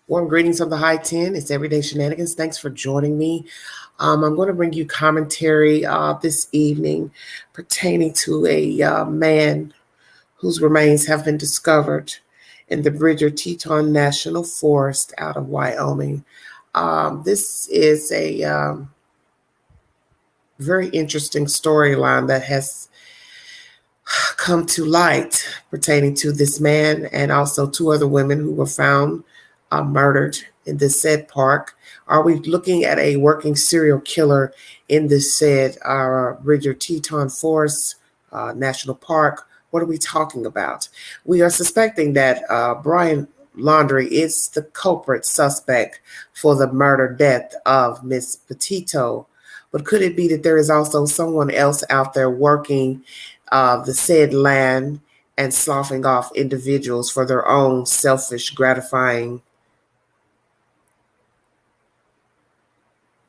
Warm greetings of the high 10. It's Everyday Shenanigans. Thanks for joining me. I'm going to bring you commentary this evening pertaining to a man whose remains have been discovered in the Bridger-Teton National Forest out of Wyoming. This is a very interesting storyline that has come to light pertaining to this man and also two other women who were found murdered in this said park. Are we looking at a working serial killer in this said Bridger-Teton Forest National Park? What are we talking about? We are suspecting that Brian Laundrie is the culprit suspect for the murder death of Miss Petito. But could it be that there is also someone else out there working the said land and sloughing off individuals for their own selfish, gratifying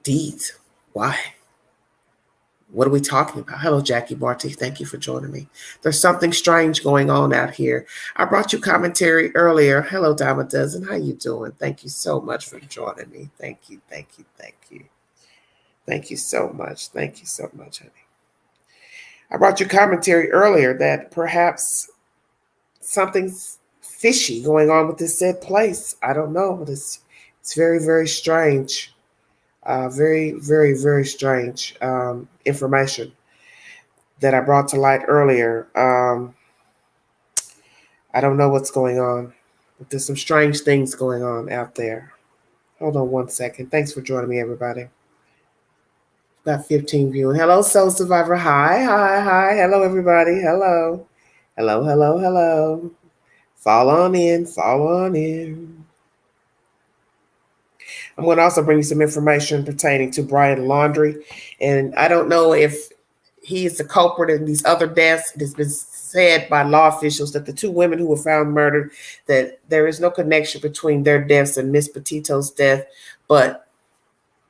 deeds? Why? What are we talking about? Hello, Jackie Barty. Thank you for joining me. There's something strange going on out here. I brought you commentary earlier. Hello, Dime a Dozen. How you doing? Thank you so much for joining me. Thank you, thank you, thank you. Thank you so much. Thank you so much, honey. I brought you commentary earlier that perhaps something's fishy going on with this said place. I don't know, but it's very, very strange. Very, very, very strange information that I brought to light earlier. I don't know what's going on, but there's some strange things going on out there. Hold on one second. Thanks for joining me, everybody. Got 15 viewing. Hello, Soul Survivor. Hi, hi, hi. Hello, everybody. Hello. Hello, hello, hello. Fall on in. Fall on in. I'm going to also bring you some information pertaining to Brian Laundrie. And I don't know if he is the culprit in these other deaths. It has been said by law officials that the two women who were found murdered, that there is no connection between their deaths and Miss Petito's death. But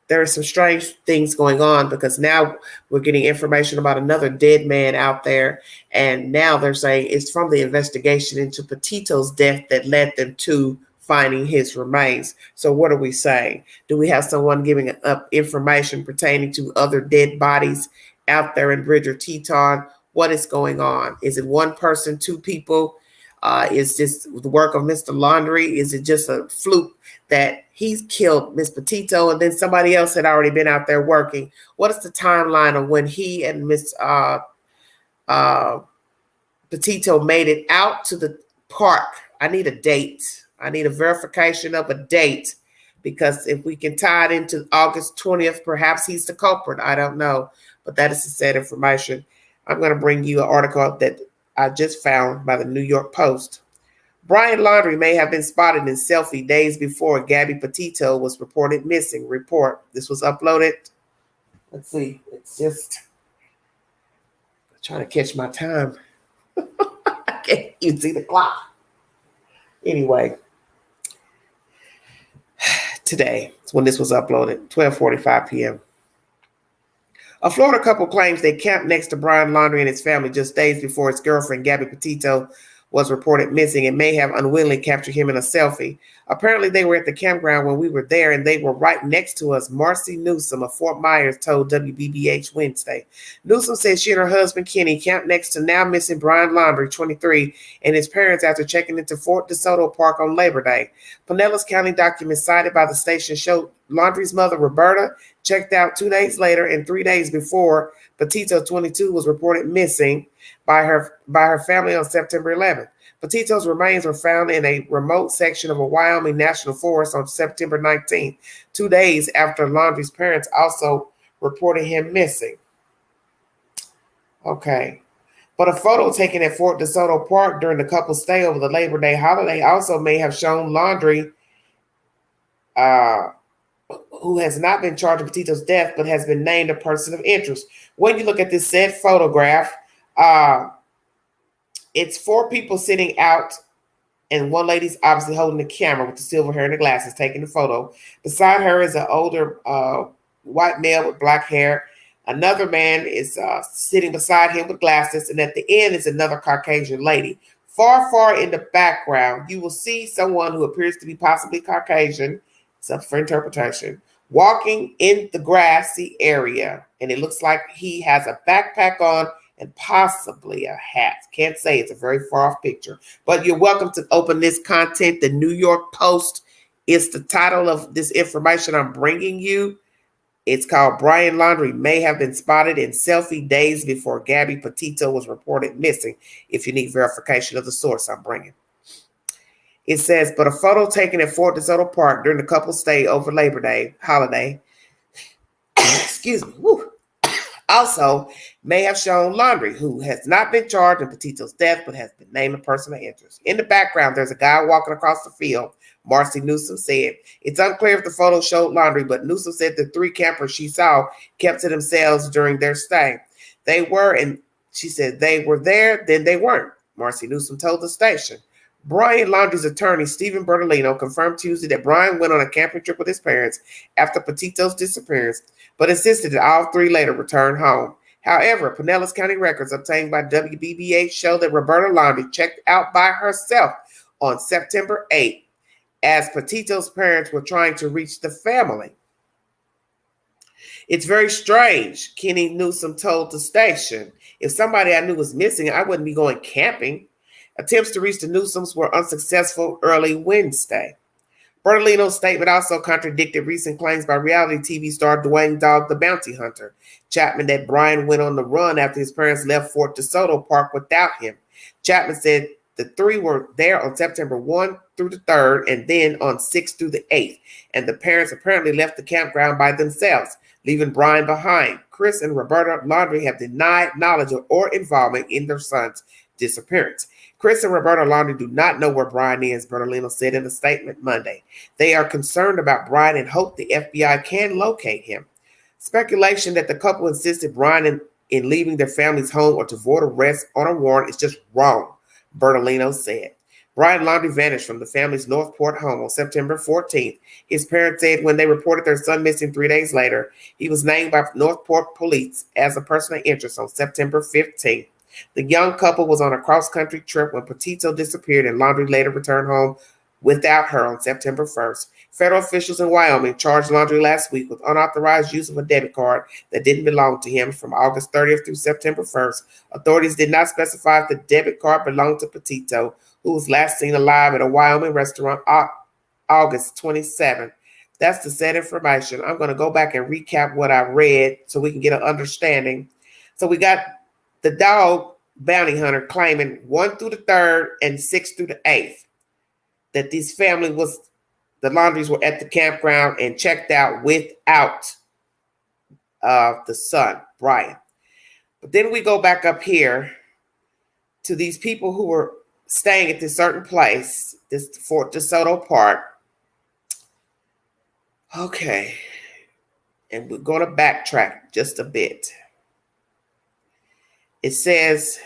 there are some strange things going on because now we're getting information about another dead man out there. And now they're saying it's from the investigation into Petito's death that led them to finding his remains. So what are we saying? Do we have someone giving up information pertaining to other dead bodies out there in Bridger-Teton? What is going on? Is it one person, two people? Is this the work of Mr. Laundrie? Is it just a fluke that he's killed Miss Petito and then somebody else had already been out there working? What is the timeline of when he and Miss Petito made it out to the park? I need a date. I need a verification of a date, because if we can tie it into August 20th, perhaps he's the culprit. I don't know, but that is the said information. I'm going to bring you an article that I just found by the New York Post. Brian Laundrie may have been spotted in selfie days before Gabby Petito was reported missing. Report. This was uploaded. Let's see. It's just trying to catch my time. I can't even see the clock. Anyway, today is when this was uploaded, 12:45 p.m. A Florida couple claims they camped next to Brian Laundrie and his family just days before his girlfriend, Gabby Petito, was reported missing and may have unwittingly captured him in a selfie. Apparently, they were at the campground when we were there, and they were right next to us. Marcy Newsom of Fort Myers told WBBH Wednesday. Newsom said she and her husband, Kenny, camped next to now missing Brian Laundrie, 23, and his parents after checking into Fort DeSoto Park on Labor Day. Pinellas County documents cited by the station showed Laundrie's mother, Roberta, checked out 2 days later and 3 days before Petito, 22, was reported missing by her family on September 11th. Petito's remains were found in a remote section of a Wyoming National Forest on September 19th, 2 days after Laundrie's parents also reported him missing. Okay. But a photo taken at Fort DeSoto Park during the couple's stay over the Labor Day holiday also may have shown Laundrie, who has not been charged with Petito's death, but has been named a person of interest. When you look at this said photograph, it's four people sitting out, and one lady's obviously holding the camera with the silver hair and the glasses, taking the photo. Beside her is an older white male with black hair. Another man is sitting beside him with glasses, and at the end is another Caucasian lady. Far in the background, you will see someone who appears to be possibly Caucasian, it's up for interpretation, walking in the grassy area. And it looks like he has a backpack on and possibly a hat. Can't say, it's a very far off picture. But you're welcome to open this content. The New York Post is the title of this information I'm bringing you. It's called Brian Laundrie May Have Been Spotted in Selfie Days Before Gabby Petito Was Reported Missing, if you need verification of the source I'm bringing. It says, but a photo taken at Fort DeSoto Park during the couple's stay over Labor Day holiday, excuse me, woo, also may have shown Laundrie, who has not been charged in Petito's death, but has been named a person of interest. In the background, there's a guy walking across the field. Marcy Newsom said, it's unclear if the photo showed Laundrie, but Newsom said the 3 campers she saw kept to themselves during their stay. They were, and she said they were there, then they weren't, Marcy Newsom told the station. Brian Laundrie's attorney, Stephen Bertolino, confirmed Tuesday that Brian went on a camping trip with his parents after Petito's disappearance, but insisted that all 3 later returned home. However, Pinellas County records obtained by WBBH show that Roberta Laundrie checked out by herself on September 8th as Petito's parents were trying to reach the family. It's very strange, Kenny Newsom told the station. If somebody I knew was missing, I wouldn't be going camping. Attempts to reach the Newsoms were unsuccessful early Wednesday. Bertolino's statement also contradicted recent claims by reality TV star Dwayne Dog the Bounty Hunter Chapman that Brian went on the run after his parents left Fort DeSoto Park without him. Chapman said the 3 were there on September 1 through the 3rd and then on 6th through the 8th, and the parents apparently left the campground by themselves, leaving Brian behind. Chris and Roberta Laundrie have denied knowledge or involvement in their son's disappearance. Chris and Roberta Laundrie do not know where Brian is, Bertolino said in a statement Monday. They are concerned about Brian and hope the FBI can locate him. Speculation that the couple insisted Brian in leaving their family's home or to avoid arrest on a warrant is just wrong, Bertolino said. Brian Laundrie vanished from the family's Northport home on September 14th. His parents said when they reported their son missing 3 days later, he was named by Northport police as a person of interest on September 15th. The young couple was on a cross-country trip when Petito disappeared, and Laundrie later returned home without her on September 1st. Federal officials in Wyoming charged Laundrie last week with unauthorized use of a debit card that didn't belong to him from August 30th through September 1st. Authorities did not specify if the debit card belonged to Petito, who was last seen alive at a Wyoming restaurant August 27th. That's the said information. I'm going to go back and recap what I read so we can get an understanding. So we got the dog bounty hunter claiming 1 through the 3rd and 6 through the 8th that this family was, the Laundries were at the campground and checked out without the son, Brian. But then we go back up here to these people who were staying at this certain place, this Fort DeSoto Park. Okay. And we're going to backtrack just a bit. It says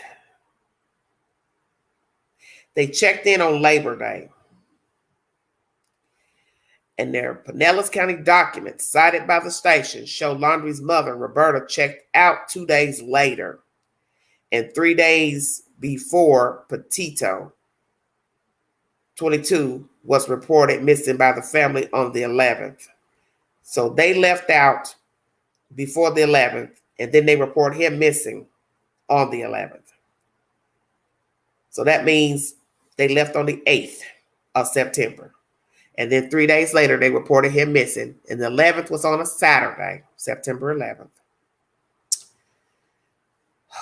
they checked in on Labor Day. And their Pinellas County documents cited by the station show Laundrie's mother, Roberta, checked out 2 days later and 3 days before Petito, 22, was reported missing by the family on the 11th. So they left out before the 11th, and then they report him missing on the 11th. So that means they left on the 8th of September. And then 3 days later, they reported him missing. And the 11th was on a Saturday, September 11th.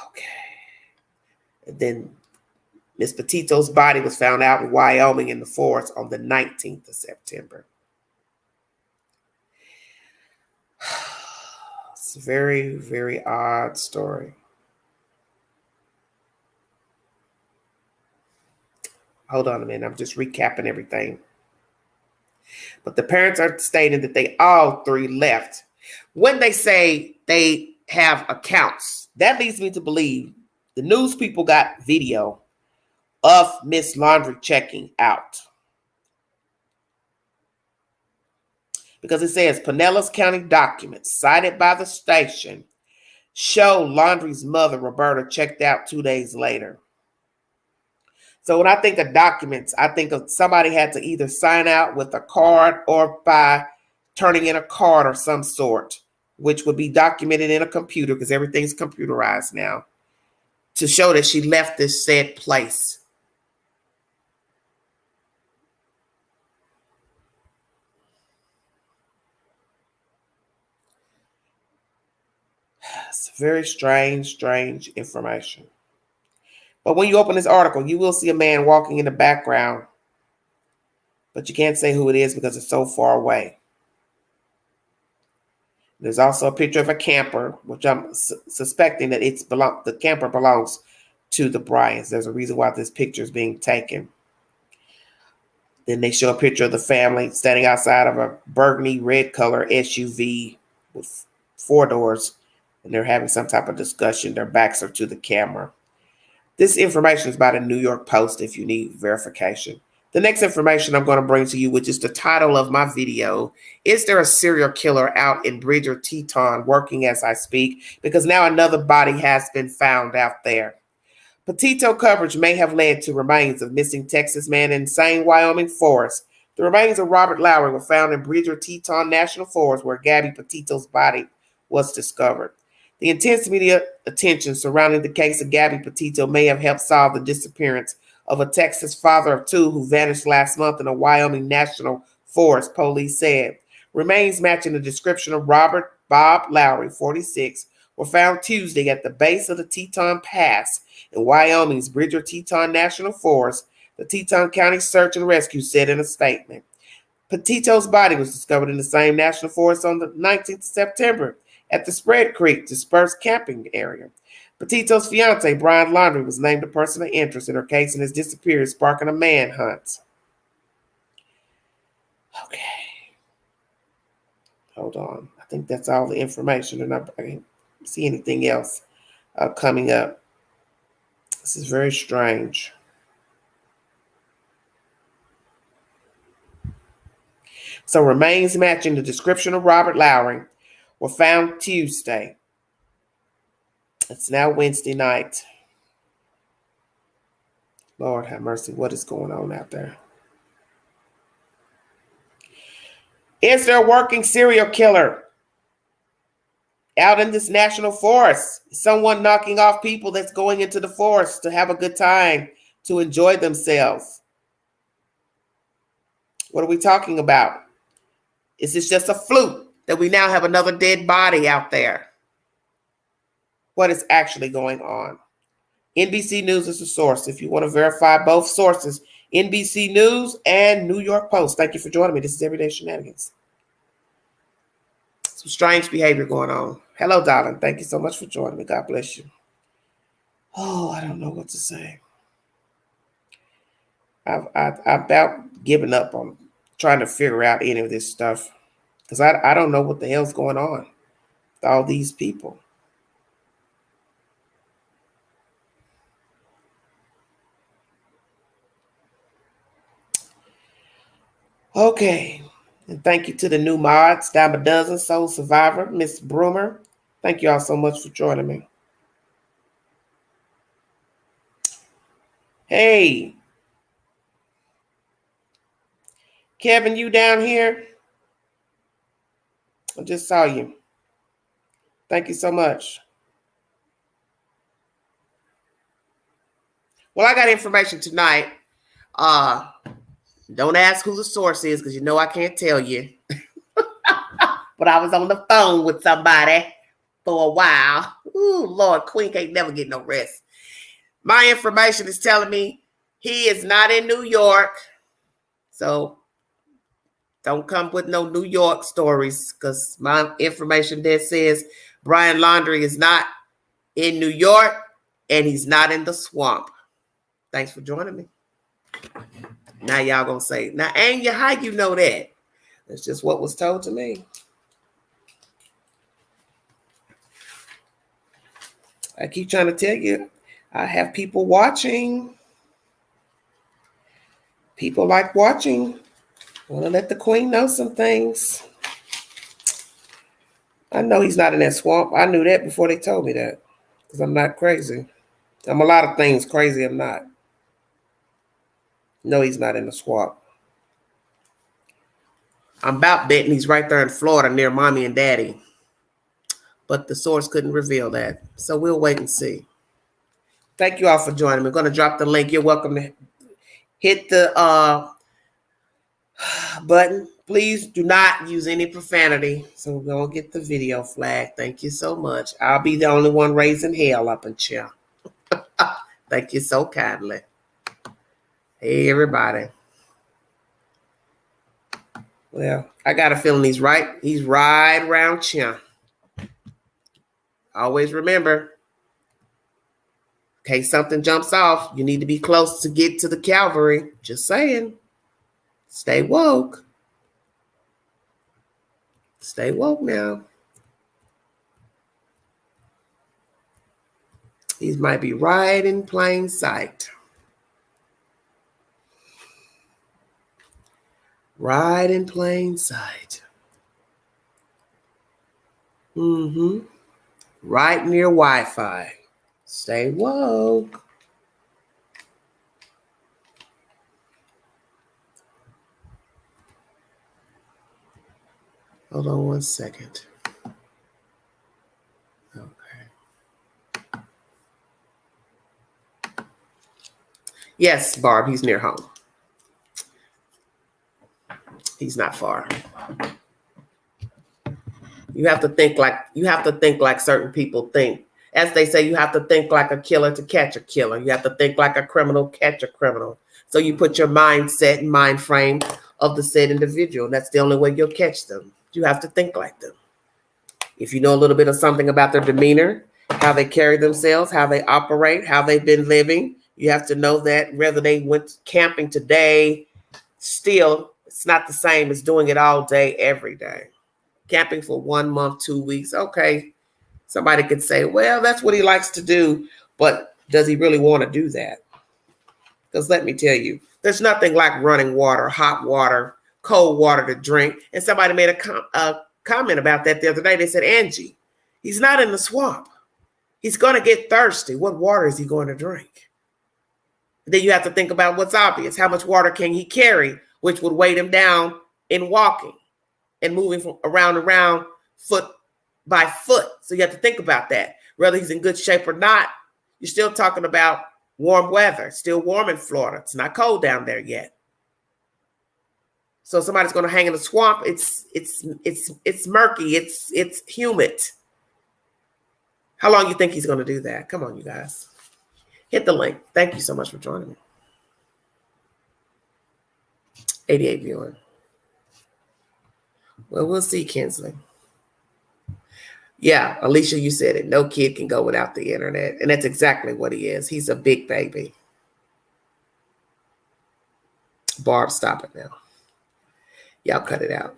Okay. And then Miss Petito's body was found out in Wyoming in the forest on the 19th of September. It's a very, very odd story. Hold on a minute. I'm just recapping everything. But the parents are stating that they all 3 left. When they say they have accounts, that leads me to believe the news people got video of Miss Laundrie checking out. Because it says Pinellas County documents cited by the station show Laundrie's mother, Roberta, checked out 2 days later. So when I think of documents, I think of somebody had to either sign out with a card or by turning in a card of some sort, which would be documented in a computer because everything's computerized now, to show that she left this said place. It's very strange information. But when you open this article, you will see a man walking in the background, but you can't say who it is because it's so far away. There's also a picture of a camper, which I'm suspecting that the camper belongs to the Bryants. There's a reason why this picture is being taken. Then they show a picture of the family standing outside of a burgundy red color SUV with 4 doors, and they're having some type of discussion. Their backs are to the camera. This information is by the New York Post if you need verification. The next information I'm going to bring to you, which is the title of my video, is there a serial killer out in Bridger-Teton working as I speak? Because now another body has been found out there. Potato coverage may have led to remains of missing Texas man in insane Wyoming forest. The remains of Robert Lowry were found in Bridger-Teton National Forest, where Gabby Petito's body was discovered. The intense media attention surrounding the case of Gabby Petito may have helped solve the disappearance of a Texas father of 2 who vanished last month in a Wyoming National Forest, police said. Remains matching the description of Robert Bob Lowry, 46, were found Tuesday at the base of the Teton Pass in Wyoming's Bridger-Teton National Forest, the Teton County Search and Rescue said in a statement. Petito's body was discovered in the same national forest on the 19th of September at the Spread Creek dispersed camping area. Petito's fiance, Brian Laundrie, was named a person of interest in her case and has disappeared, sparking a manhunt. Okay. Hold on. I think that's all the information, and I can't see anything else coming up. This is very strange. So remains matching the description of Robert Lowry were found Tuesday. It's now Wednesday night. Lord have mercy. What is going on out there? Is there a working serial killer out in this national forest? Someone knocking off people that's going into the forest to have a good time, to enjoy themselves? What are we talking about? Is this just a fluke that we now have another dead body out there? What is actually going on? NBC News is the source. If you want to verify both sources, NBC News and New York Post. Thank you for joining me. This is Everyday Shenanigans. Some strange behavior going on. Hello, darling. Thank you so much for joining me. God bless you. Oh, I don't know what to say. I've about given up on trying to figure out any of this stuff because I don't know what the hell's going on with all these people. Okay. And thank you to the new mods, Dime a Dozen, Soul Survivor, Miss Broomer. Thank you all so much for joining me. Hey. Kevin, you down here? I just saw you. Thank you so much. Well, I got information tonight. Don't ask who the source is because you know I can't tell you. But I was on the phone with somebody for a while. Ooh, Lord, Queen can't never get no rest. My information is telling me he is not in New York. So don't come with no New York stories because my information there says Brian Laundrie is not in New York and he's not in the swamp. Thanks for joining me. Now y'all gonna say, now Anya, how you know that? That's just what was told to me. I keep trying to tell you, I have people watching. People like watching. I want to let the queen know some things. I know he's not in that swamp. I knew that before they told me that because I'm not crazy. I'm a lot of things crazy. I'm not. No, he's not in the swamp. I'm about betting he's right there in Florida near mommy and daddy. But the source couldn't reveal that. So we'll wait and see. Thank you all for joining me. I'm going to drop the link. You're welcome to hit the button. Please do not use any profanity. So we're going to get the video flag. Thank you so much. I'll be the only one raising hell up in here. Thank you so kindly. Hey, everybody. Well, I got a feeling he's right around here. Always remember, in case something jumps off, you need to be close to get to the cavalry. Just saying. Stay woke. Stay woke now. These might be right in plain sight. Right in plain sight. Right near Wi-Fi. Stay woke. Hold on one second. Okay. Yes, Barb, he's near home. He's not far. You have to think like certain people think. As they say, you have to think like a killer to catch a killer. You have to think like a criminal, catch a criminal. So you put your mindset and mind frame of the said individual. That's the only way you'll catch them. You have to think like them. If you know a little bit of something about their demeanor, how they carry themselves, how they operate, how they've been living, you have to know that whether they went camping today, still, it's not the same as doing it all day, every day. Camping for 1 month, 2 weeks. Okay. Somebody could say, well, that's what he likes to do. But does he really want to do that? Because let me tell you, there's nothing like running water, hot water, cold water to drink. And somebody made a comment about that the other day. They said, Angie, he's not in the swamp. He's going to get thirsty. What water is he going to drink? Then you have to think about what's obvious. How much water can he carry, which would weight him down in walking and moving from around foot by foot. So you have to think about that. Whether he's in good shape or not, you're still talking about warm weather. Still warm in Florida. It's not cold down there yet. So somebody's going to hang in the swamp. It's murky. It's humid. How long do you think he's going to do that? Come on, you guys. Hit the link. Thank you so much for joining me. 88 viewing. Well, we'll see, Kinsley. Yeah, Alicia, you said it. No kid can go without the internet. And that's exactly what he is. He's a big baby. Barb, stop it now. Y'all cut it out.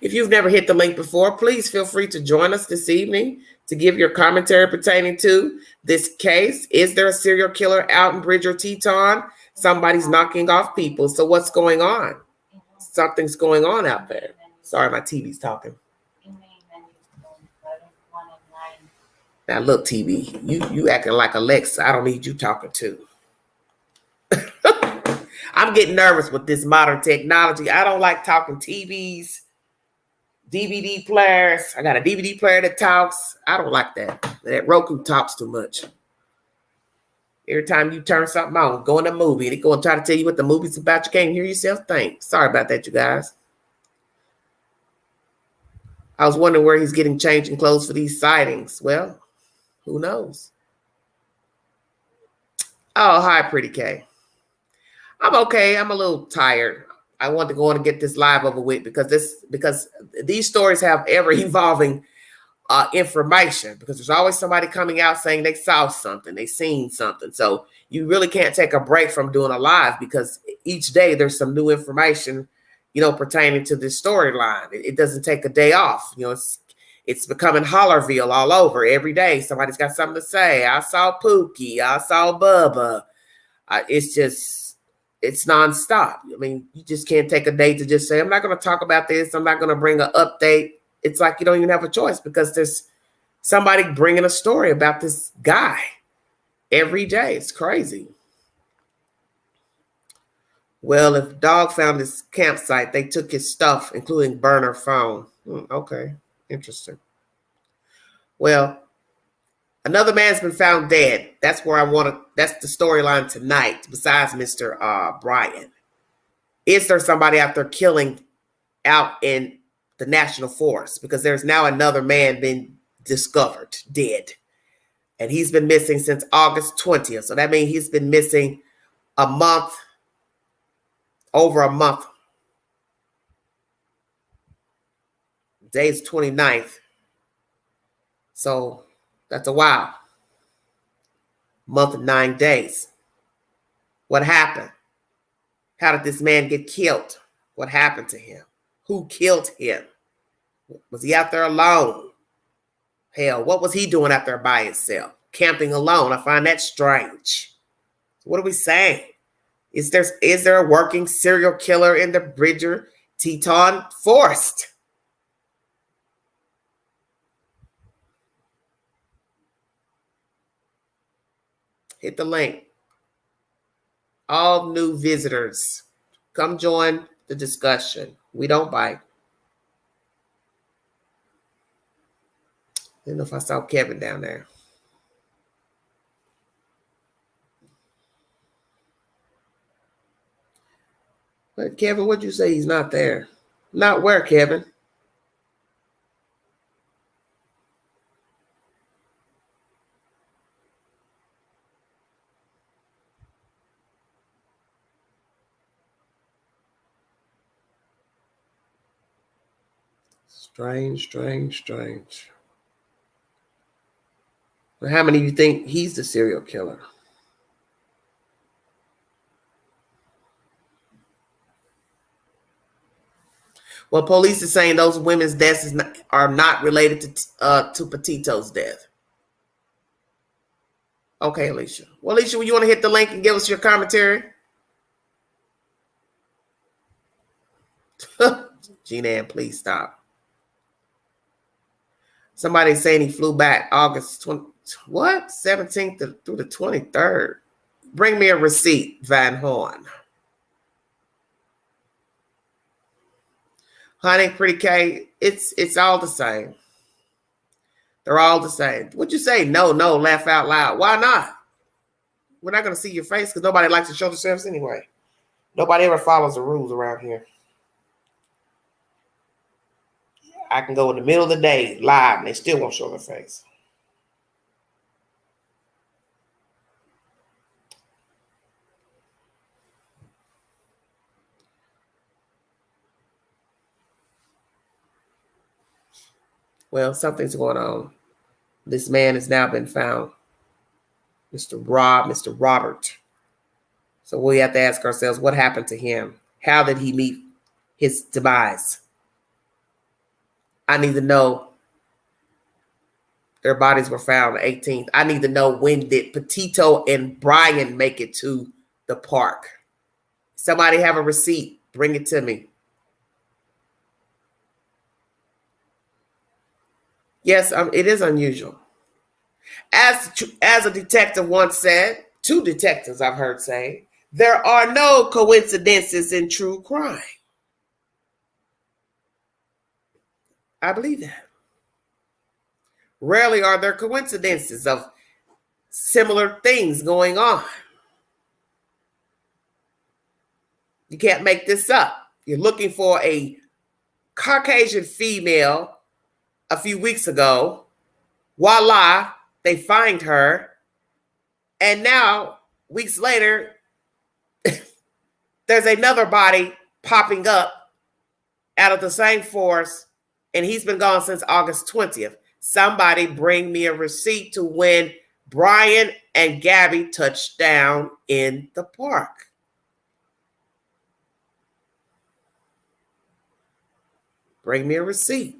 If you've never hit the link before, please feel free to join us this evening to give your commentary pertaining to this case. Is there a serial killer out in Bridger-Teton? Somebody's knocking off people. So what's going on? Something's going on out there. Sorry, my TV's talking. Now look, TV, you acting like Alexa. I don't need you talking to. I'm getting nervous with this modern technology. I don't like talking TVs, DVD players. I got a DVD player that talks. I don't like that. That Roku talks too much. Every time you turn something on, go in a movie, they're going to try to tell you what the movie's about. You can't hear yourself think. Sorry about that, you guys. I was wondering where he's getting changing clothes for these sightings. Well, who knows? Oh, hi, Pretty K. I'm okay. I'm a little tired. I want to go on and get this live over with because these stories have ever evolving information, because there's always somebody coming out saying they saw something, they seen something. So you really can't take a break from doing a live, because each day there's some new information, pertaining to this storyline. It doesn't take a day off. It's becoming Hollerville all over every day. Somebody's got something to say. I saw Pookie. I saw Bubba. It's nonstop. I mean, you just can't take a day to just say, I'm not going to talk about this. I'm not going to bring an update. It's like you don't even have a choice, because there's somebody bringing a story about this guy every day. It's crazy. Well, if dog found his campsite, they took his stuff, including burner phone. Okay, interesting. Well, another man's been found dead. That's where I want to. That's the storyline tonight. Besides Mr. Brian, is there somebody out there killing out in the national forest? Because there's now another man been discovered dead, and he's been missing since August 20th. So that means he's been missing a month, over a month. Today's 29th. So that's a while. Month and 9 days. What happened? How did this man get killed? What happened to him? Who killed him? Was he out there alone? Hell, what was he doing out there by himself? Camping alone. I find that strange. What are we saying? Is there a working serial killer in the Bridger-Teton forest? Hit the link. All new visitors, come join the discussion. We don't bite. I don't know if I saw Kevin down there. But Kevin, what'd you say he's not there? Not where, Kevin? Strange. Well, how many of you think he's the serial killer? Well, police is saying those women's deaths are not related to Petito's death. Okay, Alicia. Well, Alicia, you want to hit the link and give us your commentary? Gina, please stop. Somebody's saying he flew back August 17th through the 23rd. Bring me a receipt, Van Horn. Honey, Pretty K, it's all the same. They're all the same. What'd you say? No, laugh out loud. Why not? We're not going to see your face because nobody likes to show themselves anyway. Nobody ever follows the rules around here. I can go in the middle of the day live and they still won't show their face. Well, something's going on. This man has now been found. Mr. Robert. So we have to ask ourselves, what happened to him? How did he meet his demise? I need to know. Their bodies were found the 18th. I need to know, when did Petito and Brian make it to the park? Somebody have a receipt. Bring it to me. Yes, it is unusual. As a detective once said, 2 detectives I've heard say, there are no coincidences in true crime. I believe that. Rarely are there coincidences of similar things going on. You can't make this up. You're looking for a Caucasian female a few weeks ago. Voila, they find her. And now, weeks later, there's another body popping up out of the same force, and he's been gone since August 20th. Somebody bring me a receipt to when Brian and Gabby touched down in the park. Bring me a receipt.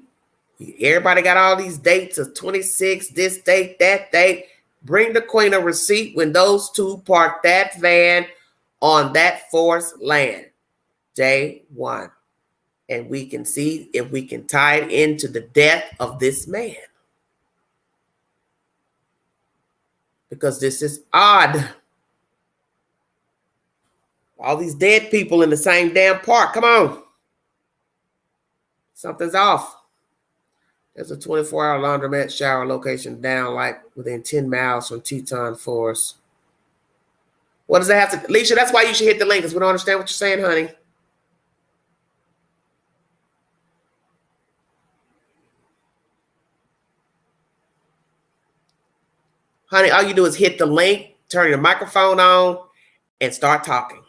Everybody got all these dates of 26, this date, that date. Bring the queen a receipt when those 2 parked that van on that forest land. Day 1. And we can see if we can tie it into the death of this man. Because this is odd. All these dead people in the same damn park. Come on. Something's off. There's a 24-hour laundromat shower location down like within 10 miles from Teton Forest. What does that have to, Alicia, that's why you should hit the link because we don't understand what you're saying, honey. Honey, all you do is hit the link, turn your microphone on, and start talking.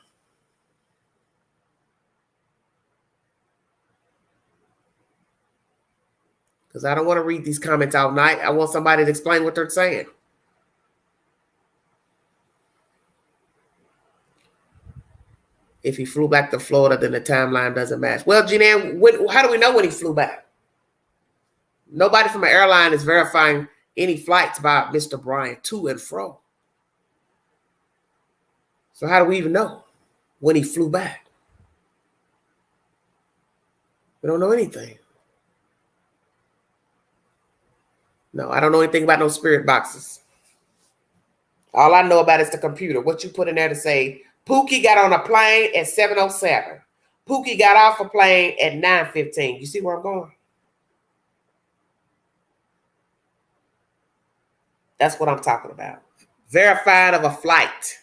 Because I don't want to read these comments all night. I want somebody to explain what they're saying. If he flew back to Florida, then the timeline doesn't match. Well, Jeanette, how do we know when he flew back? Nobody from an airline is verifying any flights by Mr. Bryant to and fro. So how do we even know when he flew back? We don't know anything. No, I don't know anything about no spirit boxes. All I know about is the computer. What you put in there to say, Pookie got on a plane at 7:07. Pookie got off a plane at 9:15. You see where I'm going? That's what I'm talking about. Verified of a flight.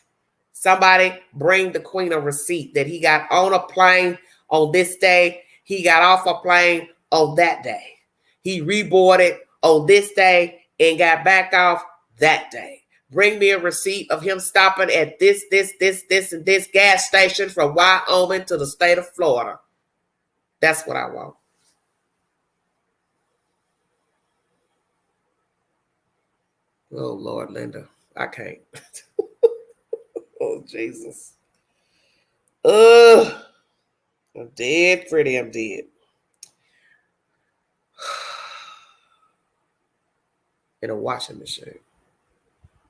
Somebody bring the queen a receipt that he got on a plane on this day. He got off a plane on that day. He reboarded on this day and got back off that day. Bring me a receipt of him stopping at this, and this gas station from Wyoming to the state of Florida. That's what I want. Oh, Lord, Linda, I can't. Oh, Jesus. Ugh. I'm dead, Freddie, I'm dead. In a washing machine.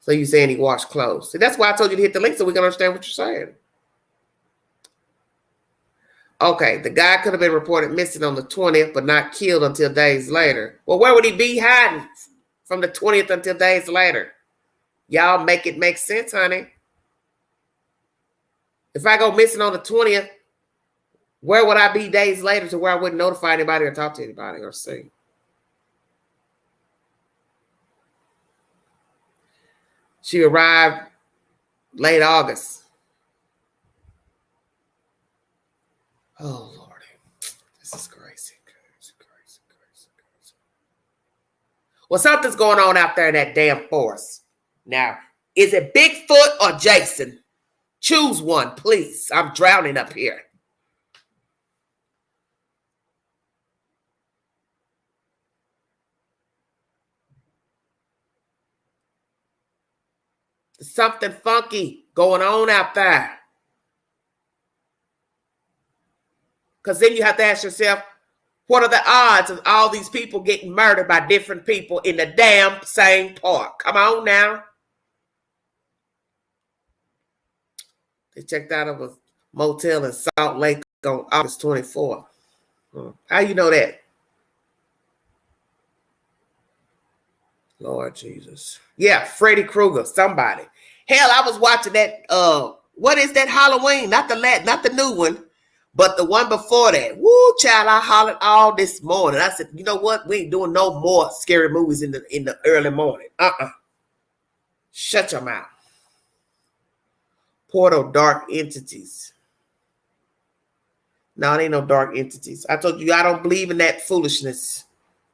So you saying he washed clothes. See, that's why I told you to hit the link so we can understand what you're saying. Okay, the guy could have been reported missing on the 20th, but not killed until days later. Well, where would he be hiding from the 20th until days later? Y'all make it make sense, honey. If I go missing on the 20th, where would I be days later to where I wouldn't notify anybody or talk to anybody or see? She arrived late August. Oh, Lord. This is crazy. Crazy. Well, something's going on out there in that damn forest. Now, is it Bigfoot or Jason? Choose one, please. I'm drowning up here. There's something funky going on out there. Because then you have to ask yourself, what are the odds of all these people getting murdered by different people in the damn same park? Come on now. They checked out of a motel in Salt Lake on August 24th. How you know that? Lord Jesus. Yeah, Freddy Krueger, somebody. Hell, I was watching that, what is that Halloween? Not the new one, but the one before that. Woo, child, I hollered all this morning. I said, you know what? We ain't doing no more scary movies in the early morning. Shut your mouth. Portal dark entities. No, it ain't no dark entities. I told you I don't believe in that foolishness.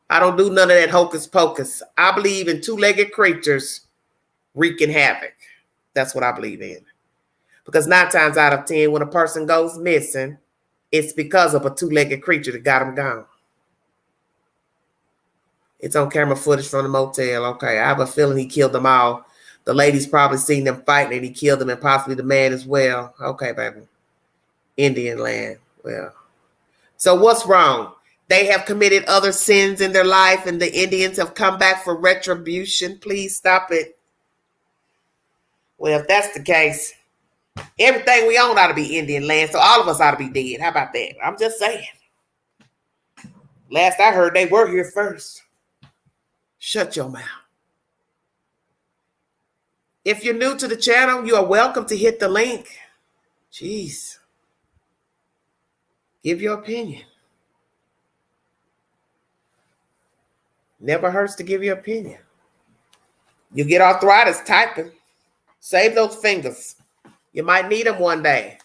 I don't do none of that hocus pocus. I believe in two-legged creatures wreaking havoc. That's what I believe in. Because 9 times out of 10, when a person goes missing, it's because of a two-legged creature that got them gone. It's on camera footage from the motel. Okay, I have a feeling he killed them all. The lady's probably seen them fighting and he killed them and possibly the man as well. Okay, baby. Indian land. Well, so what's wrong? They have committed other sins in their life and the Indians have come back for retribution. Please stop it. Well, if that's the case, everything we own ought to be Indian land, so all of us ought to be dead. How about that? I'm just saying. Last I heard, they were here first. Shut your mouth. If you're new to the channel, you are welcome to hit the link. Jeez. Give your opinion. Never hurts to give your opinion. You get arthritis typing. Save those fingers. You might need them one day.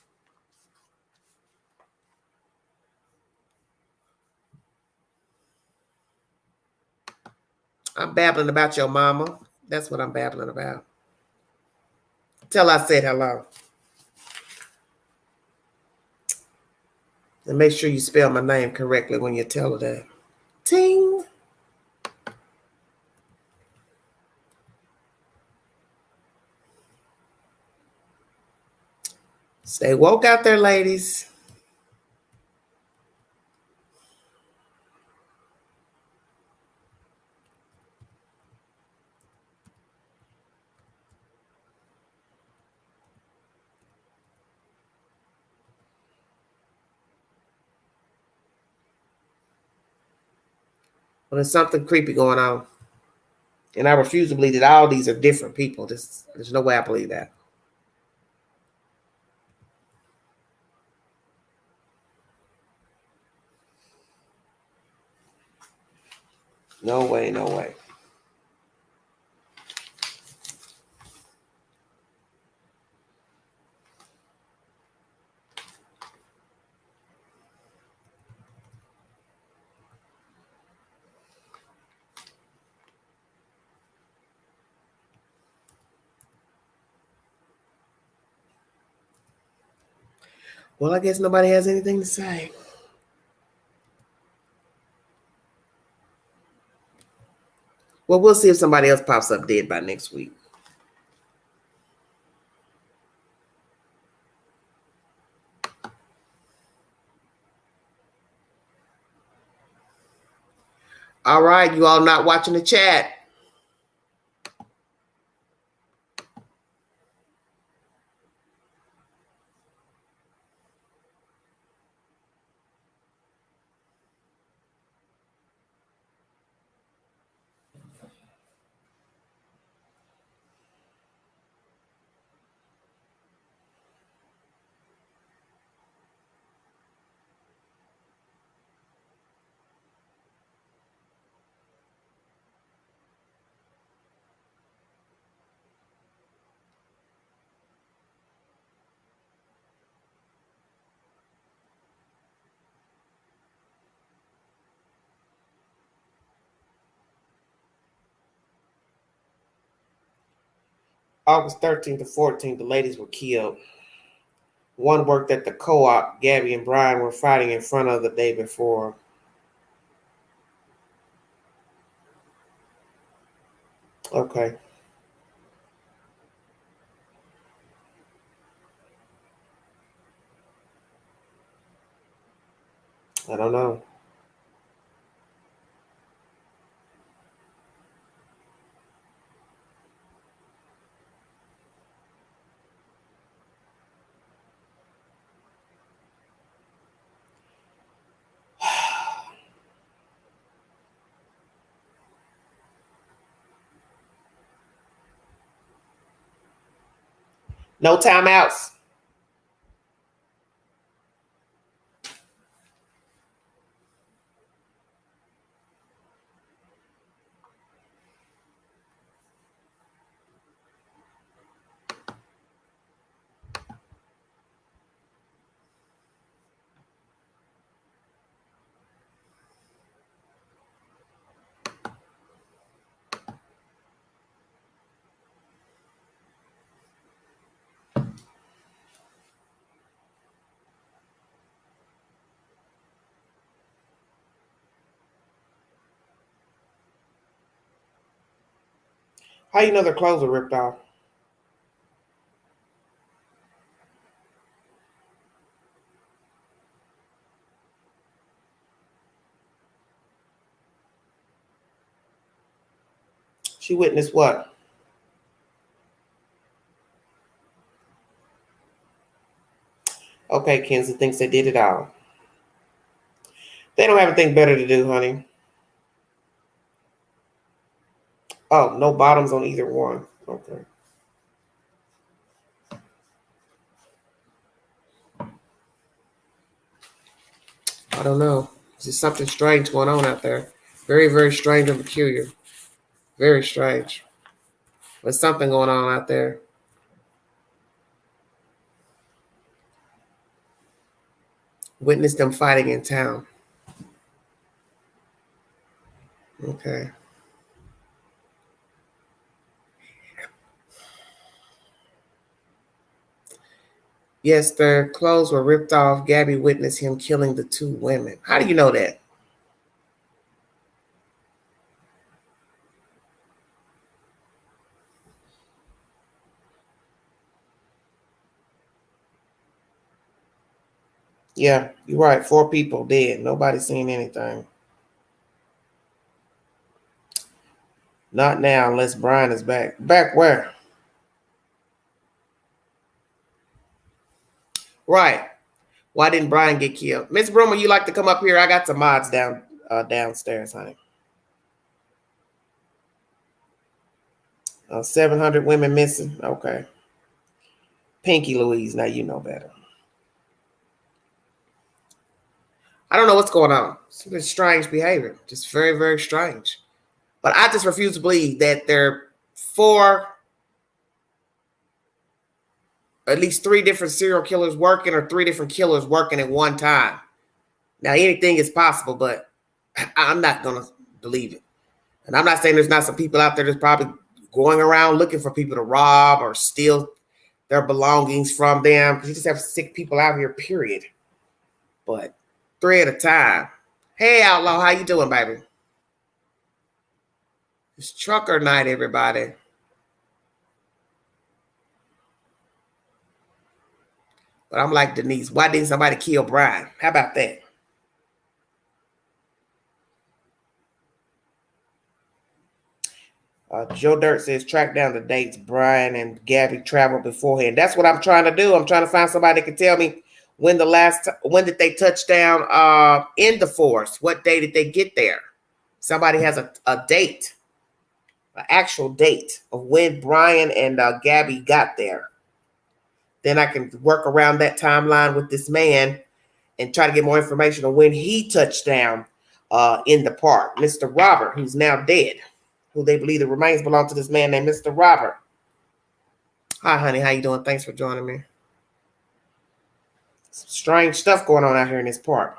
I'm babbling about your mama. That's what I'm babbling about. Tell her I said hello. And make sure you spell my name correctly when you tell her that. Ting. Stay woke out there, ladies. Well, there's something creepy going on. And I refuse to believe that all these are different people. There's no way I believe that. No way, no way. Well, I guess nobody has anything to say. Well, we'll see if somebody else pops up dead by next week. All right, you all not watching the chat. August 13th to 14th, the ladies were killed. One worked at the co-op. Gabby and Brian were fighting in front of the day before. Okay. I don't know. No timeouts. How you know their clothes are ripped off? She witnessed what? Okay, Kenzie thinks they did it all. They don't have anything better to do, honey. Oh, no bottoms on either one. Okay. I don't know. There's just something strange going on out there. Very, very strange and peculiar. Very strange. There's something going on out there. Witnessed them fighting in town. Okay. Yes, their clothes were ripped off. Gabby witnessed him killing the two women. How do you know that? Yeah, you're right. 4 people dead. Nobody's seen anything. Not now, unless Brian is back. Back where? Right. Why didn't Brian get killed? Miss Broomer, you like to come up here? I got some mods downstairs, honey. 700 women missing. Okay. Pinky Louise, now you know better. I don't know what's going on. It's strange behavior. Just very, very strange. But I just refuse to believe that there are 4, at least 3 different serial killers working or 3 different killers working at one time. Now, anything is possible, but I'm not going to believe it. And I'm not saying there's not some people out there that's probably going around looking for people to rob or steal their belongings from them. Because you just have sick people out here, period. But 3 at a time. Hey, Outlaw, how you doing, baby? It's trucker night, everybody. But I'm like Denise, why didn't somebody kill Brian? How about that? Joe Dirt says, track down the dates Brian and Gabby traveled beforehand. That's what I'm trying to do. I'm trying to find somebody that can tell me when did they touch down in the forest? What day did they get there? Somebody has a date, an actual date of when Brian and Gabby got there. Then I can work around that timeline with this man and try to get more information on when he touched down in the park. Mr. Robert, who's now dead, who they believe the remains belong to this man named Mr. Robert. Hi, honey. How you doing? Thanks for joining me. Some strange stuff going on out here in this park.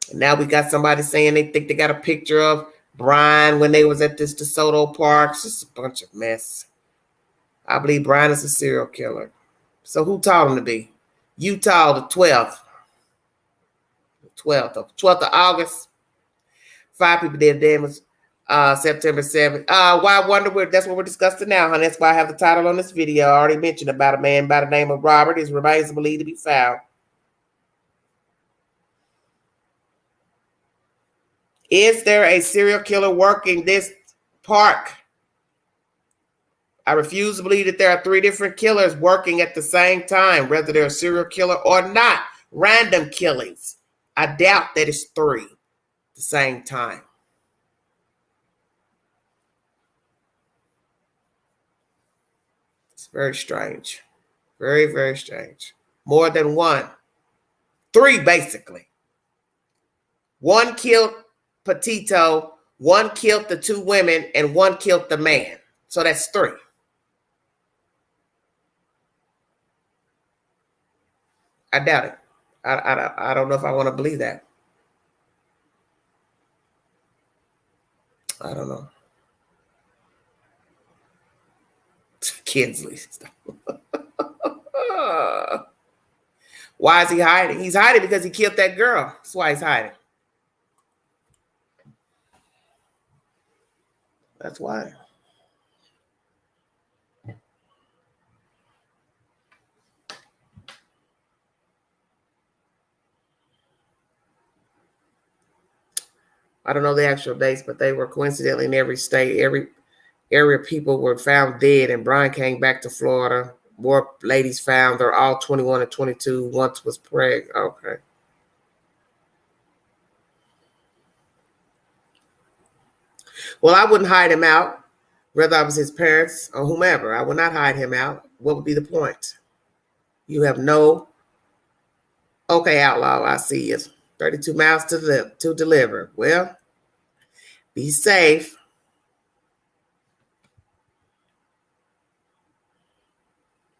And now we got somebody saying they think they got a picture of Brian when they was at this DeSoto Park. It's just a bunch of mess. I believe Brian is a serial killer. So who taught him to be? Utah, the 12th. The 12th of August. 5 people dead. Damage. September 7th. Why I wonder where that's what we're discussing now, honey. That's why I have the title on this video. I already mentioned about a man by the name of Robert. His remains are believed to be found. Is there a serial killer working this park? I refuse to believe that there are 3 different killers working at the same time, whether they're a serial killer or not. Random killings. I doubt that it's 3 at the same time. It's very strange. Very, very strange. More than 1. 3, basically. 1 killed Petito, 1 killed the 2 women, and 1 killed the man. So that's 3. I doubt it. I don't know if I want to believe that. I don't know. Kinsley. Why is he hiding? He's hiding because he killed that girl. That's why he's hiding. That's why. I don't know the actual dates, but they were coincidentally in every state. Every area people were found dead, and Brian came back to Florida. More ladies found. They're all 21 and 22. Once was pregnant. Okay. Well, I wouldn't hide him out, whether I was his parents or whomever. I would not hide him out. What would be the point? You have no Okay, outlaw, I see you. 32 miles to deliver. Well, be safe.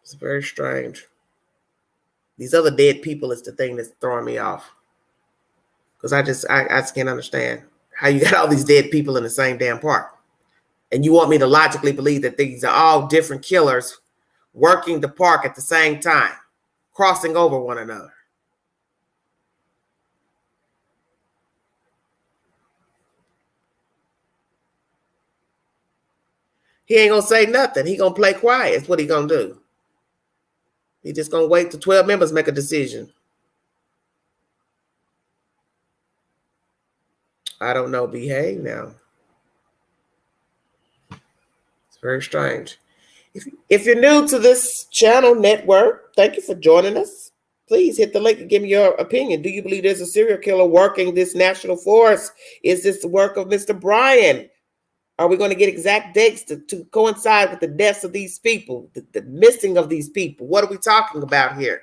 It's very strange. These other dead people is the thing that's throwing me off. Because I just can't understand how you got all these dead people in the same damn park. And you want me to logically believe that these are all different killers working the park at the same time, crossing over one another. He ain't gonna say nothing. He gonna play quiet. That's what he gonna do. He just gonna wait till 12 members make a decision. I don't know. Behave now. It's very strange. If you're new to this channel network, thank you for joining us. Please hit the link and give me your opinion. Do you believe there's a serial killer working this national forest? Is this the work of Mr. Brian? Are we going to get exact dates to coincide with the deaths of these people, the missing of these people? What are we talking about here?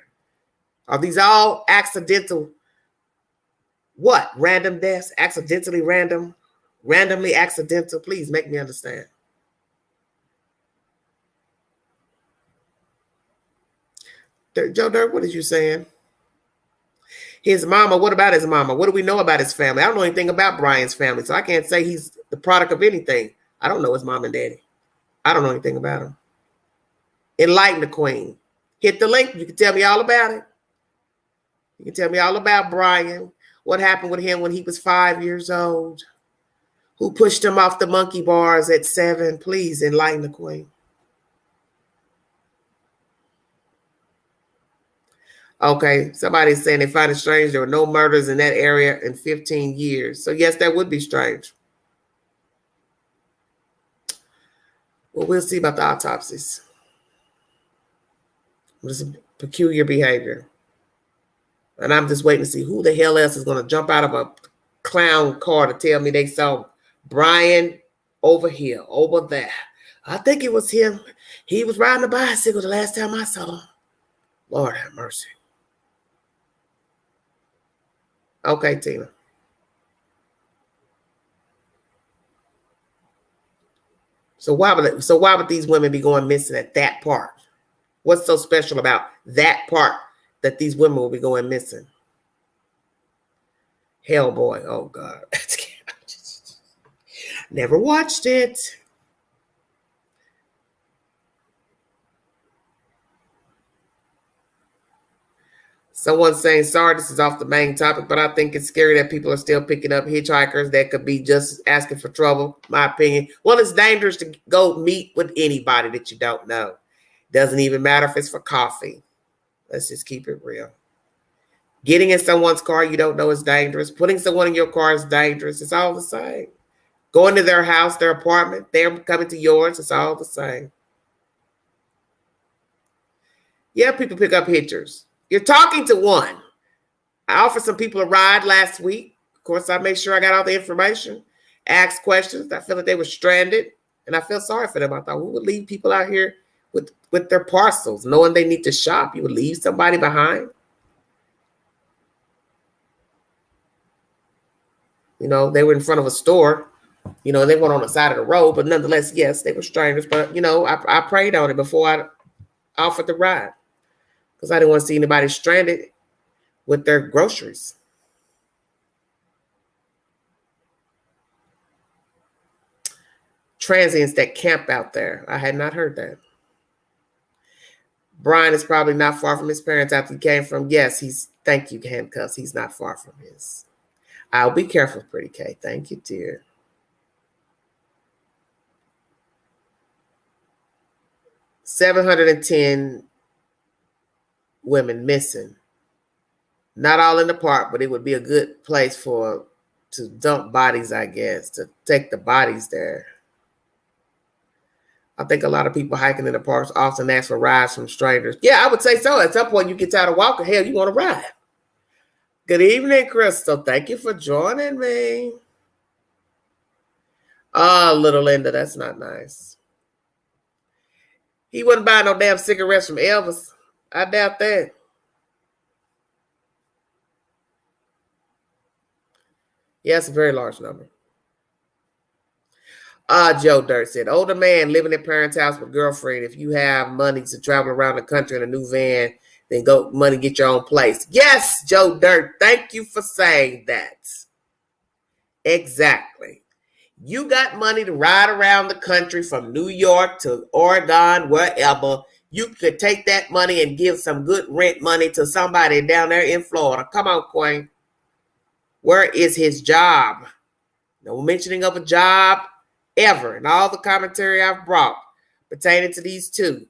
Are these all accidental? What? Random deaths? Accidentally random? Randomly accidental? Please make me understand. Joe Dirt, what is you saying? His mama, what about his mama? What do we know about his family? I don't know anything about Brian's family, so I can't say he's the product of anything. I don't know his mom and daddy. I don't know anything about him. Enlighten the queen. Hit the link. You can tell me all about it. You can tell me all about Brian. What happened with him when he was 5 years old? Who pushed him off the monkey bars at 7? Please enlighten the queen. Okay, somebody's saying they find it strange there were no murders in that area in 15 years. So yes, that would be strange. Well, we'll see about the autopsies. It's a peculiar behavior. And I'm just waiting to see who the hell else is going to jump out of a clown car to tell me they saw Brian over here, over there. I think it was him. He was riding a bicycle the last time I saw him. Lord have mercy. Okay, Tina. So why would these women be going missing at that park? What's so special about that park that these women will be going missing? Hellboy. Oh God. Never watched it. Someone's saying, sorry, this is off the main topic, but I think it's scary that people are still picking up hitchhikers that could be just asking for trouble, my opinion. Well, it's dangerous to go meet with anybody that you don't know. Doesn't even matter if it's for coffee. Let's just keep it real. Getting in someone's car you don't know is dangerous. Putting someone in your car is dangerous. It's all the same. Going to their house, their apartment, they're coming to yours. It's all the same. Yeah, people pick up hitchers. You're talking to one. I offered some people a ride last week. Of course, I made sure I got all the information, asked questions. I feel like they were stranded, and I feel sorry for them. I thought, who would leave people out here with their parcels, knowing they need to shop? You would leave somebody behind? You know, they were in front of a store. You know, they weren't on the side of the road, but nonetheless, yes, they were strangers. But, you know, I prayed on it before I offered the ride because I didn't want to see anybody stranded with their groceries. Transients that camp out there. I had not heard that. Brian is probably not far from his parents after he came from. Yes, thank you, handcuffs. He's not far from his. I'll be careful, Pretty K. Thank you, dear. 710 women missing. Not all in the park, but it would be a good place to dump bodies, I guess, to take the bodies there. I think a lot of people hiking in the parks often ask for rides from strangers. Yeah, I would say so. At some point, you get tired of walking. Hell, you want to ride. Good evening, Crystal. Thank you for joining me. Oh, little Linda, that's not nice. He wouldn't buy no damn cigarettes from Elvis. I doubt that. Yes, a very large number. Joe Dirt said, older man living at parents' house with girlfriend. If you have money to travel around the country in a new van, then go money get your own place. Yes, Joe Dirt. Thank you for saying that. Exactly. You got money to ride around the country from New York to Oregon, wherever. You could take that money and give some good rent money to somebody down there in Florida. Come on, Queen. Where is his job? No mentioning of a job ever in all the commentary I've brought pertaining to these two.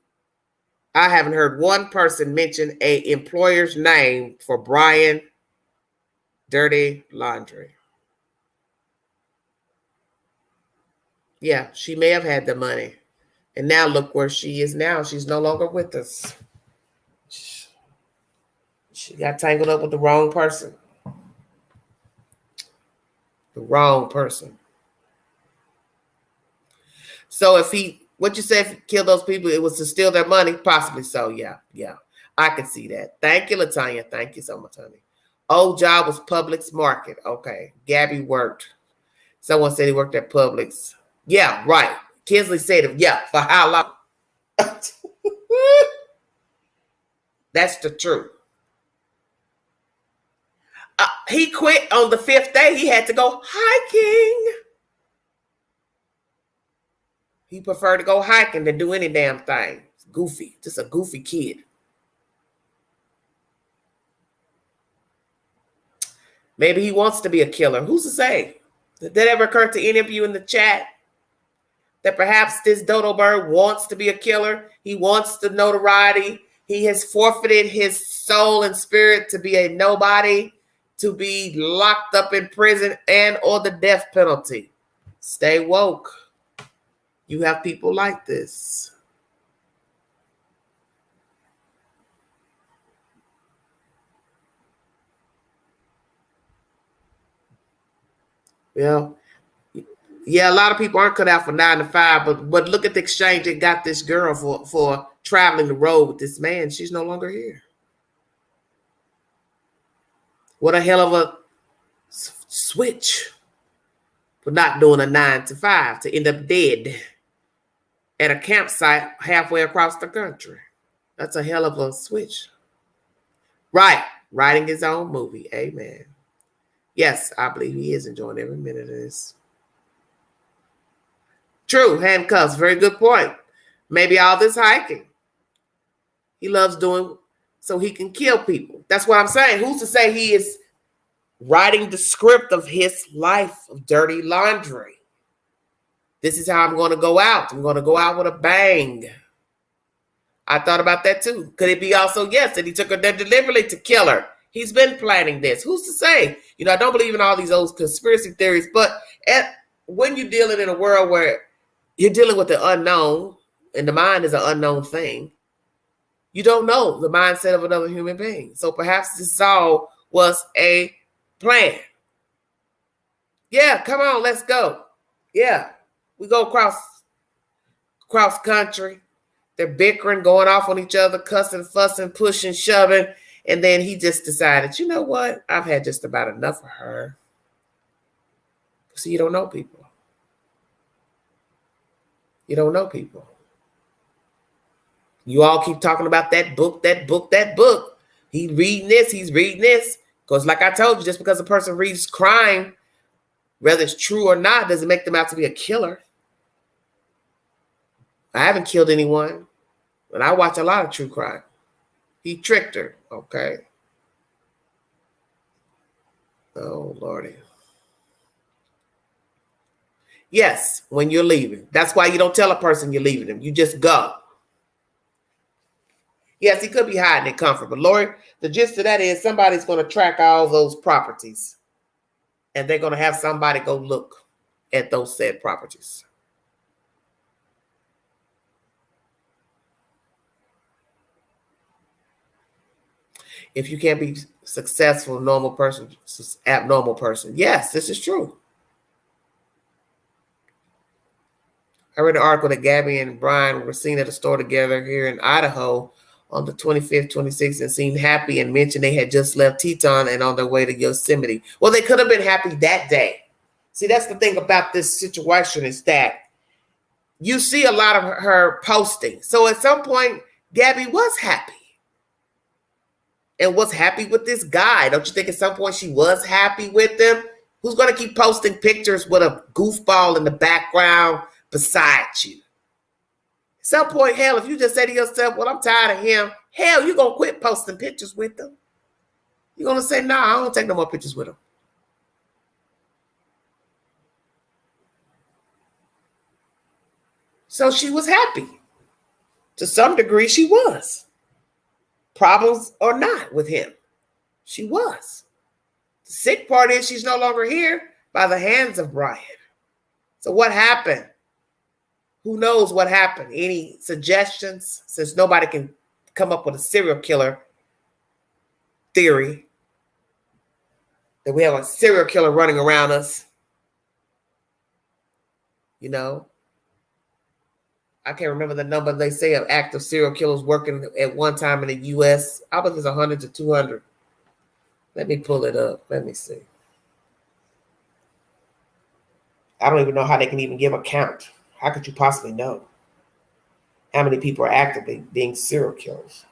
I haven't heard one person mention a employer's name for Brian Dirty Laundrie. Yeah, she may have had the money. And now look where she is now. She's no longer with us. She got tangled up with the wrong person. The wrong person. So if he, what you said, if he killed those people, it was to steal their money? Possibly so, yeah. I can see that. Thank you, LaTanya. Thank you so much, honey. Old job was Publix Market. Okay. Gabby worked. Someone said he worked at Publix. Yeah, right. Kinsley said, yeah, for how long? That's the truth. He quit on the 5th day. He had to go hiking. He preferred to go hiking than do any damn thing. It's goofy. Just a goofy kid. Maybe he wants to be a killer. Who's to say? Did that ever occur to any of you in the chat? That perhaps this dodo bird wants to be a killer. He wants the notoriety. He has forfeited his soul and spirit to be a nobody, to be locked up in prison and or the death penalty. Stay woke. You have people like this. Yeah, a lot of people aren't cut out for 9 to 5, but look at the exchange it got this girl for traveling the road with this man. She's no longer here. What a hell of a switch for not doing a 9 to 5 to end up dead at a campsite halfway across the country. That's a hell of a switch. Right. Writing his own movie. Amen. Yes, I believe he is enjoying every minute of this. True. Handcuffs. Very good point. Maybe all this hiking he loves doing so he can kill people. That's what I'm saying. Who's to say he is writing the script of his life of dirty laundry? This is how I'm going to go out. I'm going to go out with a bang. I thought about that too. Could it be also, yes, that he took her there deliberately to kill her? He's been planning this. Who's to say? You know, I don't believe in all these old conspiracy theories, but when you're dealing in a world where you're dealing with the unknown, and the mind is an unknown thing, you don't know the mindset of another human being. So perhaps this all was a plan. Yeah, come on, let's go. Yeah, we go cross country. They're bickering, going off on each other, cussing, fussing, pushing, shoving. And then he just decided, you know what? I've had just about enough of her. So you don't know people. You don't know people. You all keep talking about that book. He's reading this. Because like I told you, just because a person reads crime, whether it's true or not, doesn't make them out to be a killer. I haven't killed anyone, but I watch a lot of true crime. He tricked her, okay? Oh, Lordy. Yes, when you're leaving. That's why you don't tell a person you're leaving them. You just go. Yes, he could be hiding in comfort, but Lori, the gist of that is somebody's going to track all those properties, and they're going to have somebody go look at those said properties. If you can't be successful, normal person, abnormal person. Yes, this is true. I read an article that Gabby and Brian were seen at a store together here in Idaho on the 25th, 26th, and seemed happy and mentioned they had just left Teton and on their way to Yosemite. Well, they could have been happy that day. See, that's the thing about this situation is that you see a lot of her posting. So at some point, Gabby was happy and was happy with this guy. Don't you think at some point she was happy with him? Who's going to keep posting pictures with a goofball in the background beside you? At some point, hell, if you just say to yourself, well, I'm tired of him, hell, you're going to quit posting pictures with him. You're going to say, nah, I don't take no more pictures with him. So she was happy. To some degree, she was. Problems or not with him, she was. The sick part is she's no longer here by the hands of Brian. So what happened? Who knows what happened? Any suggestions? Since nobody can come up with a serial killer theory, that we have a serial killer running around us. You know, I can't remember the number they say of active serial killers working at one time in the U.S. I bet it's 100 to 200. Let me pull it up. Let me see. I don't even know how they can even give a count. How could you possibly know how many people are actively being serial killers?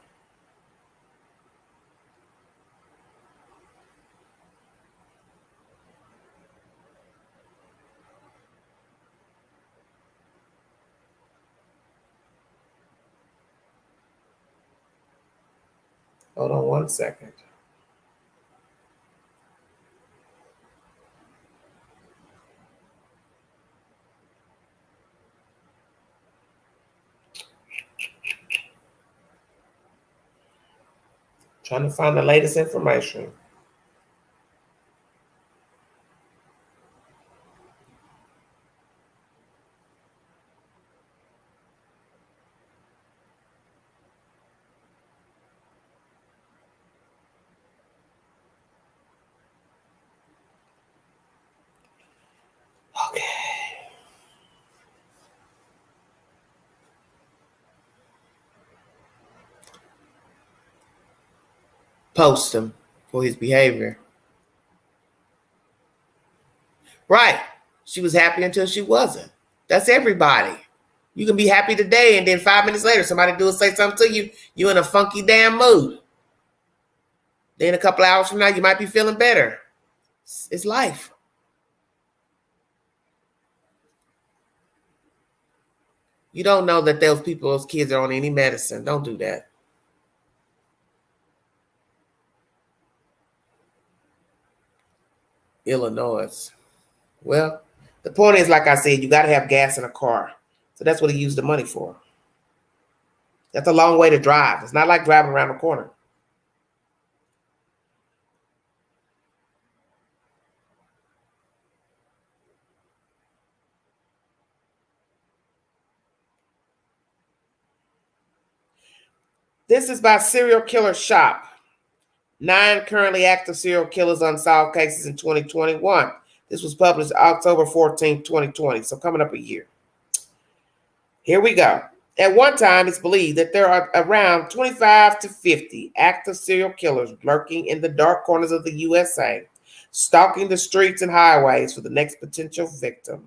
Hold on one second. Trying to find the latest information. Okay. Post him for his behavior. Right. She was happy until she wasn't. That's everybody. You can be happy today and then 5 minutes later somebody say something to you. You're in a funky damn mood. Then a couple hours from now you might be feeling better. It's life. You don't know that those kids are on any medicine. Don't do that. Illinois. Well, the point is, like I said, you got to have gas in a car. So that's what he used the money for. That's a long way to drive. It's not like driving around the corner. This is by Serial Killer Shop. 9 currently active serial killers unsolved cases in 2021. This was published October 14, 2020, so coming up a year. Here we go. At one time, it's believed that there are around 25 to 50 active serial killers lurking in the dark corners of the USA, stalking the streets and highways for the next potential victim.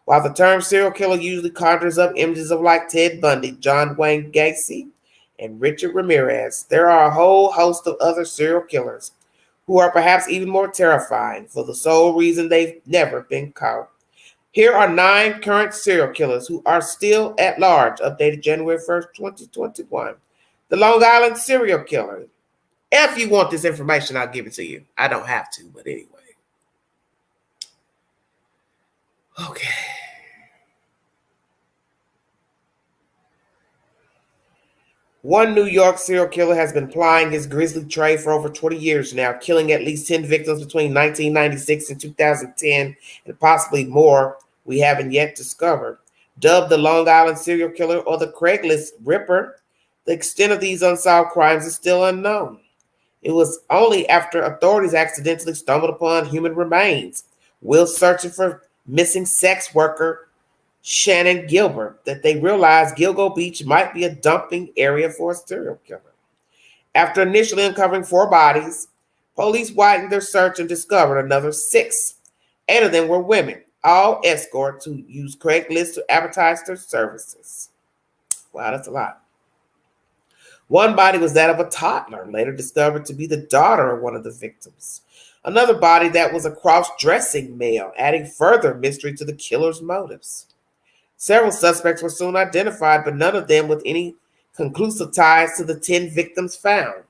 While the term serial killer usually conjures up images of like Ted Bundy, John Wayne Gacy, and Richard Ramirez, there are a whole host of other serial killers who are perhaps even more terrifying for the sole reason they've never been caught. Here are 9 current serial killers who are still at large, updated January 1st, 2021. The Long Island serial killer. If you want this information, I'll give it to you. I don't have to, but anyway. Okay. One New York serial killer has been plying his grisly trade for over 20 years now, killing at least 10 victims between 1996 and 2010, and possibly more we haven't yet discovered. Dubbed the Long Island serial killer or the Craigslist Ripper, the extent of these unsolved crimes is still unknown. It was only after authorities accidentally stumbled upon human remains while searching for missing sex worker Shannon Gilbert that they realized Gilgo Beach might be a dumping area for a serial killer. After initially uncovering 4 bodies, police widened their search and discovered another 6. 8 of them were women, all escorts who used Craigslist to advertise their services. Wow, that's a lot. One body was that of a toddler, later discovered to be the daughter of one of the victims. Another body that was a cross-dressing male, adding further mystery to the killer's motives. Several suspects were soon identified, but none of them with any conclusive ties to the 10 victims found.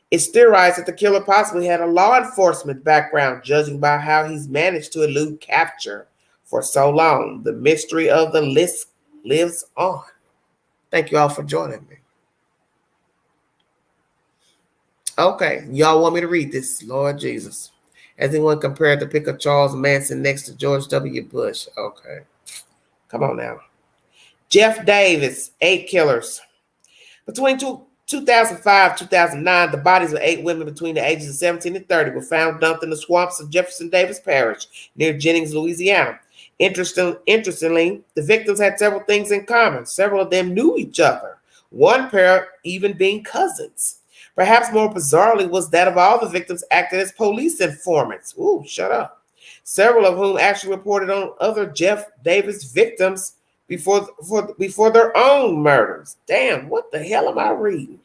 It's theorized that the killer possibly had a law enforcement background, judging by how he's managed to elude capture for so long. The mystery of the list lives on. Thank you all for joining me. Okay, y'all want me to read this? Lord Jesus. Has anyone compared the pick of Charles Manson next to George W. Bush? Okay. Come on now. Jeff Davis, 8 killers. Between 2005 and 2009, the bodies of 8 women between the ages of 17 and 30 were found dumped in the swamps of Jefferson Davis Parish near Jennings, Louisiana. Interestingly, the victims had several things in common. Several of them knew each other, one pair even being cousins. Perhaps more bizarrely was that of all the victims acted as police informants. Ooh, shut up. Several of whom actually reported on other Jeff Davis victims before their own murders. Damn, what the hell am I reading?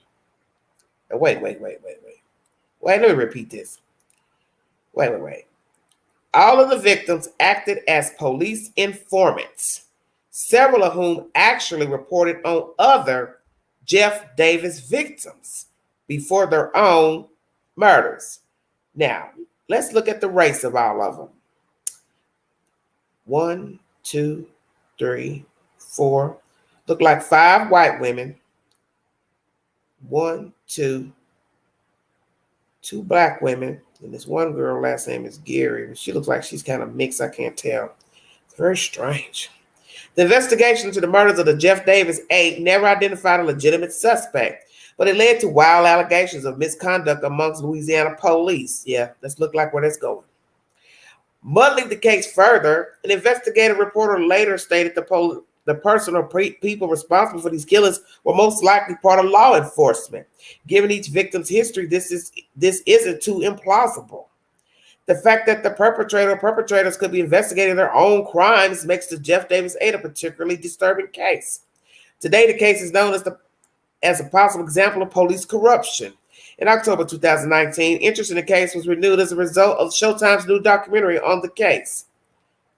Wait. Wait, let me repeat this. Wait. All of the victims acted as police informants, several of whom actually reported on other Jeff Davis victims before their own murders. Now, let's look at the race of all of them. 1, 2, 3, 4. Look like 5 white women. 1, 2 black women. And this one girl, last name is Gary. She looks like she's kind of mixed. I can't tell. It's very strange. The investigation into the murders of the Jeff Davis 8 never identified a legitimate suspect, but it led to wild allegations of misconduct amongst Louisiana police. Yeah, let's look like where that's going. Muddling the case further, an investigative reporter later stated the person or people responsible for these killings were most likely part of law enforcement. Given each victim's history, this isn't too implausible. The fact that the perpetrator or perpetrators could be investigating their own crimes makes the Jeff Davis 8 a particularly disturbing case. Today, the case is known as a possible example of police corruption. In October 2019, interest in the case was renewed as a result of Showtime's new documentary on the case.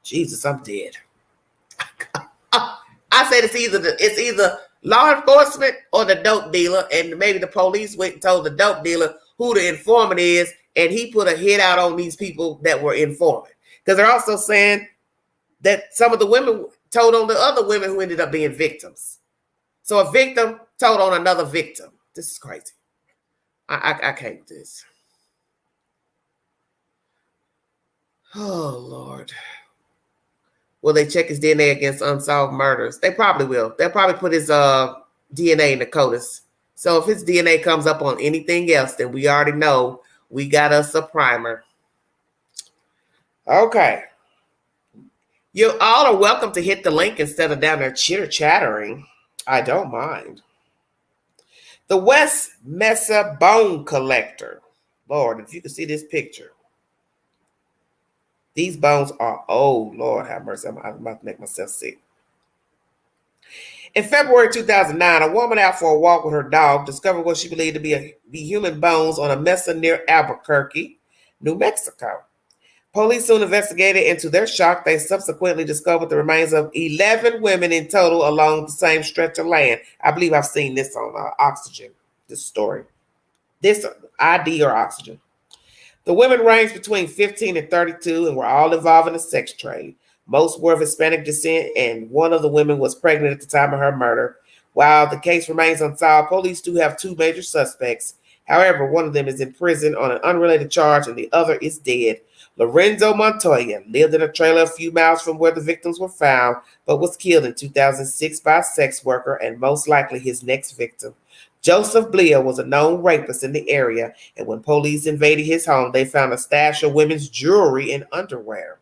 Jesus, I'm dead. I said it's either law enforcement or the dope dealer, and maybe the police went and told the dope dealer who the informant is, and he put a hit out on these people that were informant. Because they're also saying that some of the women told on the other women who ended up being victims. So a victim told on another victim. This is crazy. I can't do this. Oh, Lord. Will they check his DNA against unsolved murders? They probably will. They'll probably put his DNA in the CODIS. So if his DNA comes up on anything else, then we already know we got us a primer. Okay. You all are welcome to hit the link instead of down there chitter-chattering. I don't mind. The West Mesa Bone Collector. Lord, if you can see this picture. These bones are old. Lord have mercy. I'm about to make myself sick. In February 2009, a woman out for a walk with her dog discovered what she believed to be human bones on a mesa near Albuquerque, New Mexico. Police soon investigated, and to their shock, they subsequently discovered the remains of 11 women in total along the same stretch of land. I believe I've seen this on Oxygen, this story. This ID or Oxygen. The women ranged between 15 and 32 and were all involved in the sex trade. Most were of Hispanic descent, and one of the women was pregnant at the time of her murder. While the case remains unsolved, police do have 2 major suspects. However, one of them is in prison on an unrelated charge, and the other is dead. Lorenzo Montoya lived in a trailer a few miles from where the victims were found, but was killed in 2006 by a sex worker and most likely his next victim. Joseph Blair was a known rapist in the area, and when police invaded his home, they found a stash of women's jewelry and underwear.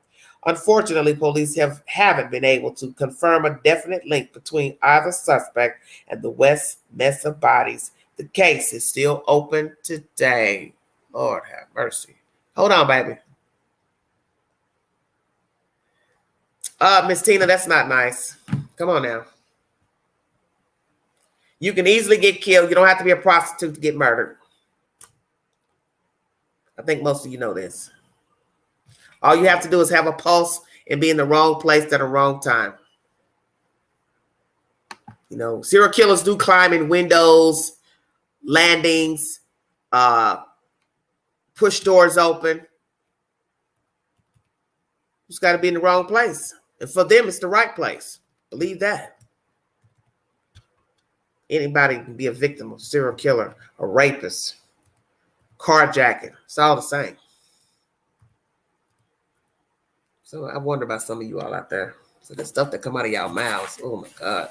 Unfortunately, police haven't been able to confirm a definite link between either suspect and the West Mesa bodies. The case is still open today. Lord have mercy. Hold on, baby. Miss Tina, that's not nice. Come on now. You can easily get killed. You don't have to be a prostitute to get murdered. I think most of you know this. All you have to do is have a pulse and be in the wrong place at the wrong time. You know, serial killers do climb in windows, landings, push doors open. You just got to be in the wrong place. And for them, it's the right place. Believe that. Anybody can be a victim of a serial killer, a rapist, carjacking. It's all the same. So I wonder about some of you all out there. So the stuff that come out of y'all mouths, oh my God.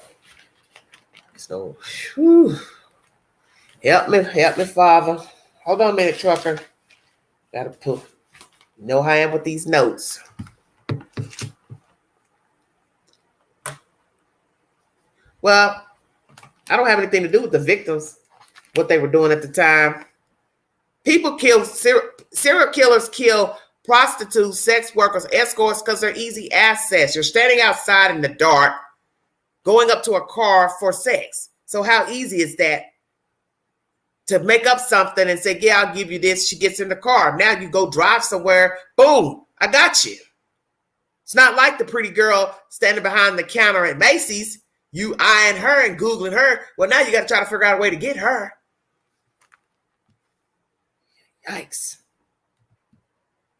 So, whew. Help me, Father. Hold on a minute, trucker. Gotta put, know how I am with these notes. Well, I don't have anything to do with the victims, what they were doing at the time. People kill, serial killers kill prostitutes, sex workers, escorts because they're easy access. You're standing outside in the dark, going up to a car for sex. So how easy is that to make up something and say, yeah, I'll give you this. She gets in the car. Now you go drive somewhere. Boom, I got you. It's not like the pretty girl standing behind the counter at Macy's. You eyeing her and Googling her. Well, now you got to try to figure out a way to get her. Yikes.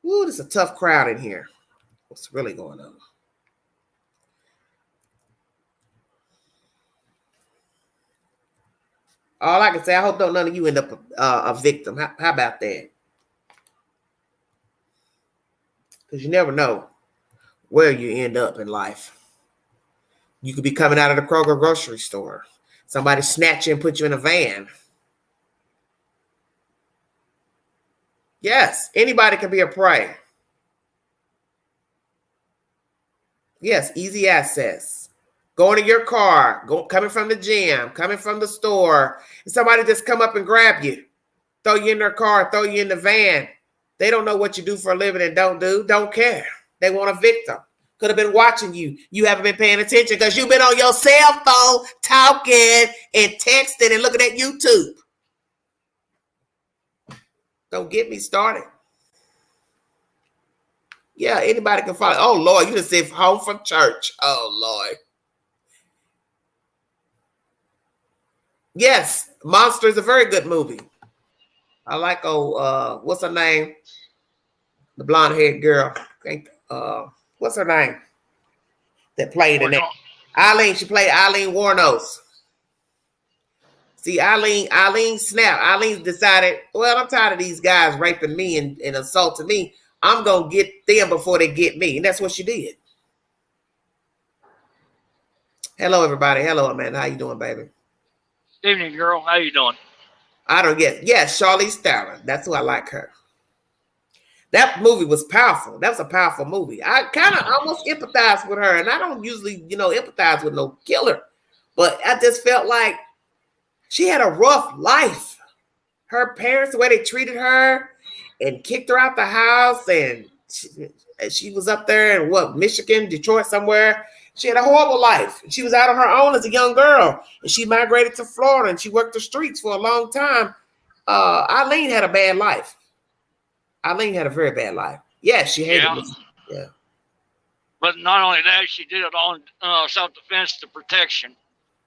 Ooh, there's a tough crowd in here. What's really going on? All I can say, I hope none of you end up a victim. How about that? Because you never know where you end up in life. You could be coming out of the Kroger grocery store. Somebody snatch you and put you in a van. Yes, anybody can be a prey. Yes, easy access. Going to your car, coming from the gym, coming from the store, and somebody just come up and grab you, throw you in their car, throw you in the van. They don't know what you do for a living and don't care. They want a victim. Could have been watching you. You haven't been paying attention because you've been on your cell phone talking and texting and looking at YouTube. Don't get me started. Yeah, anybody can follow. Oh, Lord, you just said home from church. Oh, Lord. Yes, Monster is a very good movie. I like, what's her name? The blonde-haired girl. What's her name? That played in it. Eileen, she played Eileen Warnos. See, Eileen snapped. Eileen decided, well, I'm tired of these guys raping me and assaulting me. I'm going to get them before they get me. And that's what she did. Hello, everybody. Hello, Amanda. How you doing, baby? Evening, girl. How you doing? I don't get. Yes, Charlize Theron. That's who I like her. That movie was powerful. That was a powerful movie. I kind of almost empathized with her, and I don't usually, empathize with no killer, but I just felt like she had a rough life. Her parents, the way they treated her and kicked her out the house, and she was up there in Michigan, Detroit, somewhere. She had a horrible life. She was out on her own as a young girl, and she migrated to Florida, and she worked the streets for a long time. Eileen had a bad life. Eileen had a very bad life. Yeah, she hated it. Yeah. But not only that, she did it on self-defense to protection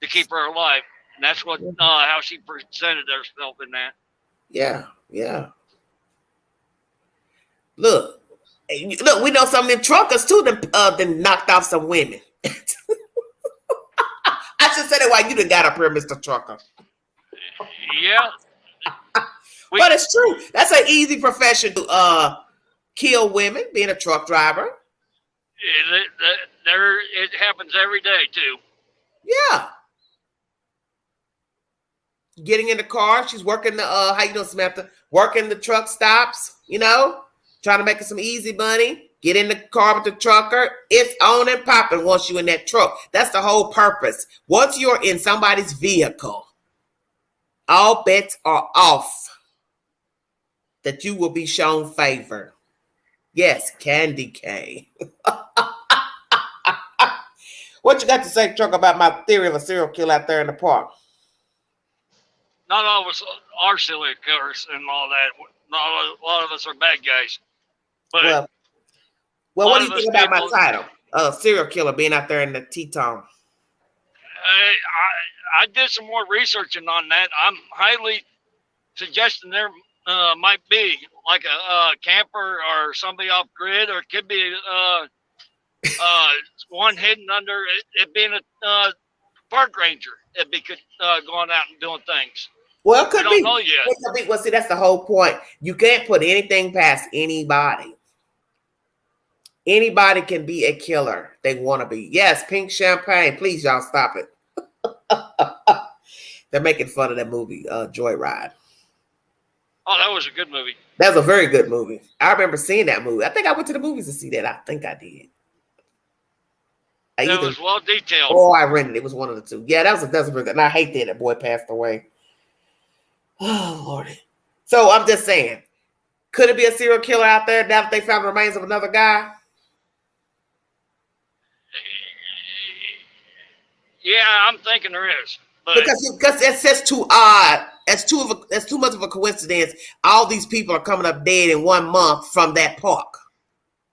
to keep her alive. And that's what how she presented herself in that. Yeah, yeah. Look, we know some of them truckers too that knocked off some women. I should say that while you done got up here, Mr. Trucker. Yeah. But it's true. That's an easy profession to kill women, being a truck driver. It happens every day, too. Yeah. Getting in the car. She's working the, how you doing, Samantha? Working the truck stops, trying to make her some easy money. Get in the car with the trucker. It's on and popping once you're in that truck. That's the whole purpose. Once you're in somebody's vehicle, all bets are off that you will be shown favor. Yes, Candy K. What you got to say, Truck, about my theory of a serial killer out there in the park? Not all of us are serial killers and all that. Not a lot of us are bad guys. But Well, what do you think about my title? Serial killer being out there in the Teton. I did some more researching on that. I'm highly suggesting there might be like a camper or somebody off grid, or it could be one hidden under it being a park ranger. It'd be going out and doing things. Well, it could be. Know yet. It could be. Well, see, that's the whole point. You can't put anything past anybody. Anybody can be a killer. They want to be. Yes, pink champagne. Please, y'all, stop it. They're making fun of that movie, Joyride. Oh, that was a good movie. That was a very good movie. I remember seeing that movie. I think I went to the movies to see that. I think I did. It was well detailed. Oh, I rented it. It was one of the two. Yeah, that was very good. And I hate that boy passed away. Oh, Lordy. So I'm just saying, could it be a serial killer out there now that they found the remains of another guy? Yeah, I'm thinking there is. But Because that's just too odd. That's too much of a coincidence. All these people are coming up dead in 1 month from that park.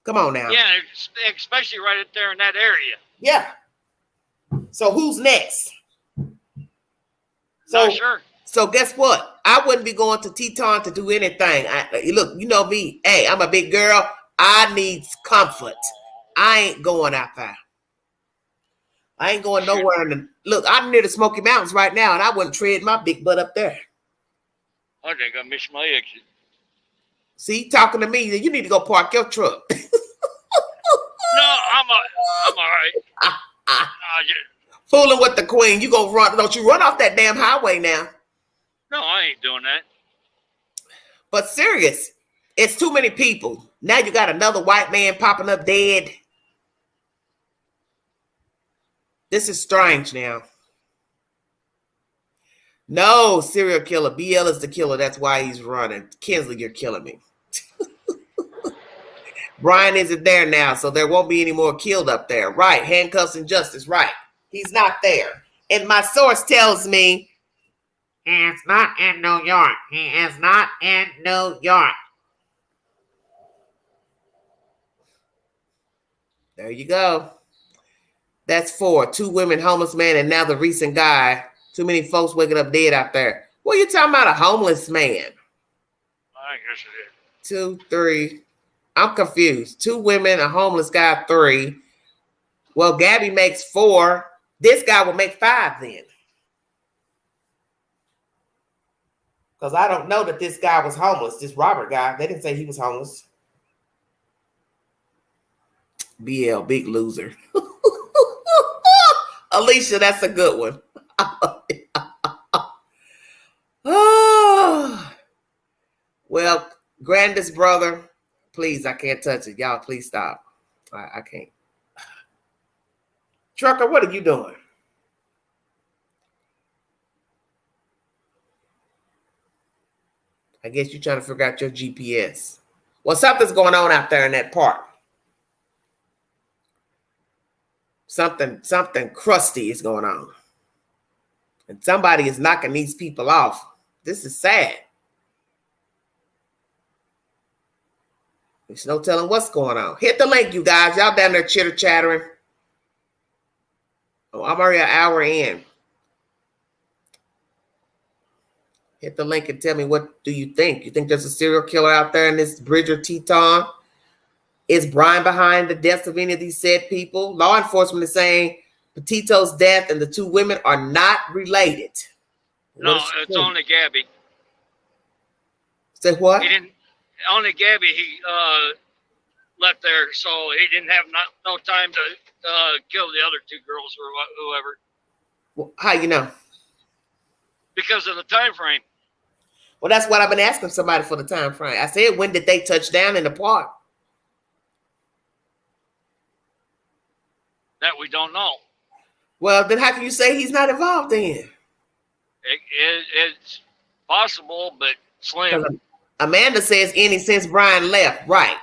Come on now. Yeah, especially right there in that area. Yeah. So who's next? Not sure. So guess what? I wouldn't be going to Teton to do anything. Look, you know me. Hey, I'm a big girl. I need comfort. I ain't going out there. I ain't going nowhere. Look, I'm near the Smoky Mountains right now, and I wouldn't tread my big butt up there. I think I missed my exit. See, talking to me, you need to go park your truck. No, I'm all right. Fooling with the queen. You gonna run? Don't you run off that damn highway now? No, I ain't doing that. But serious, it's too many people. Now you got another white man popping up dead. This is strange now. No, serial killer. BL is the killer. That's why he's running. Kinsley, you're killing me. Brian isn't there now, so there won't be any more killed up there. Right. Handcuffs and justice. Right. He's not there. And my source tells me he's not in New York. He is not in New York. There you go. That's 4. 2 women, homeless man, and now the recent guy. Too many folks waking up dead out there. What are you talking about, a homeless man? I guess it is. 2, 3. I'm confused. 2 women, a homeless guy, 3. Well, Gabby makes 4. This guy will make 5 then. Because I don't know that this guy was homeless. This Robert guy, they didn't say he was homeless. BL, big loser. Alicia, that's a good one. Oh. Well, grandest brother, please, I can't touch it. Y'all, please stop. I can't. Trucker, what are you doing? I guess you're trying to figure out your GPS. Well, something's going on out there in that park. Something crusty is going on. And somebody is knocking these people off. This is sad. There's no telling what's going on. Hit the link, you guys. Y'all down there chitter-chattering. Oh, I'm already an hour in. Hit the link and tell me, what do you think? You think there's a serial killer out there in this Bridger-Teton? Is Brian behind the deaths of any of these said people? Law enforcement is saying Petito's death and the 2 women are not related. No, it's only Gabby. Say what? He didn't. Only Gabby. He left there, so he didn't have no time to kill the other 2 girls or whoever. Well, how you know? Because of the time frame. Well, that's what I've been asking somebody for the time frame. I said, when did they touch down in the park? that we don't know. Well, then how can you say he's not involved in? It's possible, but slim. Because Amanda says any since Brian left. Right.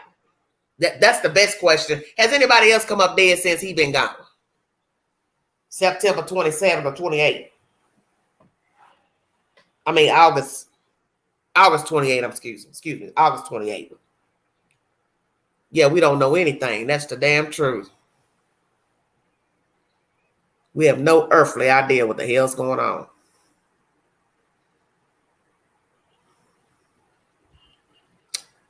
That's the best question. Has anybody else come up dead since he been gone? September 27th or 28th? I mean, August 28th. Excuse me. August 28th. Yeah, we don't know anything. That's the damn truth. We have no earthly idea what the hell's going on.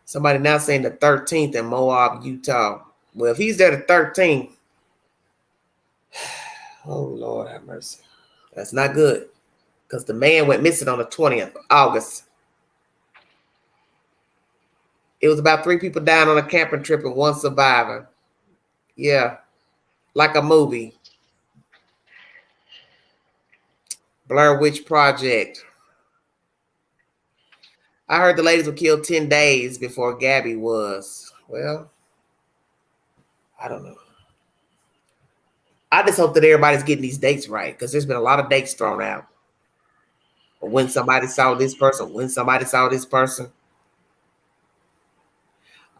Somebody now saying the 13th in Moab, Utah. Well, if he's there the 13th, oh, Lord have mercy. That's not good. Because the man went missing on the 20th of August. It was about 3 people dying on a camping trip and 1 survivor. Yeah. Like a movie. Blair Witch Project. I heard the ladies were killed 10 days before Gabby was. Well, I don't know. I just hope that everybody's getting these dates right, because there's been a lot of dates thrown out. When somebody saw this person, when somebody saw this person.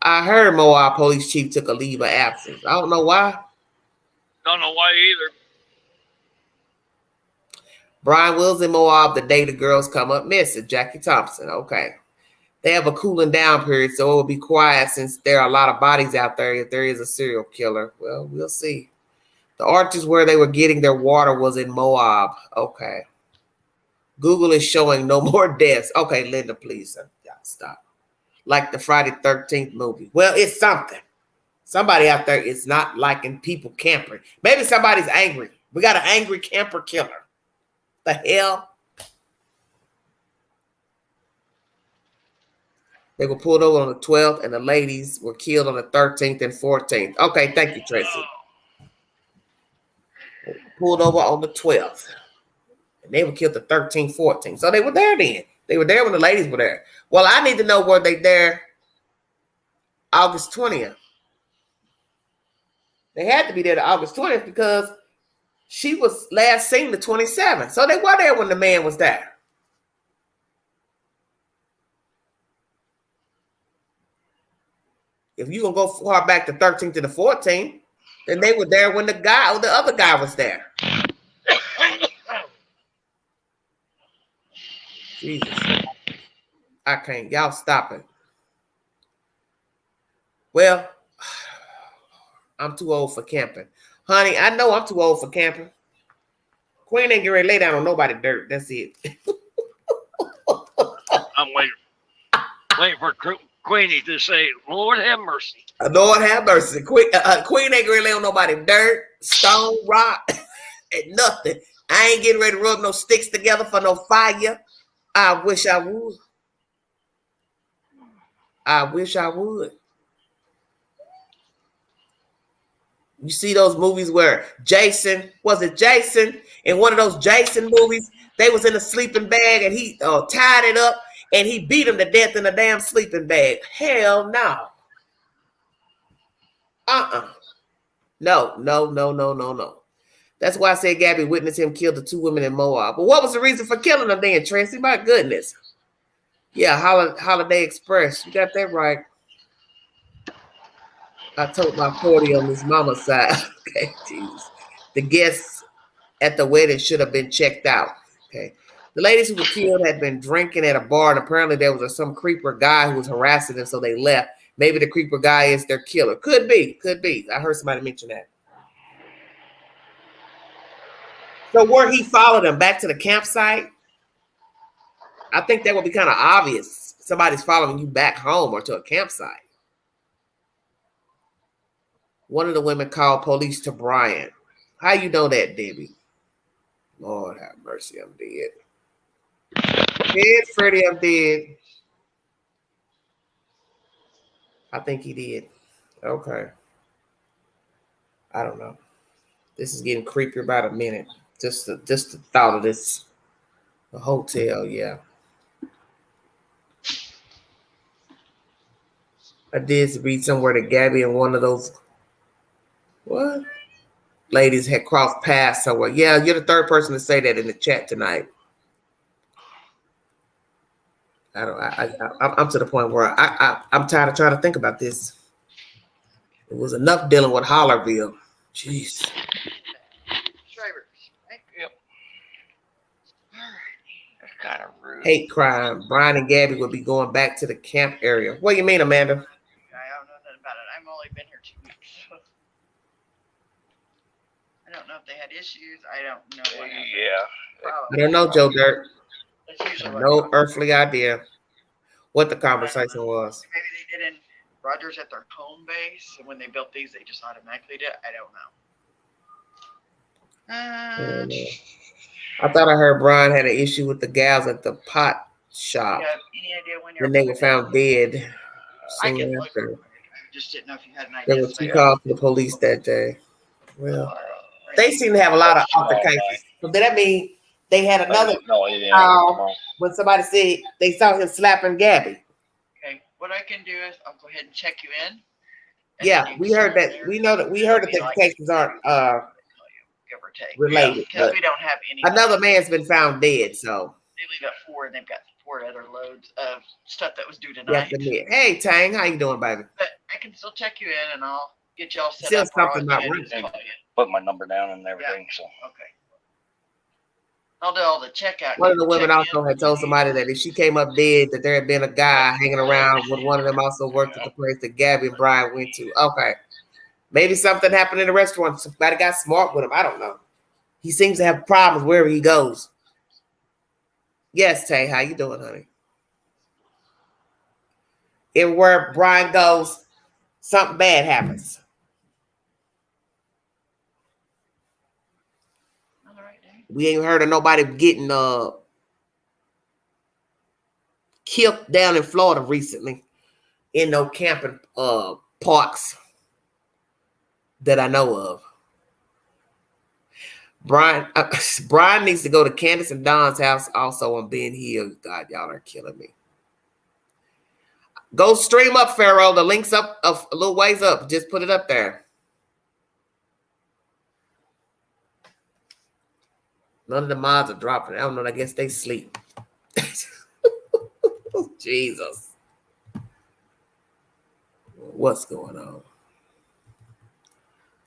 I heard Moab police chief took a leave of absence. I don't know why. Don't know why either. Brian Wills in Moab the day the girls come up missing. Jackie Thompson. Okay. They have a cooling down period, so it will be quiet since there are a lot of bodies out there if there is a serial killer. Well, we'll see. The arches where they were getting their water was in Moab. Okay. Google is showing no more deaths. Okay, Linda, please. Stop. Like the Friday 13th movie. Well, it's something. Somebody out there is not liking people camping. Maybe somebody's angry. We got an angry camper killer. The hell? They were pulled over on the 12th, and the ladies were killed on the 13th and 14th. Okay, thank you, Tracy. Pulled over on the 12th. And they were killed the 13th, 14th. So they were there then. They were there when the ladies were there. Well, I need to know, were they there August 20th? They had to be there to August 20th because she was last seen the 27th. So they were there when the man was there. If you're going to go far back to 13th to the 14th, then they were there when the other guy was there. Jesus. I can't. Y'all stop it. Well, I'm too old for camping. Honey, I know I'm too old for camping. Queen ain't getting ready to lay down on nobody dirt. That's it. I'm waiting for Queenie to say, Lord have mercy. Lord have mercy. Queen ain't getting ready to lay on nobody dirt, stone, rock, and nothing. I ain't getting ready to rub no sticks together for no fire. I wish I would. I wish I would. You see those movies where Jason, in one of those Jason movies, they was in a sleeping bag and he tied it up and he beat him to death in a damn sleeping bag. Hell no. No. That's why I said Gabby witnessed him kill the 2 women in Moab. But what was the reason for killing them then, Tracy? My goodness. Yeah, Holiday Express. You got that right. I told my 40 on his mama's side. Okay, Jesus. The guests at the wedding should have been checked out. Okay. The ladies who were killed had been drinking at a bar, and apparently there was some creeper guy who was harassing them, so they left. Maybe the creeper guy is their killer. Could be. I heard somebody mention that. So where he followed them back to the campsite, I think that would be kind of obvious. Somebody's following you back home or to a campsite. One of the women called police to Brian. How you know that, Debbie? Lord have mercy, I'm dead. Dead, Freddie, I'm dead. I think he did. Okay. I don't know. This is getting creepier by the minute. Just the thought of this. The hotel, yeah. I did read somewhere that Gabby in one of those. What? ladies had crossed paths somewhere. Yeah, you're the third person to say that in the chat tonight. I'm to the point where I'm tired of trying to think about this. It was enough dealing with Hollerville. Jeez. Yep. That's kind of rude. Hate crime. Brian and Gabby would be going back to the camp area. What do you mean, Amanda? I don't know nothing about it. I've only been here 2 weeks. So. I don't know if they had issues. I don't know. What happened. Yeah. I don't know, Joe Dirt. That's usually what No happens. earthly idea what the conversation was. Maybe they did in Rogers at their home base, and when they built these, they just automatically did it. I don't know. I thought I heard Brian had an issue with the gals at the pot shop. You have any idea when Then they were found dead. I Soon can look. after. I just didn't know if you had an idea. There were 2 calls to the police that day. Well, Right. they seem to have a lot of altercations. So did that mean they had another No, he didn't. call when somebody said they saw him slapping Gabby? Okay, what I can do is I'll go ahead and check you in. Yeah, we heard that. We know that. We heard that the cases aren't give or take. related. Because But we don't have any. another man's been found dead, so They leave at 4, and they've got 4 other loads of stuff that was due you have tonight. to admit. Hey, Tang, how you doing, baby? But I can still check you in, and I'll get y'all set Still up. or I'll something go not ahead and right. just call you. Put my number down and everything. So Okay. I'll do all the checkout. One of the women check also in. had told somebody that if she came up dead, that there had been a guy hanging around with one of them also worked at the place that Gabby and Brian went to. Okay. Maybe something happened in the restaurant. Somebody got smart with him. I don't know. He seems to have problems wherever he goes. Yes, Tay, how you doing, honey? Everywhere Brian goes, something bad happens. All right, Dave. We ain't heard of nobody getting killed down in Florida recently in no camping parks that I know of. Brian needs to go to Candace and Don's house also on Ben Hill. God, y'all are killing me. Go stream up, Pharaoh. The link's up a little ways up. Just put it up there. None of the mods are dropping. I don't know. I guess they sleep. Jesus. What's going on?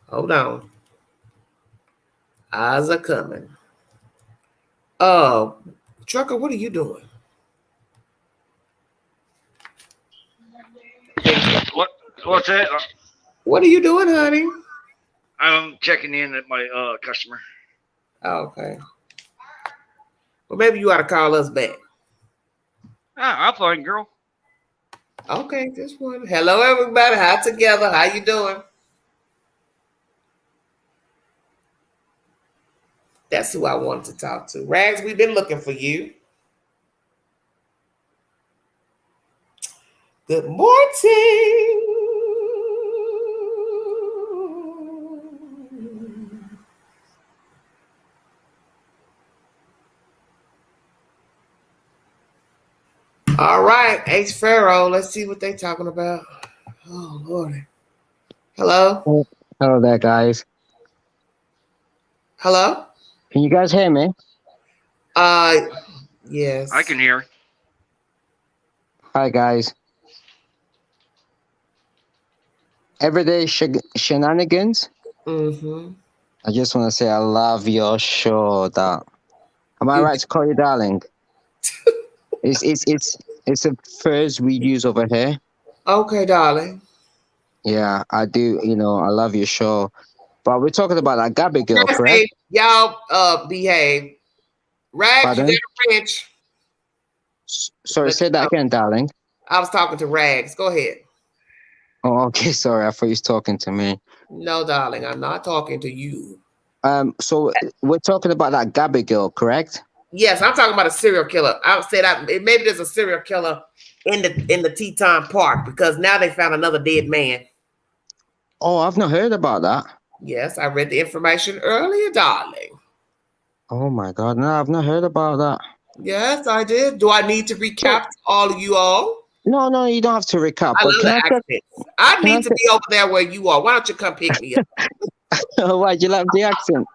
Hold on. Eyes are coming. Oh, Trucker, what are you doing? What's that? What are you doing, honey? I'm checking in at my customer. Oh, okay. Well, maybe you ought to call us back. I'm fine, girl. Okay, just one. Hello, everybody. Hi, together. How you doing? That's who I wanted to talk to. Rags, we've been looking for you. Good morning. All right, H. Pharaoh. Let's see what they're talking about. Oh, Lord. Hello? Hello there, guys. Hello? Can you guys hear me? Yes. I can hear. Hi, guys. Everyday shenanigans. Mm-hmm. I just want to say I love your show. That am I right to call you darling? It's a phrase we use over here. Okay, darling. Yeah, I do. You know, I love your show. But we're talking about that Gabby girl, correct? Y'all behave. Rags, Pardon? you got a wrench. Sorry, say that again, darling. I was talking to Rags. Go ahead. Oh, okay. Sorry, I thought you was talking to me. No, darling, I'm not talking to you. So we're talking about that Gabby girl, correct? Yes, I'm talking about a serial killer. I said maybe there's a serial killer in the Teton Park because now they found another dead man. Oh, I've not heard about that. Yes, I read the information earlier, darling. Oh my God, no, I've not heard about that. Yes, I did. Do I need to recap to all of you all? No, you don't have to recap. I But love the accents. I need to be over there where you are. Why don't you come pick me up? Why do you love the accent?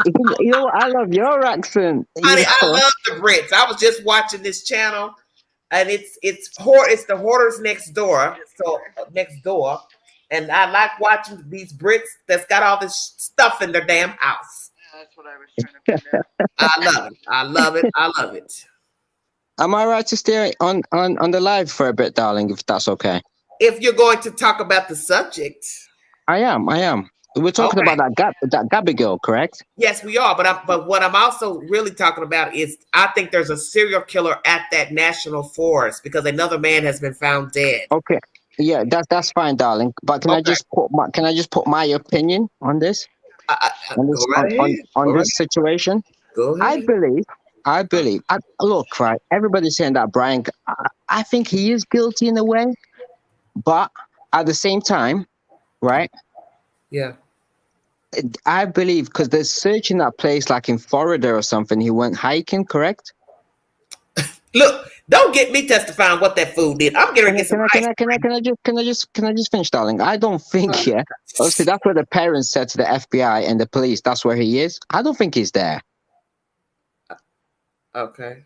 You know what? I love your accent. You Honey, I know? love the Brits. I was just watching this channel, and it's the Hoarders Next Door. So next door, and I like watching these Brits that's got all this stuff in their damn house. Yeah, that's what I was trying to figure out. I love it. I love it. I love it. Am I right to stay on the live for a bit, darling? If that's okay. If you're going to talk about the subject, I am. We're talking Okay. about that Gabby girl, correct? yes, we are. But what I'm also really talking about is I think there's a serial killer at that national forest because another man has been found dead. Okay. Yeah, that's fine, darling. But can I Okay. just put my opinion on this? On this, Go right ahead. on Go this right- situation? Go I ahead. believe. Look, right. Everybody's saying that Brian. I think he is guilty in a way, but at the same time, right? Yeah. I believe because they're searching that place like in Florida or something. He went hiking, correct? Look, don't get me testifying what that fool did. I'm getting to get some Can I just finish, darling? I don't think, yeah. Obviously, that's where the parents said to the FBI and the police. That's where he is. I don't think he's there. Okay.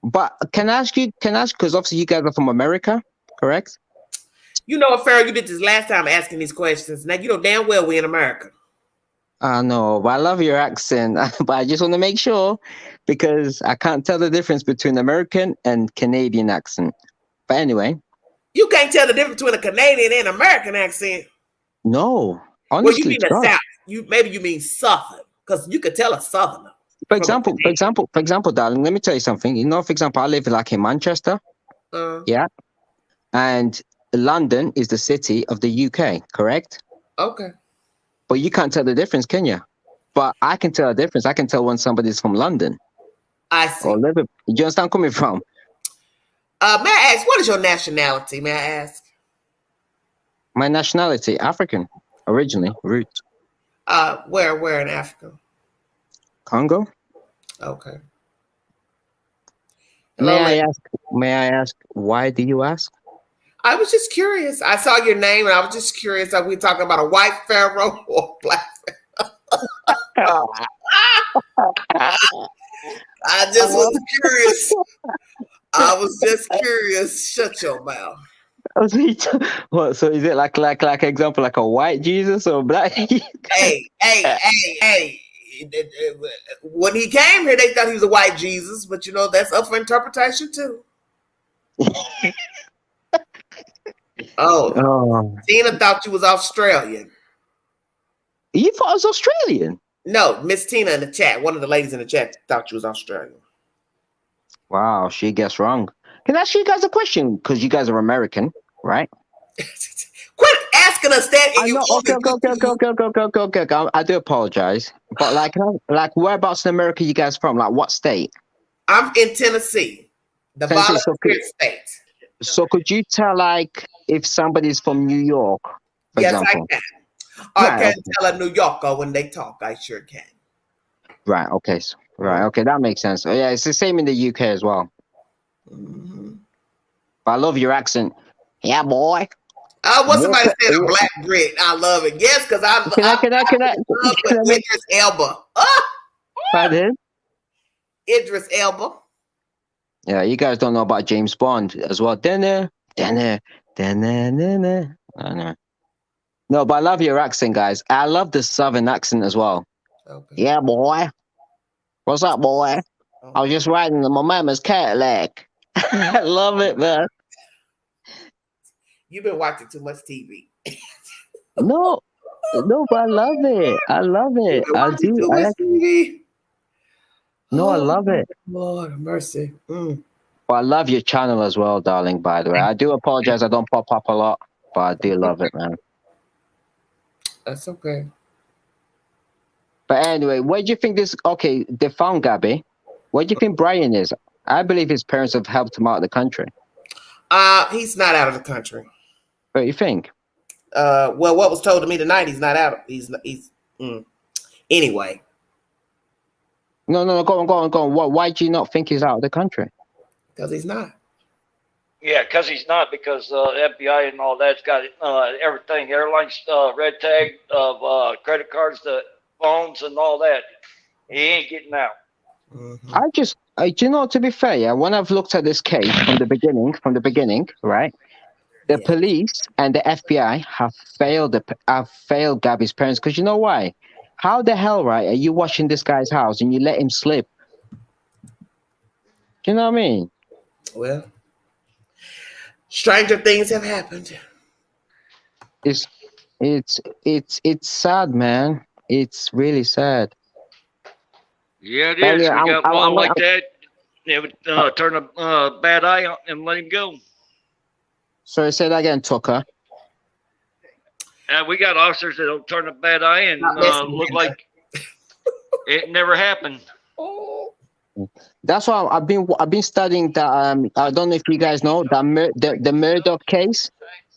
But can I ask because obviously you guys are from America, correct? You know what, Farrell, you did this last time asking these questions. Now you know damn well we in America. I know, but I love your accent. But I just want to make sure because I can't tell the difference between American and Canadian accent. But anyway, You can't tell the difference between a Canadian and American accent. no, Well, you honestly, mean it's the not. South. Maybe you mean Southern, because you could tell a Southerner. For example, darling, let me tell you something. You know, for example, I live like in Manchester, yeah, and London is the city of the UK, correct? Okay. But you can't tell the difference, can you? But I can tell the difference. I can tell when somebody's from London I see. or Liverpool. You understand where I'm coming from? May I ask, what is your nationality? May I ask? My nationality, African, originally, roots. Where in Africa? Congo. Okay. May Hello, I lady. ask, why do you ask? I was just curious. I saw your name and I was just curious. Are we talking about a white pharaoh or a black pharaoh? I just was curious. I was just curious. Shut your mouth. What? So is it like example, like a white Jesus or a black? Hey. When he came here, they thought he was a white Jesus, but you know, that's up for interpretation too. Oh, Tina thought you was Australian. you thought I was Australian? No, Miss Tina in the chat, one of the ladies in the chat thought you was Australian. Wow, she guessed wrong. Can I ask you guys a question? Because you guys are American, right? Quit asking us that. I know. Okay. I do apologize, but like, whereabouts in America you guys from? Like, what state? I'm in Tennessee, the Tennessee, volunteer state. So could you tell, like, if somebody's from New York, for Yes, example? I can. I Right, can tell a New Yorker when they talk. I sure can. Right. Okay. Right. Okay. That makes sense. Yeah, it's the same in the UK as well. Mm-hmm. But I love your accent. Yeah, boy. What somebody said, a black Brit. I love it. Yes, because I love with Idris Elba. Pardon? Idris Elba. Yeah, you guys don't know about James Bond as well. Dinner. I know. No, but I love your accent, guys. I love the Southern accent as well. Okay. Yeah, boy. What's up, boy? I was just riding in my mama's Cadillac. I love it, man. You've been watching too much TV. No, but I love it. I love it. I do. Too much TV. No, I love it. Lord have mercy. But I love your channel as well, darling, by the way. I do apologize. I don't pop up a lot, but I do love it, man. That's okay. But anyway, where do you think this... Okay, they found Gabby. Where do you think Brian is? I believe his parents have helped him out of the country. He's not out of the country. What do you think? Well, what was told to me tonight, he's not out. Anyway. No, go on. Why do you not think he's out of the country? Because he's not. Yeah, because he's not, because FBI and all that's got everything, airlines, red tag of credit cards, the phones, and all that. He ain't getting out. Mm-hmm. You know, to be fair, yeah, when I've looked at this case from the beginning, right? The police and the FBI have failed Gabby's parents, because you know why? How the hell, right, are you watching this guy's house and you let him slip? Do you know what I mean? Well, stranger things have happened. It's sad, man. It's really sad. Yeah, it But is. yeah, We got one like that. They would turn a bad eye on and let him go. Sorry, say that again, Tucker. We got officers that'll turn a bad eye and look like it never happened. That's why I've been studying that. I don't know if you guys know that the Murdoch case.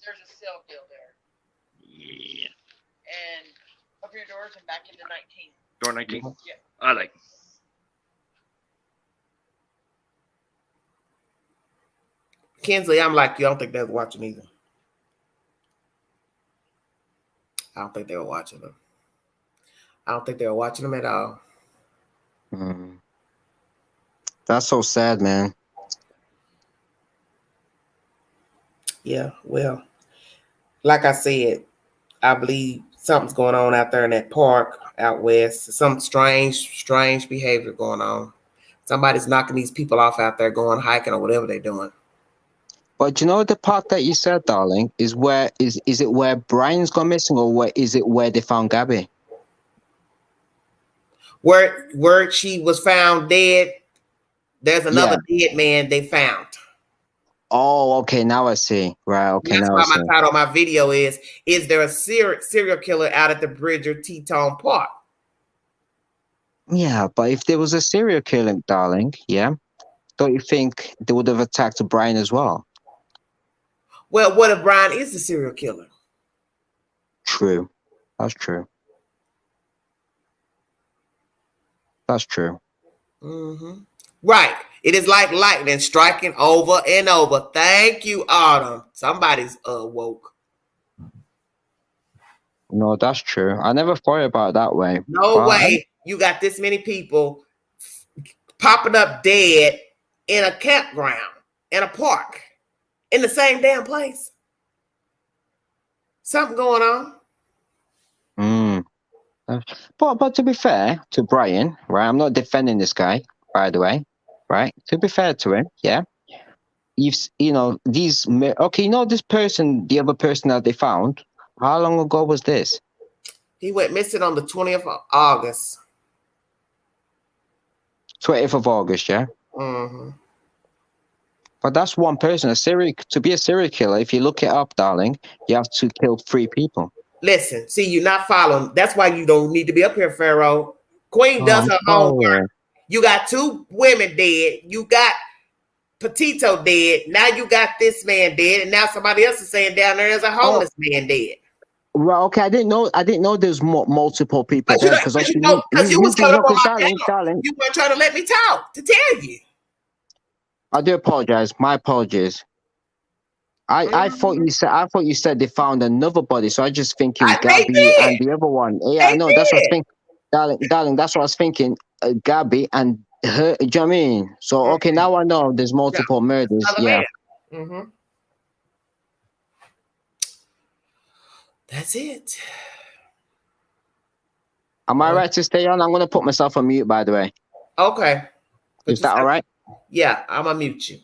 There's a cell bill there. Yeah. And open your doors and back into 19. Door 19? Yeah. I like. Kinsley, I'm like you. I don't think they're watching either. I don't think they were watching them. I don't think they were watching them at all. That's so sad, man. Yeah, well, like I said, I believe something's going on out there in that park out west. Some strange behavior going on. Somebody's knocking these people off out there going hiking or whatever they're doing. But you know the part that you said, darling, is it where Brian's gone missing, or where is it where they found Gabby? Where she was found dead, there's another dead man they found. Oh, okay, now I see. Right, okay, that's now why I see. my title of my video is there a serial killer out at the Bridger-Teton Park? Yeah, but if there was a serial killer, darling, yeah, don't you think they would have attacked Brian as well? Well, what if Brian is the serial killer? True. That's true. That's true. Mm-hmm. Right. It is like lightning striking over and over. Thank you, Autumn. Somebody's woke. No, that's true. I never thought about it that way. No way you got this many people popping up dead in a campground, in a park, in the same damn place. Something going on. But to be fair to Brian, right? I'm not defending this guy, by the way, right? To be fair to him, yeah. This person, the other person that they found, how long ago was this? He went missing on the 20th of August. 20th of August, yeah. Mm-hmm. But that's one person. To be a serial killer, if you look it up, darling, you have to kill 3 people. Listen, see, you're not following. That's why you don't need to be up here, Pharaoh. Queen does her homework. You got 2 women dead. You got Petito dead. Now you got this man dead, and now somebody else is saying down there's a homeless man dead. Well, okay, I didn't know there's multiple people there, because you was coming up on my darling. You weren't trying to let me talk to tell you. I do apologize. My apologies. I thought you said they found another body, so I just thinking Gabby and the other one. Yeah, I know. That's what I was thinking, darling. That's what I was thinking. Gabby and her. Do you know what I mean? So okay, now I know there's multiple murders. Yeah. Mm-hmm. That's it. Am I right to stay on? I'm gonna put myself on mute, by the way. Okay. Is that all right? Yeah, I'm gonna mute you.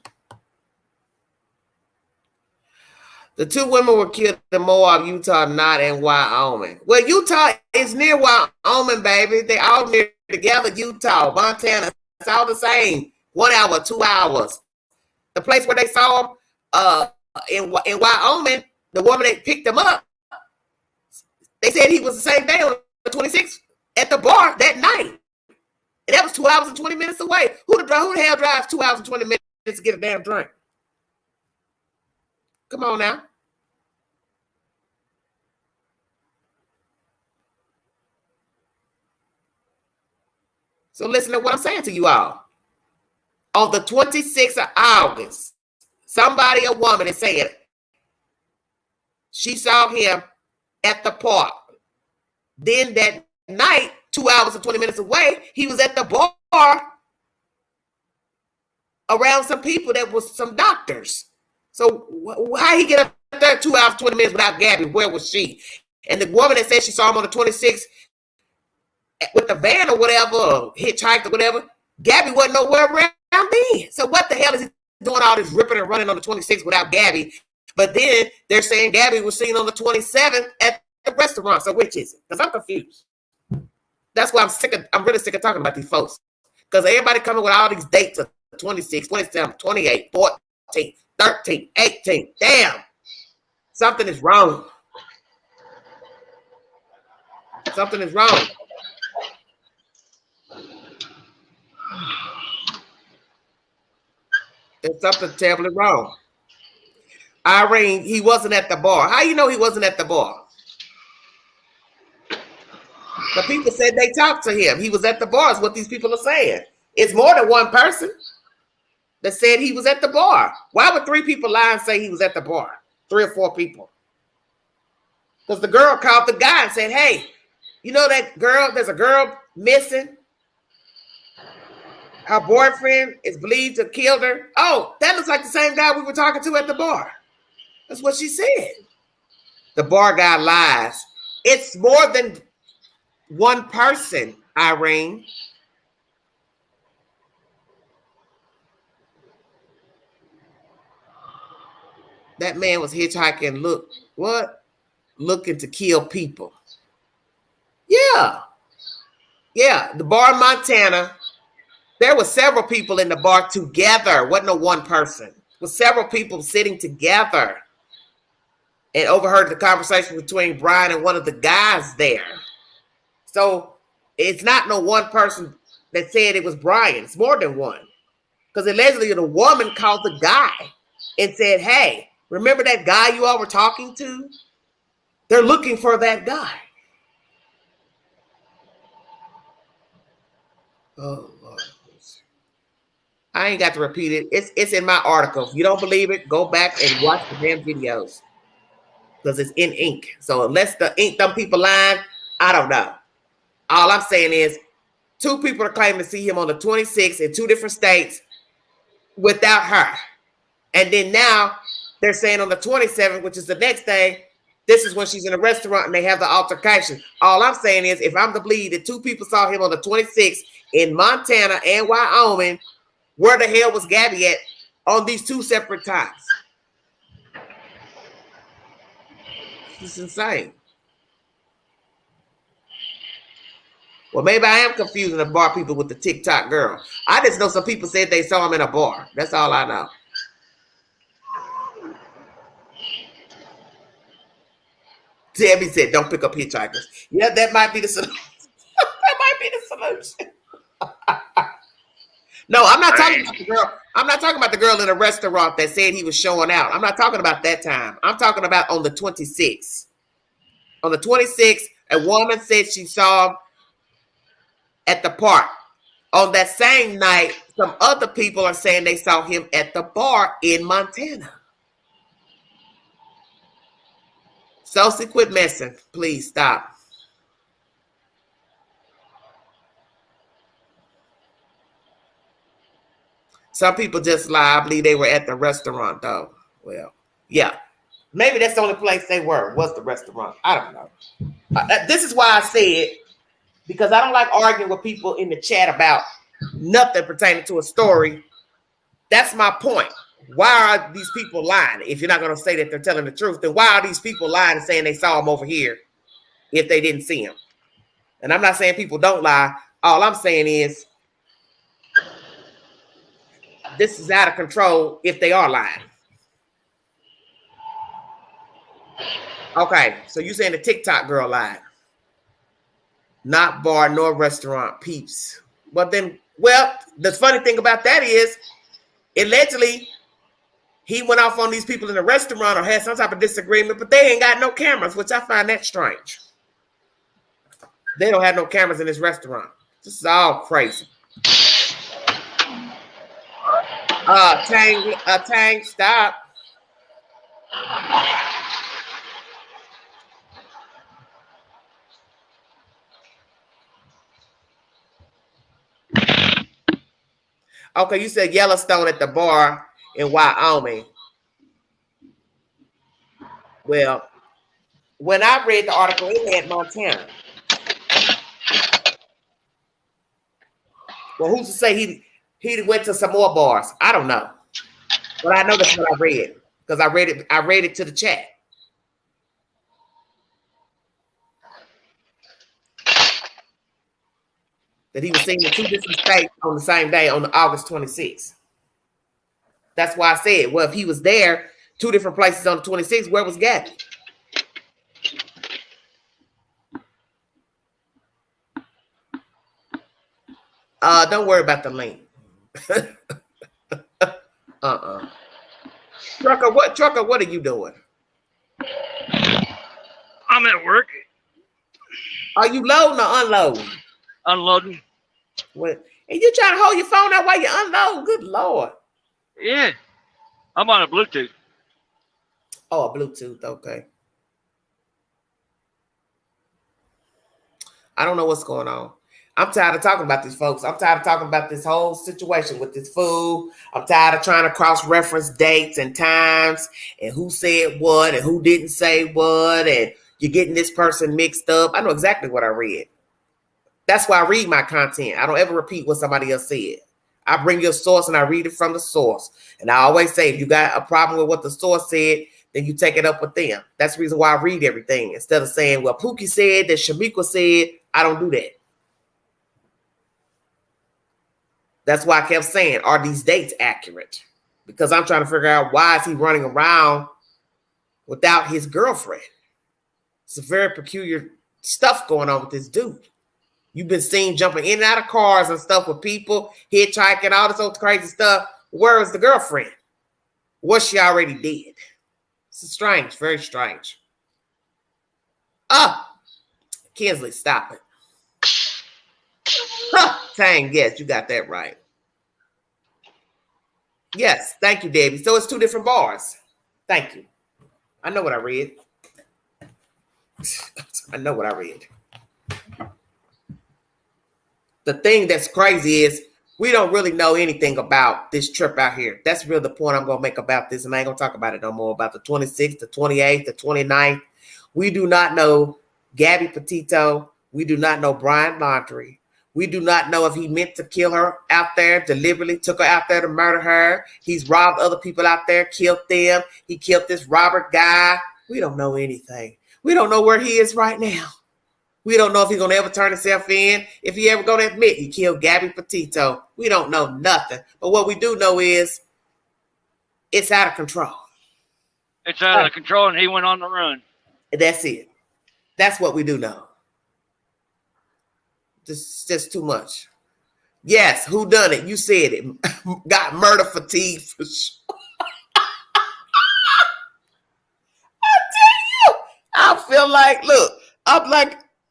The 2 women were killed in Moab, Utah, not in Wyoming. Well, Utah is near Wyoming, baby. They all near together. Utah, Montana, it's all the same. 1 hour, 2 hours. The place where they saw him in Wyoming, the woman that picked him up, they said he was the same day on the 26th at the bar that night. And that was 2 hours and 20 minutes away. Who the hell drives 2 hours and 20 minutes to get a damn drink? Come on now. So listen to what I'm saying to you all. On the 26th of August, Somebody, a woman, is saying she saw him at the park. Then that night, 2 hours and 20 minutes away, he was at the bar around some people that was some doctors. So how he get up there 2 hours, 20 minutes without Gabby? Where was she? And the woman that said she saw him on the 26th with the van or whatever, or hitchhiked or whatever, Gabby wasn't nowhere around then. So what the hell is he doing all this ripping and running on the 26th without Gabby? But then they're saying Gabby was seen on the 27th at the restaurant. So which is it? Because I'm confused. That's why I'm really sick of talking about these folks. Because everybody coming with all these dates of 26, 27, 28, 14, 13, 18. Damn. Something is wrong. Something is wrong. There's something terribly wrong. Irene, he wasn't at the bar. How you know he wasn't at the bar? The people said they talked to him. He was at the bar is what these people are saying. It's more than one person that said he was at the bar. Why would 3 people lie and say he was at the bar? 3 or 4 people. Because the girl called the guy and said, hey, you know that girl, there's a girl missing. Her boyfriend is believed to have killed her. Oh, that looks like the same guy we were talking to at the bar. That's what she said. The bar guy lies. It's more than one person, Irene. That man was hitchhiking. Looking to kill people. Yeah. Yeah, the bar in Montana. There were several people in the bar together. Wasn't no one person. It was several people sitting together and overheard the conversation between Brian and one of the guys there. So it's not no one person that said it was Brian. It's more than one. Because allegedly the woman called the guy and said, hey, remember that guy you all were talking to? They're looking for that guy. Oh, Lord. I ain't got to repeat it. It's in my article. If you don't believe it, go back and watch the damn videos. Because it's in ink. So unless the ink dumb people lying, I don't know. All I'm saying is 2 people are claiming to see him on the 26th in 2 different states without her. And then now they're saying on the 27th, which is the next day, this is when she's in a restaurant and they have the altercation. All I'm saying is if I'm to believe that 2 people saw him on the 26th in Montana and Wyoming, where the hell was Gabby at on these 2 separate times? It's insane. Well, maybe I am confusing the bar people with the TikTok girl. I just know some people said they saw him in a bar. That's all I know. Debbie said, don't pick up hitchhikers. Yeah, that might be the solution. That might be the solution. No, I'm not talking about the girl. I'm not talking about the girl in a restaurant that said he was showing out. I'm not talking about that time. I'm talking about on the 26th. On the 26th, a woman said she saw him at the park. On that same night, some other people are saying they saw him at the bar in Montana. Sosie, quit messing. Please stop. Some people just lie. I believe they were at the restaurant, though. Well, yeah. Maybe that's the only place they were, was the restaurant. I don't know. This is why I said, because I don't like arguing with people in the chat about nothing pertaining to a story. That's my point. Why are these people lying? If you're not going to say that they're telling the truth, then why are these people lying and saying they saw him over here if they didn't see him? And I'm not saying people don't lie. All I'm saying is this is out of control if they are lying. Okay, so you're saying the TikTok girl lied. Not bar nor restaurant, peeps. But then, well, the funny thing about that is, allegedly, he went off on these people in the restaurant or had some type of disagreement, but they ain't got no cameras, which I find that strange. They don't have no cameras in this restaurant. This is all crazy. Tang, stop. Okay, you said Yellowstone at the bar in Wyoming. Well, when I read the article, it had Montana. Well, who's to say he went to some more bars? I don't know. But I know that's what I read. Because I read it to the chat. That he was seen in 2 different states on the same day on August 26th. That's why I said, well, if he was there 2 different places on the 26th, where was Gabby? Don't worry about the link. Trucker, what are you doing? I'm at work. Are you loading or unloading? Unloading. What? And you trying to hold your phone out while you unload? Good Lord. Yeah. I'm on a Bluetooth. Oh, a Bluetooth. Okay. I don't know what's going on. I'm tired of talking about these folks. I'm tired of talking about this whole situation with this food. I'm tired of trying to cross-reference dates and times and who said what and who didn't say what, and you're getting this person mixed up. I know exactly what I read. That's why I read my content. I don't ever repeat what somebody else said. I bring you a source and I read it from the source. And I always say, if you got a problem with what the source said, then you take it up with them. That's the reason why I read everything. Instead of saying, well, Pookie said, that Shamika said, I don't do that. That's why I kept saying, are these dates accurate? Because I'm trying to figure out, why is he running around without his girlfriend? It's a very peculiar stuff going on with this dude. You've been seen jumping in and out of cars and stuff with people, hitchhiking, all this old crazy stuff. Where is the girlfriend? What she already did. It's strange, very strange. Kinsley, stop it. Tang, yes, you got that right. Yes, thank you, Debbie. So it's 2 different bars. Thank you. I know what I read. I know what I read. The thing that's crazy is we don't really know anything about this trip out here. That's really the point I'm going to make about this, and I ain't going to talk about it no more, about the 26th, the 28th, the 29th. We do not know Gabby Petito. We do not know Brian Laundrie. We do not know if he meant to kill her out there, deliberately took her out there to murder her. He's robbed other people out there, killed them. He killed this Robert guy. We don't know anything. We don't know where he is right now. We don't know if he's going to ever turn himself in, if he ever going to admit he killed Gabby Petito. We don't know nothing. But what we do know is it's out of control. It's out of control, and he went on the run. That's it. That's what we do know. Just too much. Yes, who done it? You said it. Got murder fatigue for sure. I tell you, I feel like, look,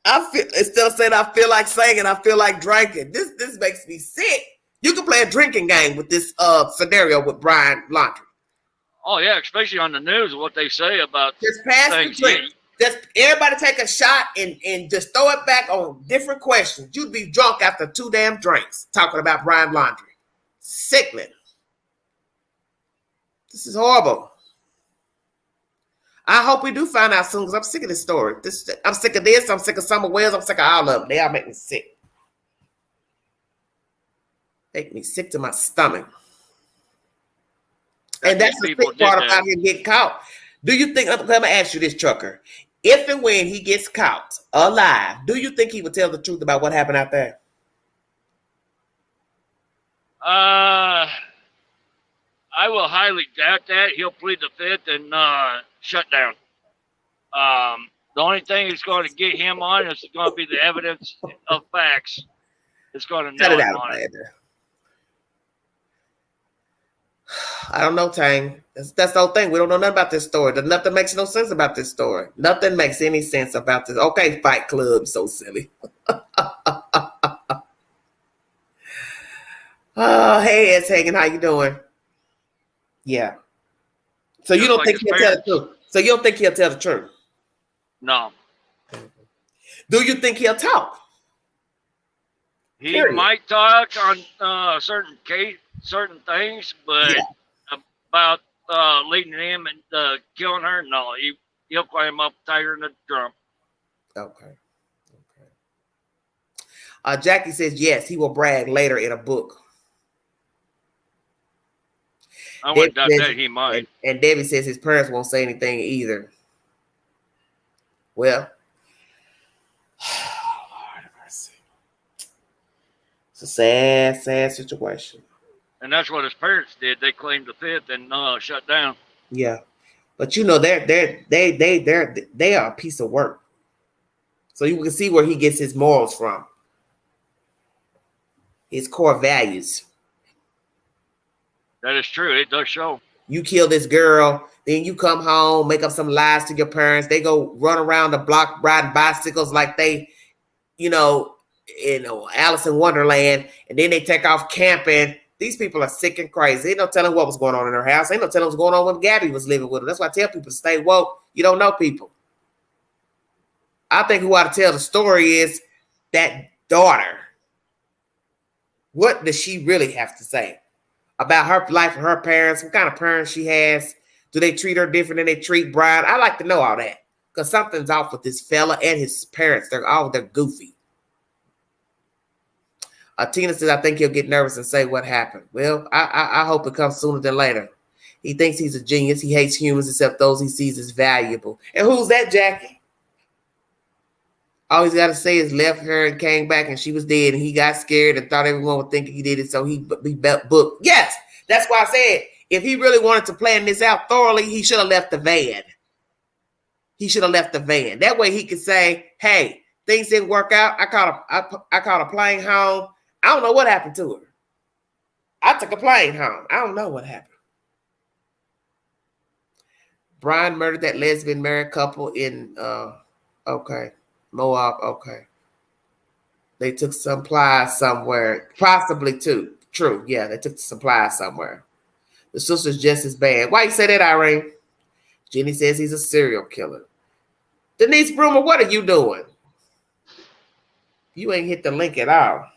I feel, instead of saying I feel like singing, I feel like drinking. This makes me sick. You can play a drinking game with this scenario with Brian Laundrie. Oh yeah, especially on the news, what they say about just pass the drink. Just everybody take a shot and just throw it back on different questions. You'd be drunk after 2 damn drinks talking about Brian Laundrie. Sickening. This is horrible. I hope we do find out soon, because I'm sick of this story. I'm sick of this. I'm sick of Summer Wells. I'm sick of all of them. They all make me sick. Make me sick to my stomach. And that's the sick part about him getting caught. Do you think, I'm going to ask you this, Trucker. If and when he gets caught alive, do you think he would tell the truth about what happened out there? I will highly doubt that. He'll plead the fifth and shut down. The only thing that's going to get him on is going to be the evidence of facts. It's going to nail him on it. I don't know, Tang. That's the whole thing. We don't know nothing about this story. Nothing makes no sense about this story. Nothing makes any sense about this. Okay, Fight Club, so silly. Oh, hey, it's Hagen. How you doing? Yeah. So you Just don't like think his he'll tell the parents. truth? So you don't think he'll tell the truth? No. Do you think he'll talk? He Period. might talk on certain things, but Yeah. about leading him and killing her, no. He'll climb up tighter than a drum. Okay. Jackie says yes, he will brag later in a book. I wouldn't doubt that he might. And Debbie says his parents won't say anything either. Well, Lord have mercy. It's a sad, sad situation. And that's what his parents did. They claimed the fifth and shut down. Yeah, but you know they are a piece of work. So you can see where he gets his morals from, his core values. That is true. It does show. You kill this girl, then you come home, make up some lies to your parents. They go run around the block riding bicycles like they, Alice in Wonderland, and then they take off camping. These people are sick and crazy. Ain't no telling what was going on in her house. Ain't no telling what's going on when Gabby was living with her. That's why I tell people to stay woke. You don't know people. I think who ought to tell the story is that daughter. What does she really have to say about her life and her parents? What kind of parents she has? Do they treat her different than they treat Brian? I like to know all that because something's off with this fella and his parents. They're goofy. Tina says, I think he'll get nervous and say what happened. Well, I hope it comes sooner than later. He thinks he's a genius. He hates humans except those he sees as valuable. And who's that, Jackie? All he's got to say is left her and came back and she was dead. And he got scared and thought everyone would think he did it. So he booked. Yes, that's why I said if he really wanted to plan this out thoroughly, he should have left the van. He should have left the van. That way he could say, hey, things didn't work out. I caught a plane home. I don't know what happened to her. I took a plane home. I don't know what happened. Brian murdered that lesbian married couple in, Moab. Okay. They took supplies somewhere. Possibly too. True. Yeah, they took the supplies somewhere. The sister's just as bad. Why you say that, Irene? Jenny says he's a serial killer. Denise Broomer, what are you doing? You ain't hit the link at all.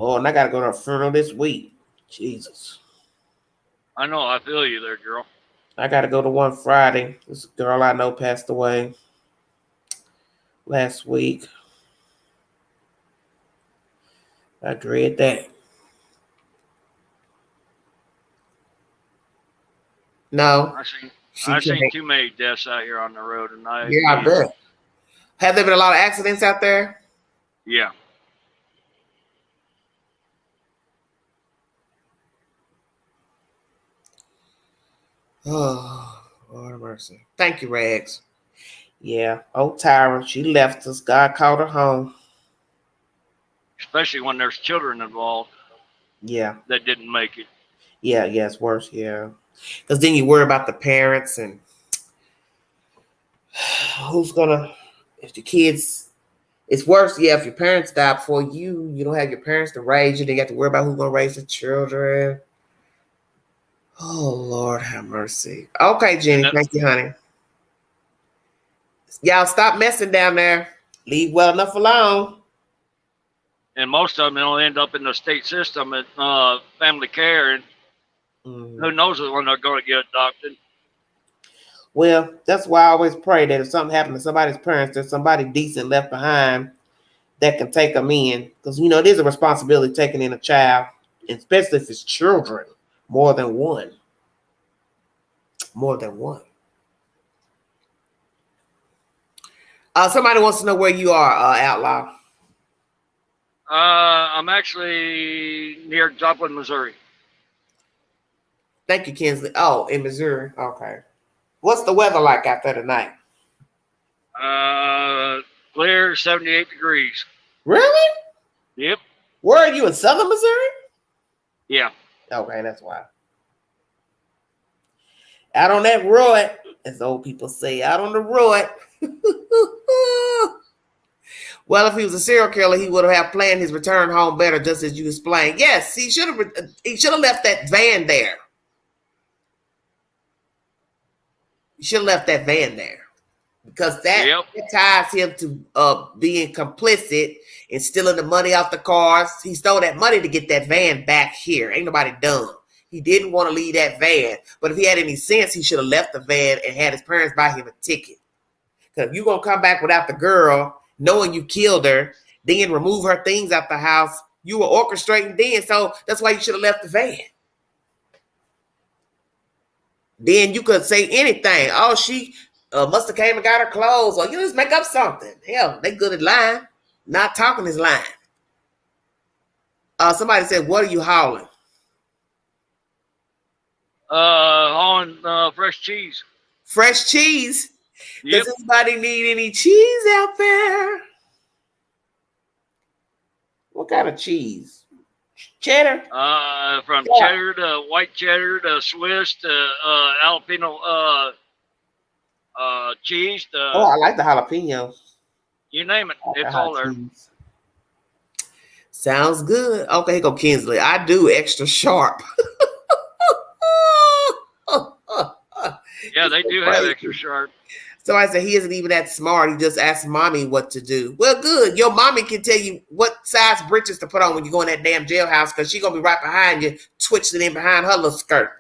Oh, and I got to go to a funeral this week. Jesus. I know. I feel you there, girl. I got to go to one Friday. This girl I know passed away last week. I dread that. No. I've seen too many deaths out here on the road tonight. Yeah, I bet. Have there been a lot of accidents out there? Yeah. Oh, Lord have mercy. Thank you, Rags. Yeah. Oh, Tyra, she left us. God called her home. Especially when there's children involved. Yeah. That didn't make it. Yeah, it's worse, yeah. Because then you worry about the parents and if the kids, it's worse, yeah, if your parents die before you don't have your parents to raise you, then you have to worry about who's going to raise the children. Oh, Lord have mercy. Okay, Jenny, thank you, honey. Y'all stop messing down there. Leave well enough alone. And most of them will end up in the state system at family care, and who knows when they're going to get adopted. Well, that's why I always pray that if something happened to somebody's parents, there's somebody decent left behind that can take them in. Because, it is a responsibility taking in a child, especially if it's children, more than one. More than one. Somebody wants to know where you are, Outlaw. I'm actually near Joplin, Missouri. Thank you, Kinsley. Oh, in Missouri. Okay. What's the weather like out there tonight? Clear, 78 degrees. Really? Yep. Where are you, in southern Missouri? Yeah. Okay, that's why. Out on that road, as old people say, out on the road. Well, if he was a serial killer, he would have planned his return home better, just as you explained. Yes, he should have left that van there. He should have left that van there because that ties him to being complicit and stealing the money off the cars. He stole that money to get that van back here. Ain't nobody dumb. He didn't want to leave that van, but if he had any sense, he should have left the van and had his parents buy him a ticket. Because if you're going to come back without the girl, knowing you killed her, then remove her things out the house, you were orchestrating then, so that's why you should have left the van. Then you could say anything. Oh, she must have came and got her clothes, or you just make up something. Hell, they good at lying. Not talking is lying. Somebody said, what are you hauling? Hauling fresh cheese. Fresh cheese? Yep. Does anybody need any cheese out there? What kind of cheese? Cheddar? From cheddar to white cheddar to Swiss to jalapeno cheese to I like the jalapeno. You name it. It's all there. Sounds good. Okay, here go Kinsley. I do extra sharp. Yeah, they do have extra sharp. So I said he isn't even that smart. He just asked mommy what to do. Well, good. Your mommy can tell you what size breeches to put on when you go in that damn jailhouse, because she's going to be right behind you, twitching in behind her little skirt.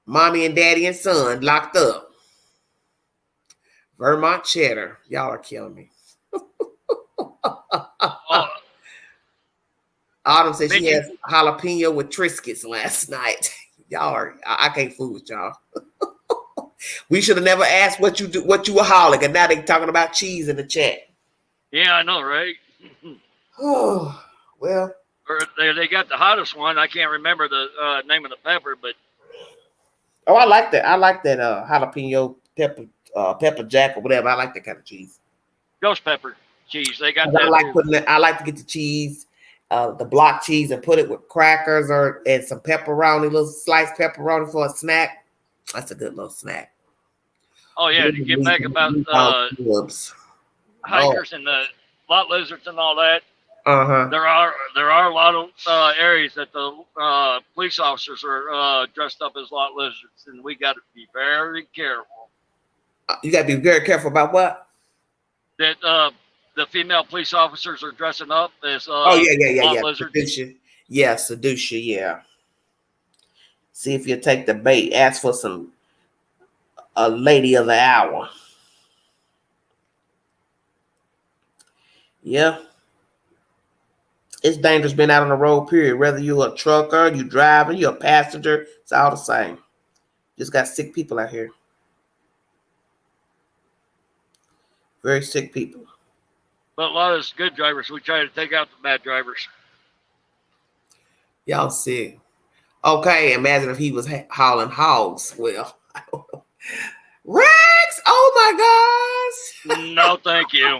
Mommy and daddy and son locked up. Vermont cheddar. Y'all are killing me. Autumn said she has jalapeno with Triscuits last night. Y'all are, I can't fool with y'all. We should have never asked what you do, what you were hauling, and now they talking about cheese in the chat. Yeah, I know, right? Oh, well. Or they got the hottest one. I can't remember the name of the pepper, but oh, I like that. I like that jalapeno pepper jack or whatever. I like that kind of cheese. Ghost pepper cheese. They got that. I like to get the cheese, the block cheese, and put it with crackers and some pepperoni, little sliced pepperoni for a snack. That's a good little snack. Oh yeah, to get back about hikers and the lot lizards and all that. There are a lot of areas that the police officers are dressed up as lot lizards, and we got to be very careful. You got to be very careful about what? That the female police officers are dressing up as lot lizards. Seduce you, yeah. See if you take the bait. Ask for a lady of the hour. Yeah. It's dangerous being out on the road, period. Whether you're a trucker, you driving, you're a passenger, it's all the same. Just got sick people out here. Very sick people. But a lot of us good drivers, we try to take out the bad drivers. Y'all sick. Okay, imagine if he was hauling hogs. Well, I don't know. Rex! Oh my gosh! No, thank you.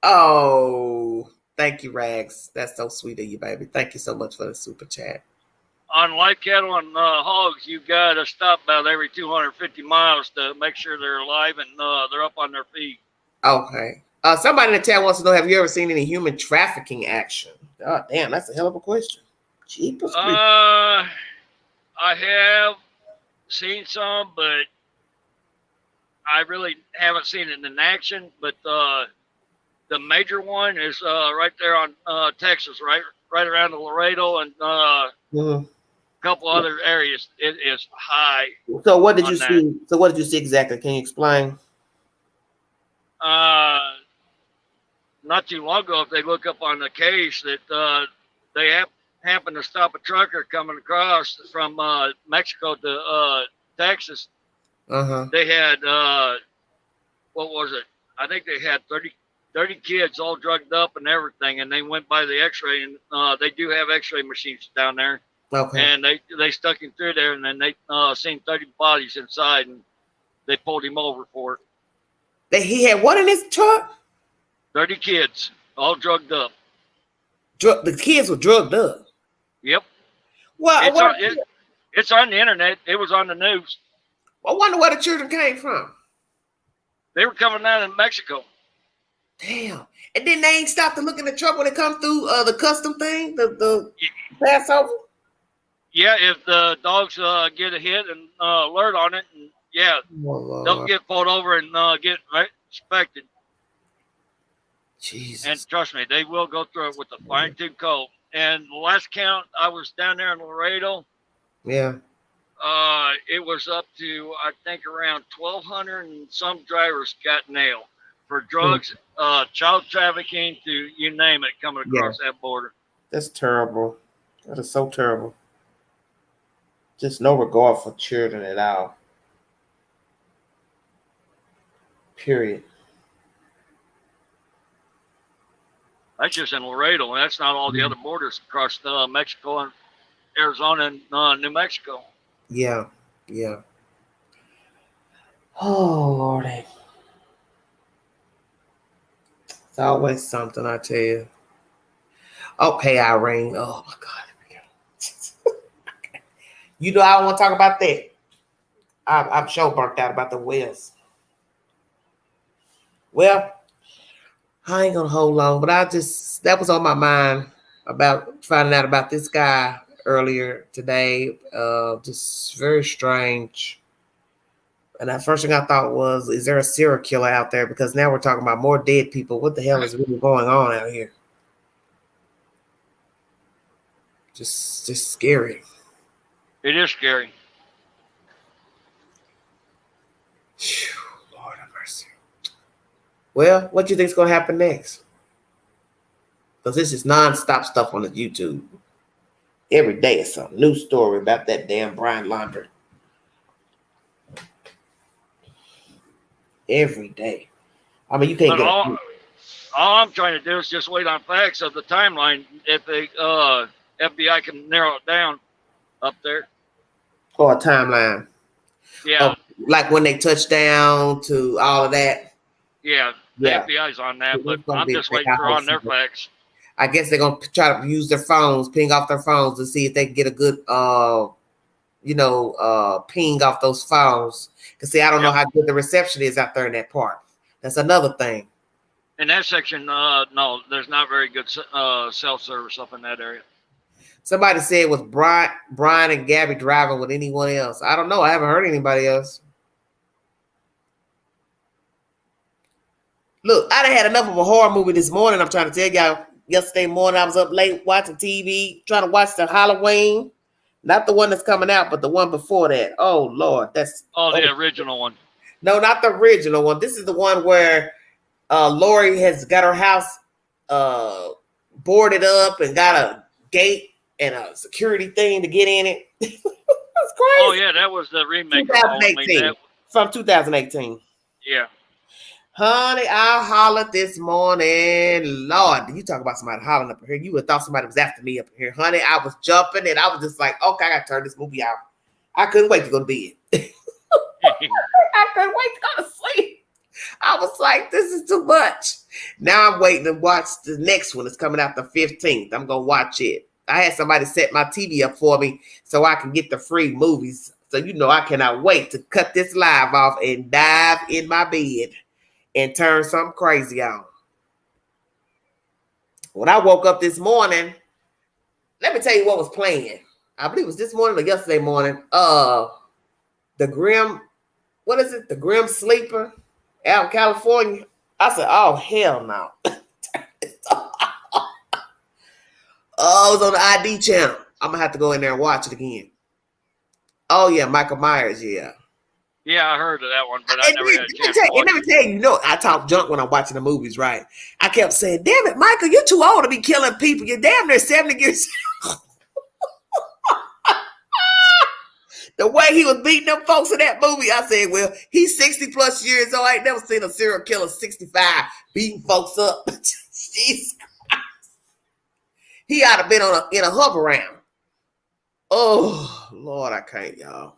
Oh, thank you, Rags. That's so sweet of you, baby. Thank you so much for the super chat. On live cattle and hogs, you got to stop about every 250 miles to make sure they're alive and they're up on their feet. Okay. Somebody in the chat wants to know, have you ever seen any human trafficking action? Oh, damn, that's a hell of a question. Jeepers. I have seen some, but I really haven't seen it in action. But the major one is right there on Texas, right around the Laredo and a couple other areas. It is high. So what did you see? So what did you see exactly? Can you explain? Not too long ago, if they look up on the case, that they happened to stop a trucker coming across from Mexico to Texas. They had what was it? I think they had 30 kids all drugged up and everything, and they went by the X-ray, and they do have X-ray machines down there. Okay. And they stuck him through there, and then they seen 30 bodies inside, and they pulled him over for it. He had what in his truck? 30 kids, all drugged up. The kids were drugged up? Yep. Well, it's on the internet. It was on the news. I wonder where the children came from. They were coming down in Mexico. Damn. And then they ain't stopped to look in the truck when they come through the custom thing, the Passover. Yeah, if the dogs get a hit and alert on it, and yeah, they'll get pulled over and get inspected. Jesus. And trust me, they will go through it with a fine-tooth comb. And the last count, I was down there in Laredo. Yeah. It was up to, I think, around 1,200 and some drivers got nailed for drugs, child trafficking, to you name it, coming across that border. That's terrible. That is so terrible. Just no regard for children at all. Period. That's just in Laredo, and that's not all the other borders across Mexico and Arizona and New Mexico. Yeah. Yeah. Oh, Lordy. It's always something, I tell you. Okay, Irene. Oh, my God. You know I don't want to talk about that. I'm sure burnt out about the whales. Well, I ain't gonna hold long, but that was on my mind about finding out about this guy earlier today. Just very strange. And the first thing I thought was, is there a serial killer out there? Because now we're talking about more dead people. What the hell is really going on out here? Just scary. It is scary. Whew, Lord have mercy. Well, what do you think is going to happen next? Because this is non-stop stuff on the YouTube. Every day is some new story about that damn Brian Laundrie. Every day. I mean, you can't get all I'm trying to do is just wait on facts of the timeline. If the FBI can narrow it down up there. or a timeline. Yeah. Like when they touch down to all of that. Yeah. The FBI's on that, but I'm just waiting for on their facts. I guess they're gonna try to use their phones, ping off their phones to see if they can get a good ping off those phones. Cause see, I don't know how good the reception is out there in that part. That's another thing. In that section, no, there's not very good cell service up in that area. Somebody said it was Brian and Gabby driving with anyone else. I don't know. I haven't heard anybody else. Look, I done had enough of a horror movie this morning. I'm trying to tell y'all. Yesterday morning, I was up late watching TV, trying to watch the Halloween. Not the one that's coming out, but the one before that. Oh, Lord. The original one. No, not the original one. This is the one where Lori has got her house boarded up and got a gate and a security thing to get in it. That's crazy. Oh, yeah, that was the remake. 2018. From 2018. Yeah. Honey, I hollered this morning. Lord, you talk about somebody hollering up here. You would have thought somebody was after me up here. Honey, I was jumping and I was just like, okay, I got to turn this movie out. I couldn't wait to go to bed. I couldn't wait to go to sleep. I was like, this is too much. Now I'm waiting to watch the next one. It's coming out the 15th. I'm going to watch it. I had somebody set my TV up for me so I can get the free movies. So, I cannot wait to cut this live off and dive in my bed and turn something crazy on. When I woke up this morning, let me tell you what was playing. I believe it was this morning or yesterday morning. The Grim Sleeper out in California. I said, oh, hell no. Oh, it was on the ID channel. I'm going to have to go in there and watch it again. Oh, yeah, Michael Myers, yeah. Yeah, I heard of that one, but I never had a chance to watch it. I talk junk when I'm watching the movies, right? I kept saying, damn it, Michael, you're too old to be killing people. You're damn near 70 years old. The way he was beating them folks in that movie, I said, well, he's 60 plus years old. I ain't never seen a serial killer 65 beating folks up. Jesus Christ. He ought to have been in a hover round. Oh, Lord, I can't, y'all.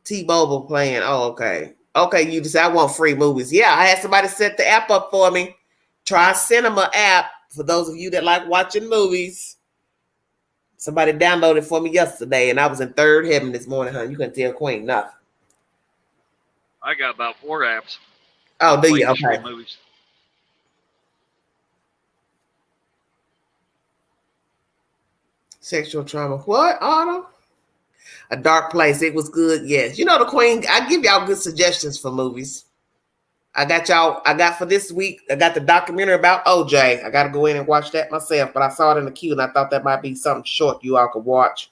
T-Mobile playing. Oh, okay. Okay, you just say I want free movies. Yeah, I had somebody set the app up for me. Try Cinema app for those of you that like watching movies. Somebody downloaded it for me yesterday, and I was in third heaven this morning, huh? You couldn't tell Queen nothing. I got about 4 apps. Oh, do you? Play history Okay. movies. Sexual trauma. What, Otto? A Dark Place. It was good. Yes. You know the Queen. I give y'all good suggestions for movies. I got for this week, I got the documentary about OJ. I got to go in and watch that myself, but I saw it in the queue and I thought that might be something short you all could watch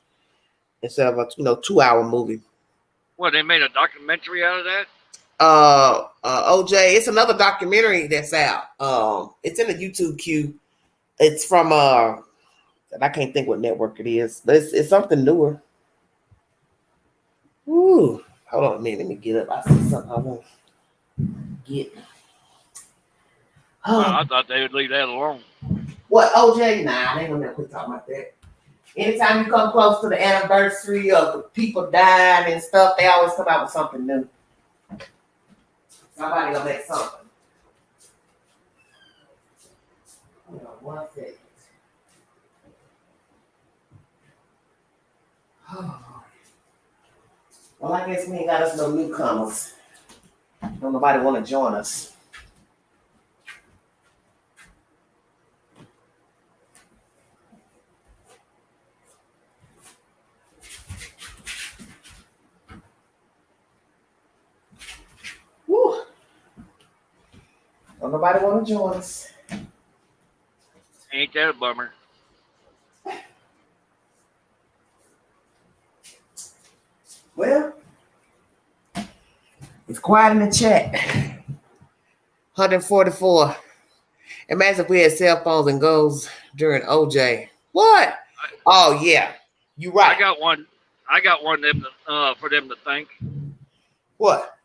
instead of a 2-hour movie. What, they made a documentary out of that? OJ, it's another documentary that's out. It's in the YouTube queue. It's from I can't think what network it is, but it's something newer. Ooh, hold on a minute. Let me get up. I see something I want to get. Well, I thought they would leave that alone. What, OJ? Nah, they ain't gonna quit talking about that. Anytime you come close to the anniversary of the people dying and stuff, they always come out with something new. Somebody gonna make something. Hold on 1 second. Oh. Well, I guess we ain't got us no newcomers. Don't nobody want to join us. Woo. Don't nobody want to join us. Ain't that a bummer? Well, it's quiet in the chat. 144. Imagine if we had cell phones and goes during OJ. What? Oh yeah, you right. I got one for them to thank. What?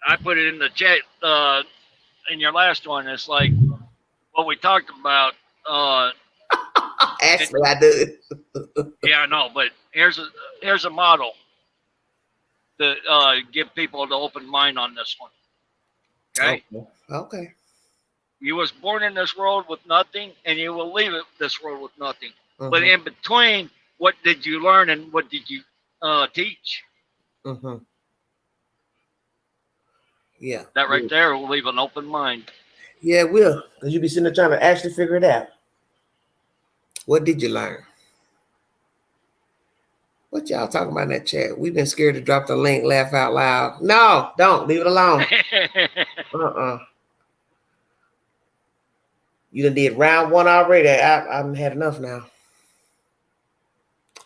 I put it in the chat in your last one. It's like what we talked about. Actually, I do. Yeah, I know, but here's a model to give people an open mind on this one. Okay? Okay. You was born in this world with nothing, and you will leave this world with nothing. Mm-hmm. But in between, what did you learn and what did you teach? Mm-hmm. Yeah. That right there will leave an open mind. Yeah, it will. Because you be sitting there trying to actually figure it out. What did you learn? What y'all talking about in that chat? We've been scared to drop the link, laugh out loud. No, don't. Leave it alone. You done did round 1 already. I've had enough now.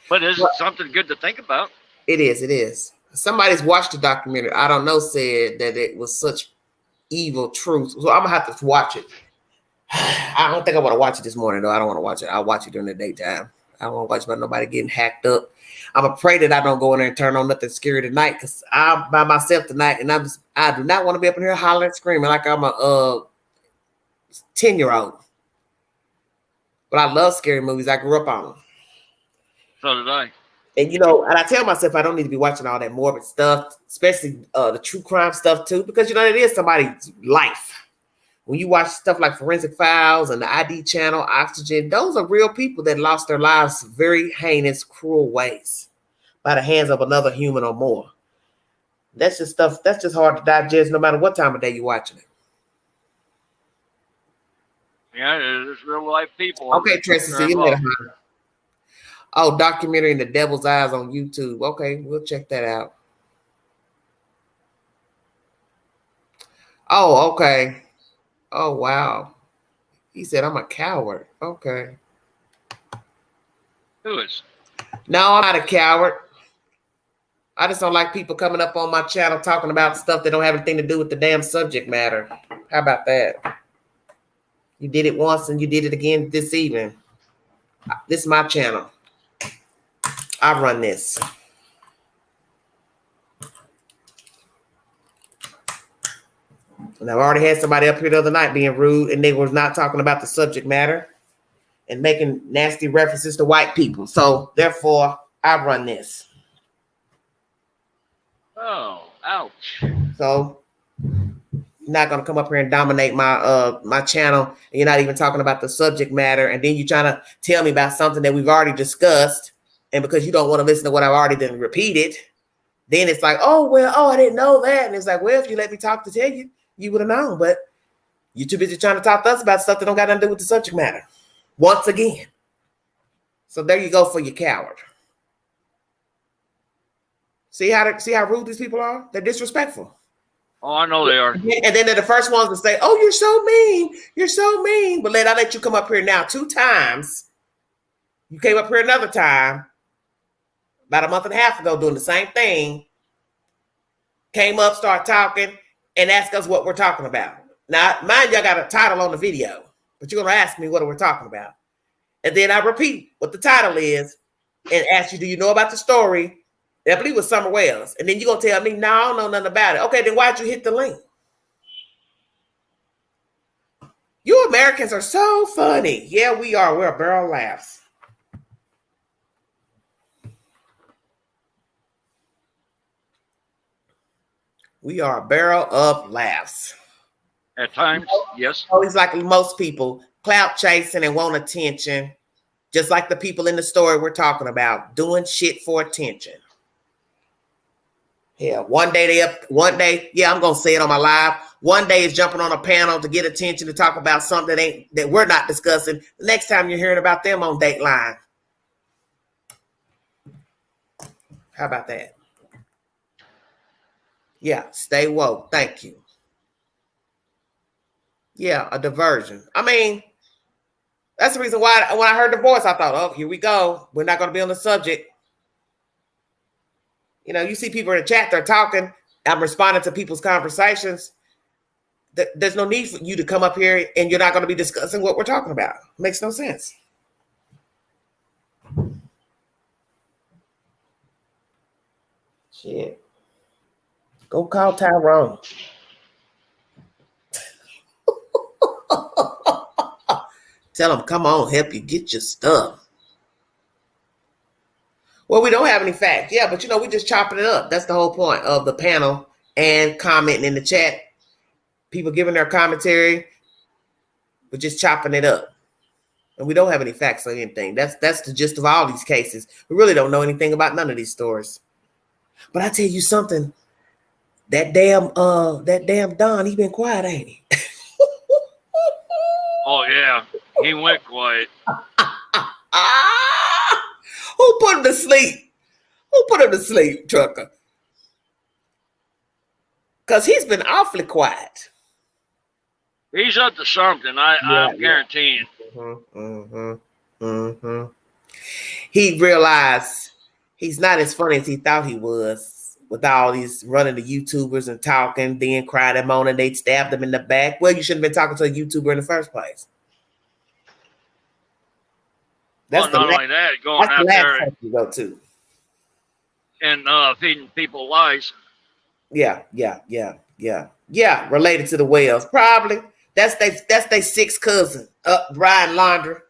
But it's something good to think about. It is. Somebody's watched the documentary. I don't know, said that it was such evil truth. So I'm going to have to watch it. I don't think I want to watch it this morning, though. I don't want to watch it. I'll watch it during the daytime. I don't want to watch about nobody getting hacked up. I'm afraid that I don't go in there and turn on nothing scary tonight because I'm by myself tonight, and I do not want to be up in here hollering and screaming like I'm a 10-year-old. But I love scary movies. I grew up on them. So did I. And and I tell myself I don't need to be watching all that morbid stuff, especially the true crime stuff too, because it is somebody's life. When you watch stuff like Forensic Files and the ID channel, Oxygen, those are real people that lost their lives very heinous, cruel ways by the hands of another human or more. That's just stuff, that's just hard to digest no matter what time of day you're watching it. Yeah, there's real life people. Okay, Tracy, see you later. Oh, documentary in the Devil's Eyes on YouTube. Okay, we'll check that out. Oh, okay. Oh, wow. He said, I'm a coward. Okay. Who is? No, I'm not a coward. I just don't like people coming up on my channel talking about stuff that don't have anything to do with the damn subject matter. How about that? You did it once and you did it again this evening. This is my channel. I run this. And I've already had somebody up here the other night being rude, and they were not talking about the subject matter and making nasty references to white people. So therefore, I run this. Oh, ouch. So you're not gonna come up here and dominate my channel, and you're not even talking about the subject matter, and then you're trying to tell me about something that we've already discussed, and because you don't want to listen to what I've already done repeated, Then it's like, I didn't know that. And it's like, well, if you let me talk to tell you, you would have known. But you're too busy trying to talk to us about stuff that don't got nothing to do with the subject matter. Once again. So there you go for your coward. See how rude these people are? They're disrespectful. Oh, I know they are. And then they're the first ones to say, oh, you're so mean. You're so mean. But I let you come up here now 2 times. You came up here another time about a month and a half ago doing the same thing. Came up, start talking, and ask us what we're talking about. Now, mind you, I got a title on the video, but you're going to ask me what we're talking about. And then I repeat what the title is and ask you, do you know about the story? I believe it was Summer Wells. And then you're going to tell me, no, I don't know nothing about it. Okay, then why'd you hit the link? You Americans are so funny. Yeah, we are. We're a barrel of laughs. We are a barrel of laughs. At times, yes. Always like most people, clout chasing and want attention. Just like the people in the story we're talking about, doing shit for attention. Yeah, one day, I'm gonna say it on my live. One day is jumping on a panel to get attention to talk about something that we're not discussing. The next time you're hearing about them on Dateline. How about that? Yeah, stay woke. Thank you. Yeah, a diversion. I mean, that's the reason why when I heard the voice, I thought, oh, here we go. We're not going to be on the subject. You know, you see people in the chat, they're talking. I'm responding to people's conversations. There's no need for you to come up here and you're not going to be discussing what we're talking about. Makes no sense. Shit. Go call Tyrone. Tell him, come on, help you get your stuff. Well, we don't have any facts. Yeah, but we're just chopping it up. That's the whole point of the panel and commenting in the chat. People giving their commentary. We're just chopping it up. And we don't have any facts or anything. That's the gist of all these cases. We really don't know anything about none of these stories. But I tell you something. That damn Don, he been quiet, ain't he? Oh, yeah. He went quiet. Who put him to sleep? Who put him to sleep, Trucker? Because he's been awfully quiet. He's up to something, I'm guaranteeing. He realized he's not as funny as he thought he was with all these running the YouTubers and talking, then cried and moaning, they stabbed him in the back. Well, you shouldn't have been talking to a YouTuber in the first place. That's not only that, going out there you go to. And feeding people lies. Yeah. Related to the Wells, probably. That's they sixth cousin, Brian Laundrie.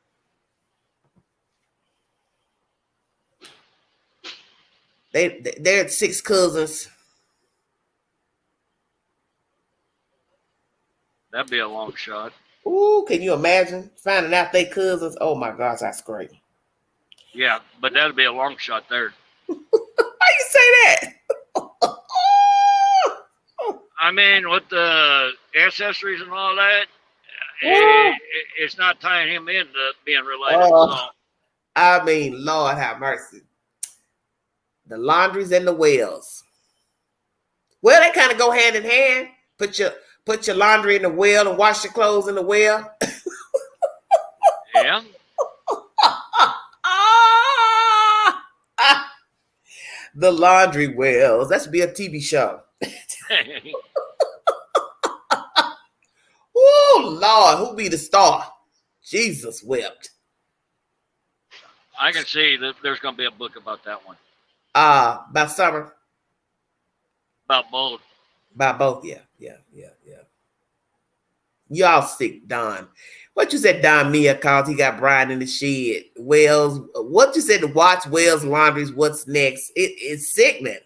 They're 6 cousins. That'd be a long shot. Ooh, can you imagine finding out they cousins? Oh my gosh, that's great. Yeah, but that'd be a long shot there. Why you say that? I mean, with the ancestries and all that, it's not tying him into being related. So. I mean, Lord have mercy. The Laundries and the Wells. Well, they kind of go hand in hand. Put your laundry in the well and wash your clothes in the well. Yeah. The Laundry Wells. That should be a TV show. Oh, Lord, who be the star? Jesus wept. I can see that there's going to be a book about that one. About Summer. About both. About both, yeah. Y'all sick, Don. What you said Don Mia called he got Brian in the shed. Wells, what you said to watch Wells Laundries, what's next? It's sickening.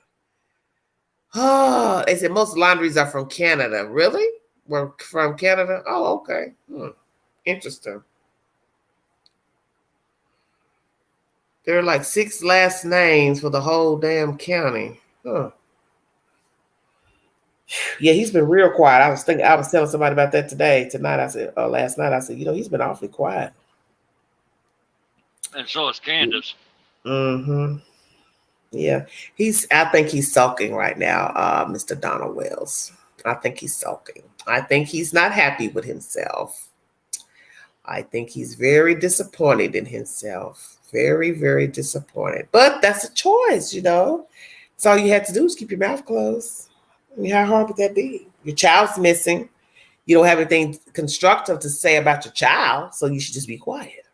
Oh, they said most laundries are from Canada. Really? We're from Canada? Oh, okay. Interesting. There are like 6 last names for the whole damn county. Huh. Yeah, he's been real quiet. I was telling somebody about that tonight. I said, last night, I said, he's been awfully quiet. And so is Candace. Mm-hmm. Yeah, I think he's sulking right now, Mr. Donald Wells. I think he's sulking. I think he's not happy with himself. I think he's very disappointed in himself. Very, very disappointed. But that's a choice, So all you had to do is keep your mouth closed. I mean, how hard would that be? Your child's missing. You don't have anything constructive to say about your child, so you should just be quiet.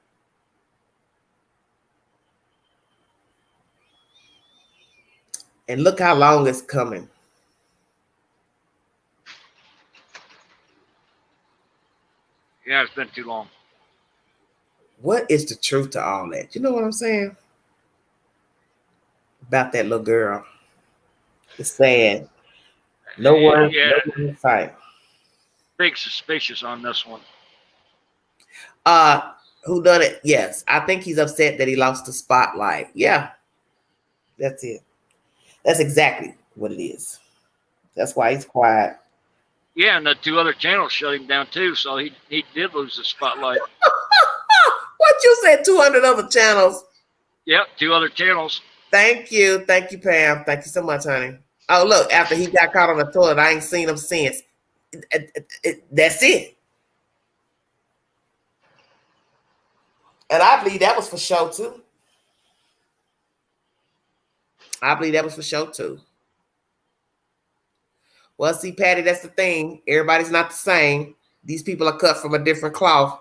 And look how long it's coming. Yeah, it's been too long. What is the truth to all that? You know what I'm saying? About that little girl. It's sad. No one in sight. Big suspicious on this one. Who done it? Yes. I think he's upset that he lost the spotlight. Yeah. That's it. That's exactly what it is. That's why he's quiet. Yeah, and the 2 other channels shut him down too, so he did lose the spotlight. What you said? 200 other channels. Yep, 2 other channels. Thank you, Pam. Thank you so much, honey. Oh, look, after he got caught on the toilet, I ain't seen him since. That's it. And I believe that was for show too. Well, see, Patty, that's the thing. Everybody's not the same. These people are cut from a different cloth.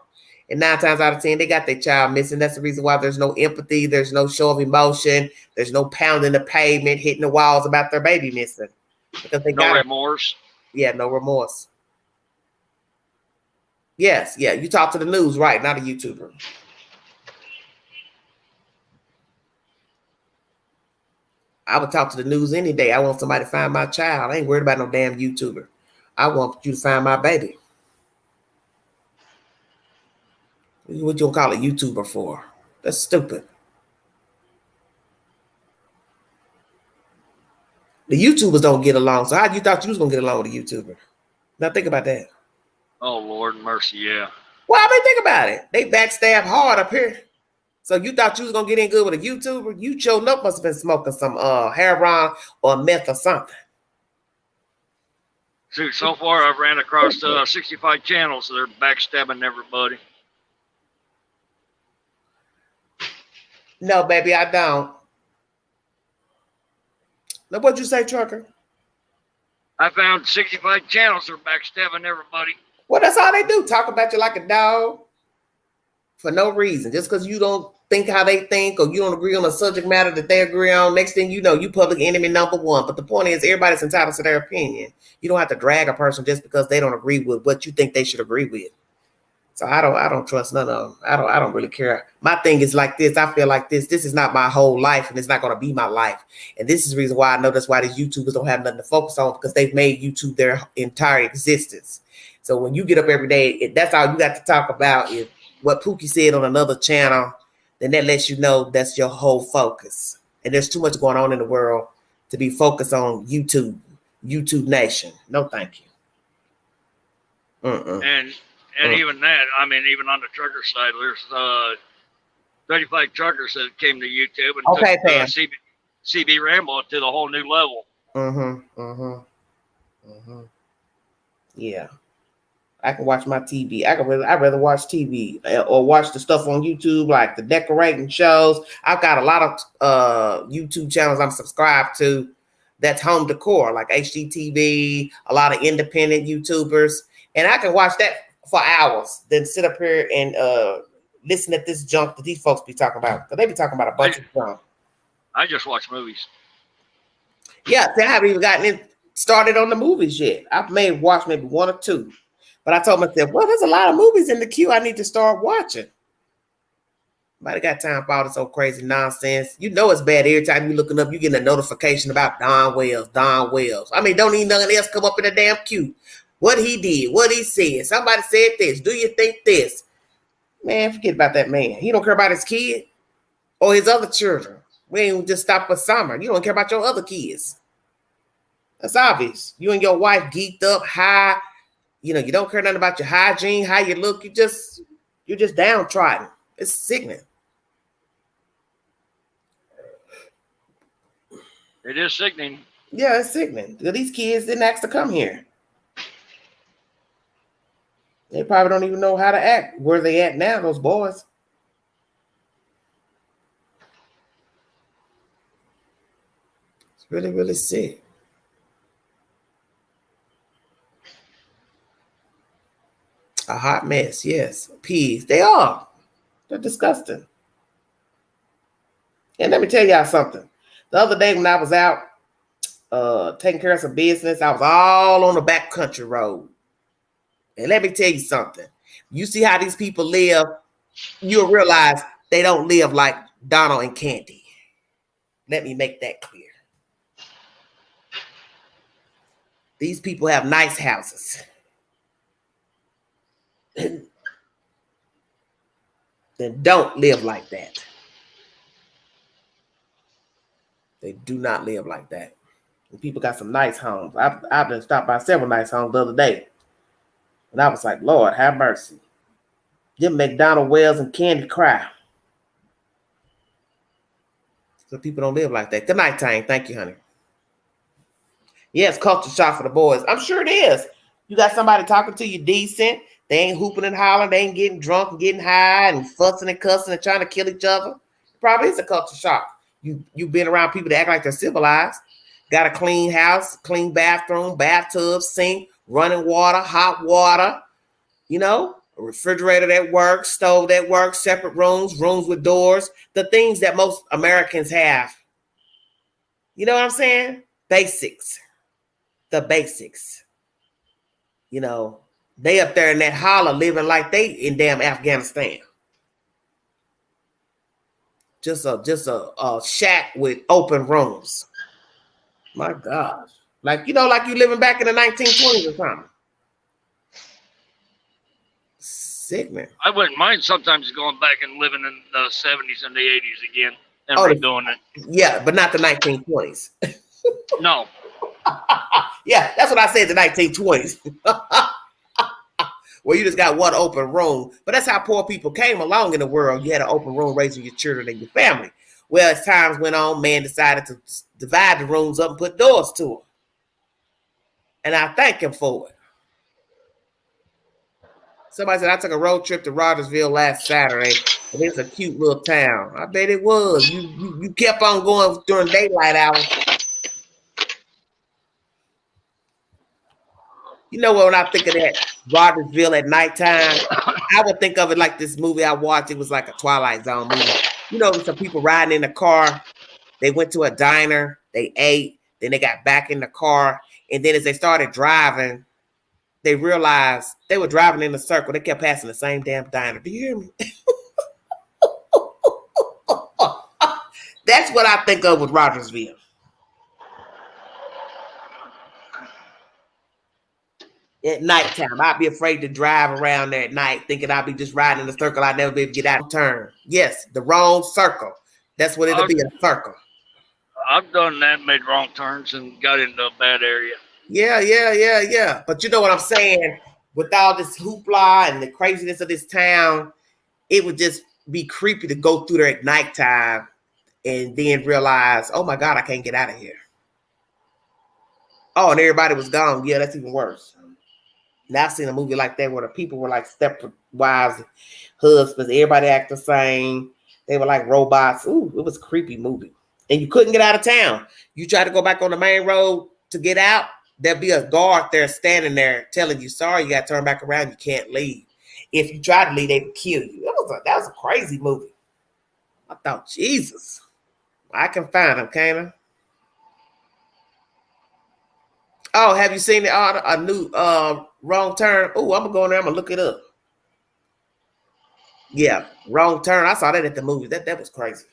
And 9 times out of 10, they got their child missing. That's the reason why there's no empathy. There's no show of emotion. There's no pounding the pavement, hitting the walls about their baby missing. Because they no remorse. Yeah, no remorse. Yes, yeah. You talk to the news, right? Not a YouTuber. I would talk to the news any day. I want somebody to find my child. I ain't worried about no damn YouTuber. I want you to find my baby. What you gonna call a YouTuber for? That's stupid. The YouTubers don't get along. So how you thought you was gonna get along with a YouTuber? Now think about that. Oh Lord mercy, yeah. Well, I mean, think about it. They backstab hard up here. So you thought you was gonna get in good with a YouTuber? You showed up, must have been smoking some heroin or meth or something. See, so far I've ran across 65 channels that are backstabbing everybody. No, baby, I don't. Now, what'd you say, Trucker? I found 65 channels that are backstabbing everybody. Well, that's all they do. Talk about you like a dog for no reason. Just because you don't think how they think or you don't agree on a subject matter that they agree on. Next thing you know, you public enemy number 1. But the point is, everybody's entitled to their opinion. You don't have to drag a person just because they don't agree with what you think they should agree with. So I don't trust none of them. I don't really care. My thing is like this. I feel like this is not my whole life, and it's not going to be my life. And this is the reason why I know that's why these YouTubers don't have nothing to focus on, because they've made YouTube their entire existence. So when you get up every day, that's all you got to talk about is what Pookie said on another channel. Then that lets you know that's your whole focus. And there's too much going on in the world to be focused on YouTube Nation. No, thank you. And even that, I mean, even on the trucker side, there's 35 truckers that came to YouTube and took CB Rambo to the whole new level. Yeah. I can watch my TV. I'd rather watch TV or watch the stuff on YouTube, like the decorating shows. I've got a lot of YouTube channels I'm subscribed to that's home decor, like HGTV, a lot of independent YouTubers. And I can watch that for hours, then sit up here and listen at this junk that these folks be talking about. Because they be talking about a bunch of junk. I just watch movies. Yeah, I haven't even gotten started on the movies yet. I've watched maybe 1 or 2. But I told myself, well, there's a lot of movies in the queue I need to start watching. Nobody got time for all this old crazy nonsense. You know it's bad every time you're looking up, you getting a notification about Don Wells. I mean, don't even nothing else come up in the damn queue. What he did, what he said. Somebody said this. Do you think this? Man, forget about that man. He don't care about his kid or his other children. We ain't just stop for summer. You don't care about your other kids. That's obvious. You and your wife geeked up, high. You know, you don't care nothing about your hygiene, how you look. You're just downtrodden. It's sickening. It is sickening. Yeah, it's sickening. These kids didn't ask to come here. They probably don't even know how to act. Where they at now, those boys? It's really, really sick. A hot mess, yes. Peas. They are. They're disgusting. And let me tell y'all something. The other day when I was out taking care of some business, I was all on the back country road. And let me tell you something. You see how these people live, you'll realize they don't live like Donald and Candy. Let me make that clear. These people have nice houses. They don't live like that. They do not live like that. And people got some nice homes. I've been stopped by several nice homes the other day. And I was like, Lord, have mercy. Them McDonald Wells and Candy cry. So people don't live like that. Good night, Tang. Thank you, honey. Yes, culture shock for the boys. I'm sure it is. You got somebody talking to you decent. They ain't hooping and hollering. They ain't getting drunk and getting high and fussing and cussing and trying to kill each other. It probably is a culture shock. You've been around people that act like they're civilized. Got a clean house, clean bathroom, bathtub, sink, running water, hot water, you know, a refrigerator that works, stove that works, separate rooms with doors, the things that most Americans have. You know what I'm saying? Basics. The basics. You know, they up there in that holler living like they in damn Afghanistan. Just a shack with open rooms. My gosh. Like, you know, like you living back in the 1920s or something. Sickening. I wouldn't mind sometimes going back and living in the 70s and the 80s again and redoing it. Yeah, but not the 1920s. No. Yeah, that's what I said, the 1920s. Where you just got one open room. But that's how poor people came along in the world. You had an open room raising your children and your family. Well, as times went on, man decided to divide the rooms up and put doors to them. And I thank him for it. Somebody said, I took a road trip to Rogersville last Saturday, and it's a cute little town. I bet it was. You kept on going during daylight hours. You know what, when I think of that Rogersville at nighttime, I would think of it like this movie I watched. It was like a Twilight Zone movie. You know, some people riding in the car. They went to a diner. They ate. Then they got back in the car. And then as they started driving, they realized they were driving in a circle. They kept passing the same damn diner. Do you hear me? That's what I think of with Rogersville. At nighttime, I'd be afraid to drive around there at night, thinking I'd be just riding in a circle. I'd never be able to get out of turn. Yes, the wrong circle. That's what it'll be, a circle. I've done that, made wrong turns, and got into a bad area. Yeah. But you know what I'm saying? With all this hoopla and the craziness of this town, it would just be creepy to go through there at nighttime and then realize, oh my God, I can't get out of here. Oh, and everybody was gone. Yeah, that's even worse. Now I've seen a movie like that where the people were like step wives, husbands, everybody act the same. They were like robots. Ooh, it was a creepy movie. And you couldn't get out of town. You try to go back on the main road to get out, there'll be a guard there standing there telling you, sorry, you got to turn back around. You can't leave. If you try to leave, they would kill you. That was a crazy movie. I thought, Jesus, I can find him, can't I? Oh, have you seen a new Wrong Turn? Oh, I'm going to go in there. I'm going to look it up. Yeah, Wrong Turn. I saw that at the movie. That was crazy.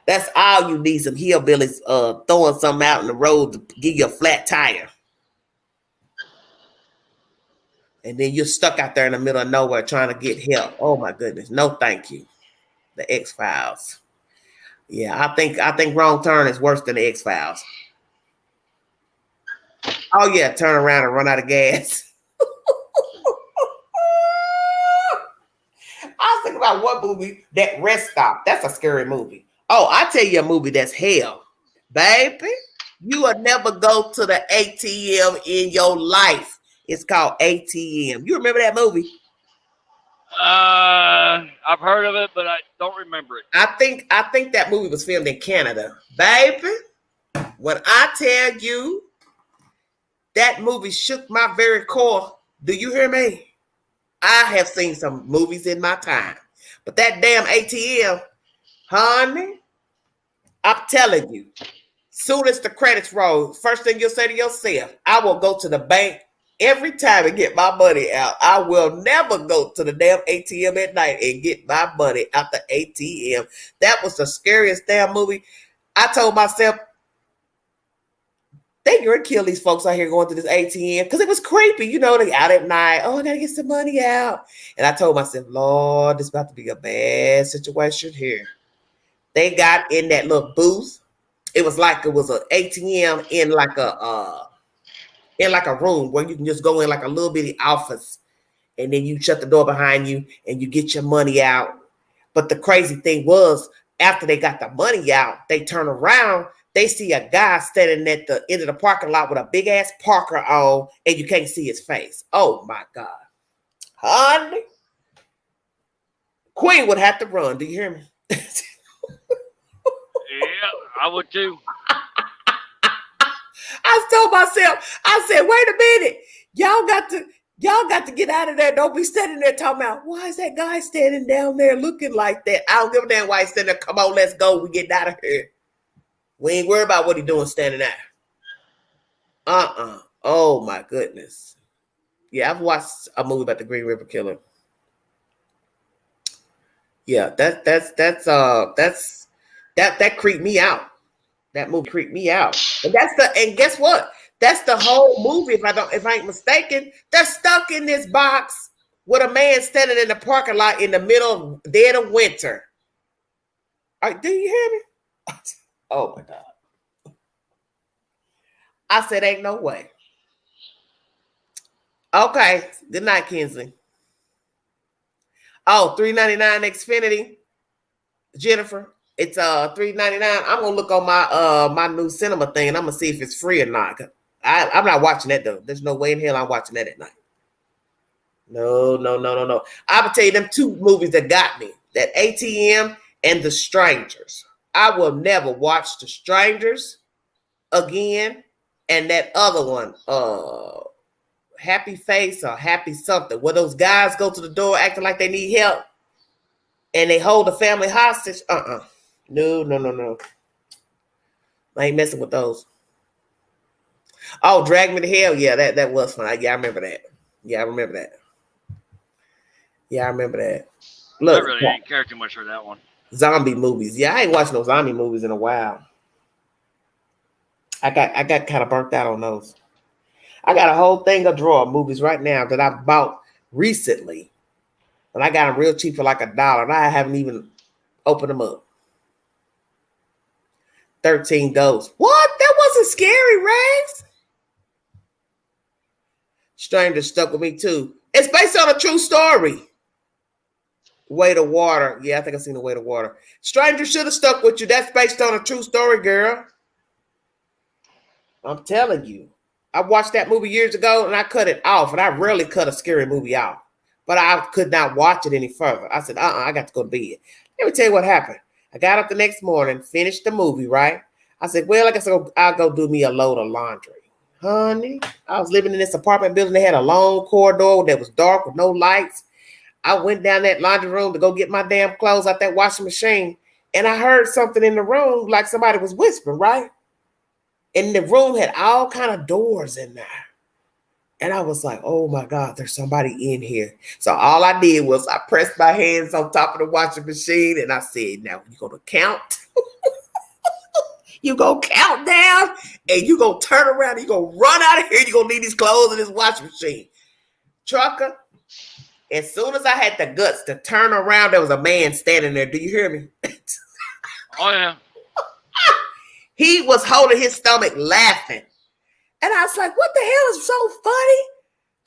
That's all you need, some hillbillies throwing something out in the road to give you a flat tire. And then you're stuck out there in the middle of nowhere trying to get help. Oh, my goodness. No, thank you. The X-Files. Yeah, I think Wrong Turn is worse than the X-Files. Oh yeah, turn around and run out of gas. I was thinking about one movie, that Rest Stop. That's a scary movie. Oh, I tell you a movie that's hell. Baby, you will never go to the ATM in your life. It's called ATM. You remember that movie? I've heard of it, but I don't remember it. I think that movie was filmed in Canada. Baby, when I tell you that movie shook my very core, do you hear me? I have seen some movies in my time, but that damn ATM, honey, I'm telling you, soon as the credits roll, first thing you'll say to yourself, I will go to the bank every time and get my money out. I will never go to the damn ATM at night and get my money out the ATM. That was the scariest damn movie. I told myself, they gonna kill these folks out here going to this ATM because it was creepy. You know, they out at night. Oh, I gotta get some money out. And I told myself, Lord, this is about to be a bad situation here. They got in that little booth. It was an ATM in like a room where you can just go in like a little bitty office, and then you shut the door behind you and you get your money out. But the crazy thing was, after they got the money out, they turn around. They see a guy standing at the end of the parking lot with a big ass Parker on, and you can't see his face. Oh my God. Honey. Queen would have to run. Do you hear me? Yeah, I would too. I told myself, I said, wait a minute. Y'all got to get out of there. Don't be standing there talking about, why is that guy standing down there looking like that? I don't give a damn why he's standing there. Come on, let's go. We get out of here. We ain't worried about what he doing standing there. Oh my goodness. Yeah, I've watched a movie about the Green River Killer. Yeah, that creeped me out. That movie creeped me out. And guess what? That's the whole movie. If I ain't mistaken, they're stuck in this box with a man standing in the parking lot in the middle of dead of winter. Do you hear me? Oh my God. I said, ain't no way. Okay. Good night, Kinsley. Oh, $3.99 Xfinity. Jennifer, it's $3.99. I'm gonna look on my new cinema thing and I'm gonna see if it's free or not. I'm not watching that though. There's no way in hell I'm watching that at night. No. I would tell you them two movies that got me: that ATM and The Strangers. I will never watch The Strangers again. And that other one, Happy Face or Happy something, where those guys go to the door acting like they need help and they hold the family hostage. No. I ain't messing with those. Oh, Drag Me to Hell. Yeah, that was fun. Yeah, I remember that. Look, I really didn't care too much for that one. Zombie movies. Yeah, I ain't watched no zombie movies in a while. I got kind of burnt out on those. I got a whole thing of drawer movies right now that I bought recently. And I got them real cheap for like $1. And I haven't even opened them up. 13 Ghosts. What? That wasn't scary, Rags. Stranger stuck with me too. It's based on a true story. Weight of Water. Yeah, I think I've seen The Weight of Water. Stranger should have stuck with you. That's based on a true story, girl. I'm telling you. I watched that movie years ago and I cut it off. And I rarely cut a scary movie out. But I could not watch it any further. I said, I got to go to bed. Let me tell you what happened. I got up the next morning, finished the movie, right? I said, well, I guess I'll go do me a load of laundry. Honey, I was living in this apartment building. They had a long corridor that was dark with no lights. I went down that laundry room to go get my damn clothes out that washing machine. And I heard something in the room like somebody was whispering, right? And the room had all kind of doors in there. And I was like, oh my God, there's somebody in here. So all I did was I pressed my hands on top of the washing machine and I said, now you're going to count. You're going to count down and you're going to turn around. You're going to run out of here. You're going to need these clothes in this washing machine. Trucker, as soon as I had the guts to turn around, there was a man standing there. Do you hear me? Oh yeah. He was holding his stomach laughing. And I was like, what the hell is so funny?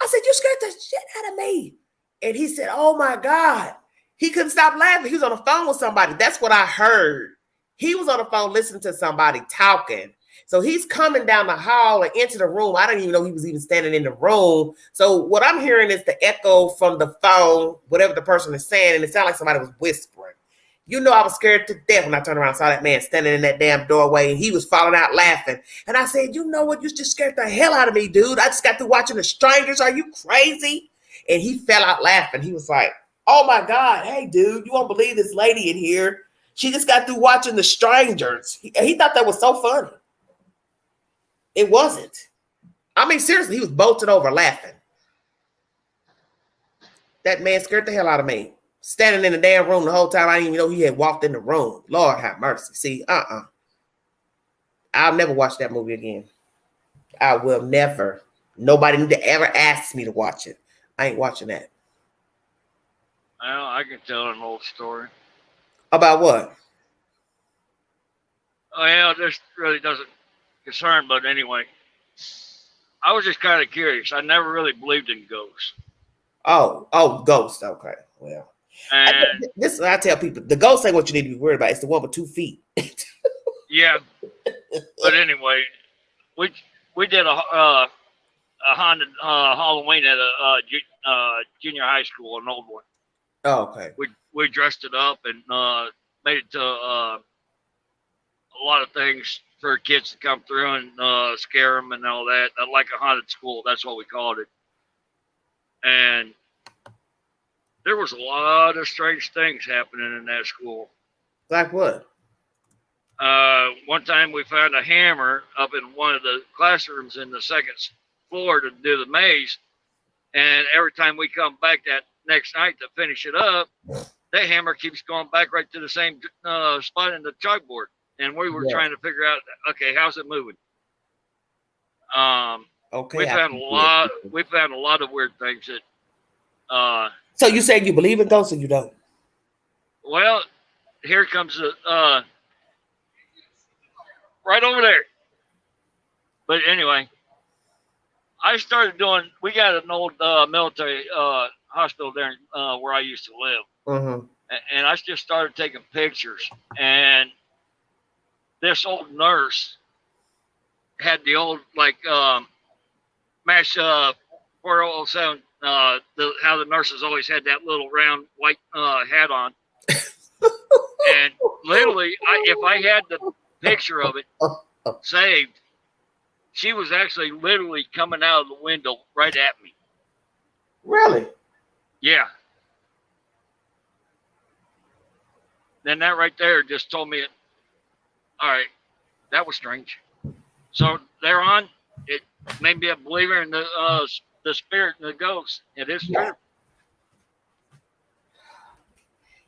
I said, you scared the shit out of me. And he said, oh my God. He couldn't stop laughing. He was on the phone with somebody. That's what I heard. He was on the phone listening to somebody talking. So he's coming down the hall and into the room. I didn't even know he was even standing in the room. So what I'm hearing is the echo from the phone, whatever the person is saying, and it sounded like somebody was whispering. You know, I was scared to death when I turned around and saw that man standing in that damn doorway, and he was falling out laughing. And I said, you know what? You just scared the hell out of me, dude. I just got through watching The Strangers. Are you crazy? And he fell out laughing. He was like, oh my God, hey, dude, you won't believe this lady in here. She just got through watching The Strangers. He thought that was so funny. It wasn't. I mean, seriously, he was bolted over laughing. That man scared the hell out of me. Standing in the damn room the whole time. I didn't even know he had walked in the room. Lord have mercy. See, I'll never watch that movie again. I will never. Nobody need to ever ask me to watch it. I ain't watching that. Well, I can tell an old story. About what? Oh yeah, this really doesn't concern, but anyway. I was just kind of curious. I never really believed in ghosts. Oh, ghost. Okay. Well. And This I tell people, the ghost ain't what you need to be worried about. It's the one with 2 feet. yeah. But anyway, we did a haunted Halloween at a junior high school, an old one. Oh, okay. We dressed it up and made it to a lot of things for kids to come through and scare them and all that. Like a haunted school, that's what we called it. And there was a lot of strange things happening in that school. Like what? One time we found a hammer up in one of the classrooms in the second floor to do the maze. And every time we come back that next night to finish it up, that hammer keeps going back right to the same spot in the chalkboard. And we were trying to figure out, okay, how's it moving? Okay. We found a lot of weird things that so you saying you believe in ghosts or you don't? well, here comes the right over there. But anyway, I started doing. We got an old military hospital there where I used to live, and I just started taking pictures. And this old nurse had the old MASH 407. How the nurses always had that little round white hat on, and literally, if I had the picture of it saved, she was actually literally coming out of the window right at me. Really? Yeah. Then that right there just told me, all right, that was strange. So thereon, it made me a believer in the spirit and the ghost. It is true.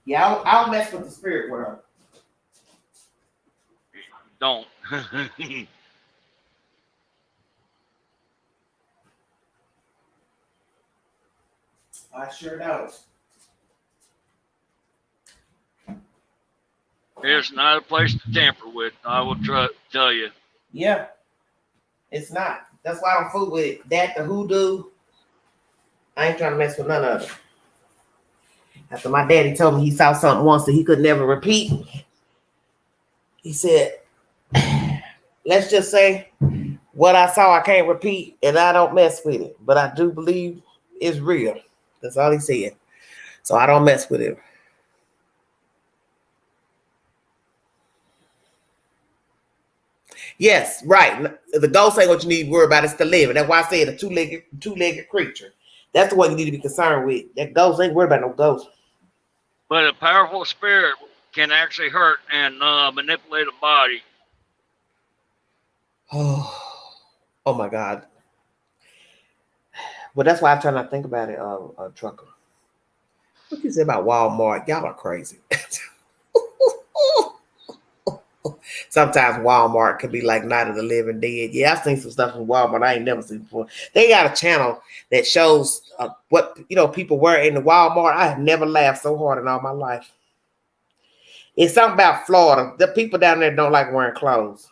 Yeah, I'll mess with the spirit world. Don't. I sure don't. It's not a place to tamper with. I will tell you. Yeah, it's not. That's why I don't fool with it. That, the hoodoo. I ain't trying to mess with none of it. After my daddy told me he saw something once that he could never repeat, he said, let's just say what I saw I can't repeat and I don't mess with it. But I do believe it's real. That's all he said. So I don't mess with it. Yes, right. The ghost ain't what you need to worry about. It's the living. That's why I said a two-legged creature. That's the one you need to be concerned with. That ghost ain't worried about no ghost. But a powerful spirit can actually hurt and manipulate a body. Oh my God. Well, that's why I try not to think about it, Trucker. What you say about Walmart? Y'all are crazy. Sometimes Walmart could be like Night of the Living Dead. Yeah, I've seen some stuff from Walmart I ain't never seen before. They got a channel that shows what people wear in the Walmart. I have never laughed so hard in all my life. It's something about Florida. The people down there don't like wearing clothes.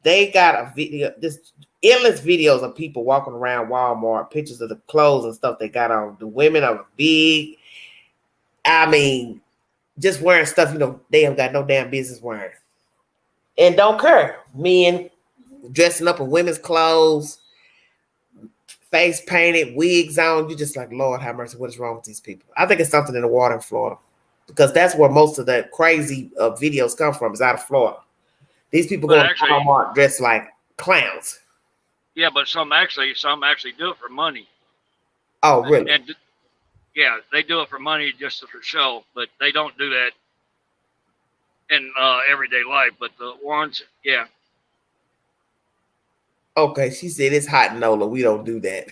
They got a video, this endless videos of people walking around Walmart, pictures of the clothes and stuff they got on. The women are big. I mean, just wearing stuff, they have got no damn business wearing. And don't care. Men dressing up in women's clothes, face painted, wigs on. You just like, Lord have mercy, what is wrong with these people? I think it's something in the water in Florida. Because that's where most of the crazy videos come from, is out of Florida. These people go to Walmart dressed like clowns. Yeah, but some actually do it for money. Oh, really? And yeah, they do it for money just for show, but they don't do that in everyday life. But the ones, yeah. Okay, she said it's hot, Nola. We don't do that.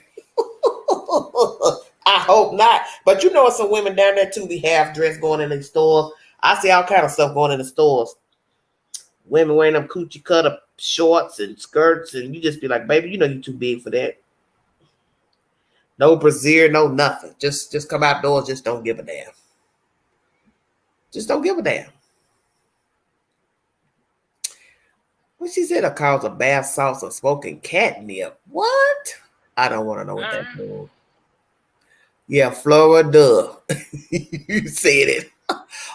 I hope not. But some women down there too be half dressed going in the stores. I see all kind of stuff going in the stores. Women wearing them coochie cutter shorts and skirts, and you just be like, baby, you're too big for that. No brassiere, no nothing. Just come outdoors. Just don't give a damn. Just don't give a damn. What she said, cause a bath salts of smoking catnip. What? I don't want to know what that means. Yeah, Florida. You said it.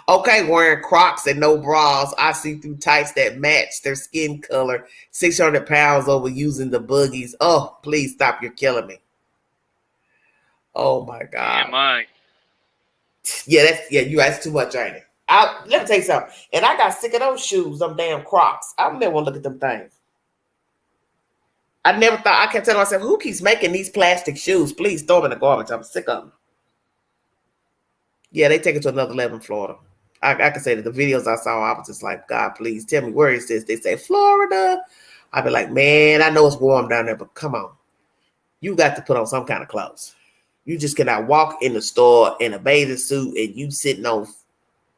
Okay, wearing Crocs and no bras. I see through tights that match their skin color. 600 pounds over using the boogies. Oh, please stop. You're killing me. Oh, my God. Am I? Yeah, that's too much, ain't it? Let me tell you something. And I got sick of those shoes, them damn Crocs. I never want to look at them things. I never thought, I kept telling myself, who keeps making these plastic shoes? Please throw them in the garbage. I'm sick of them. Yeah, they take it to another level in Florida. I can say that the videos I saw, I was just like, God, please tell me where is this? They say Florida. I'd be like, man, I know it's warm down there, but come on. You got to put on some kind of clothes. You just cannot walk in the store in a bathing suit and you sitting on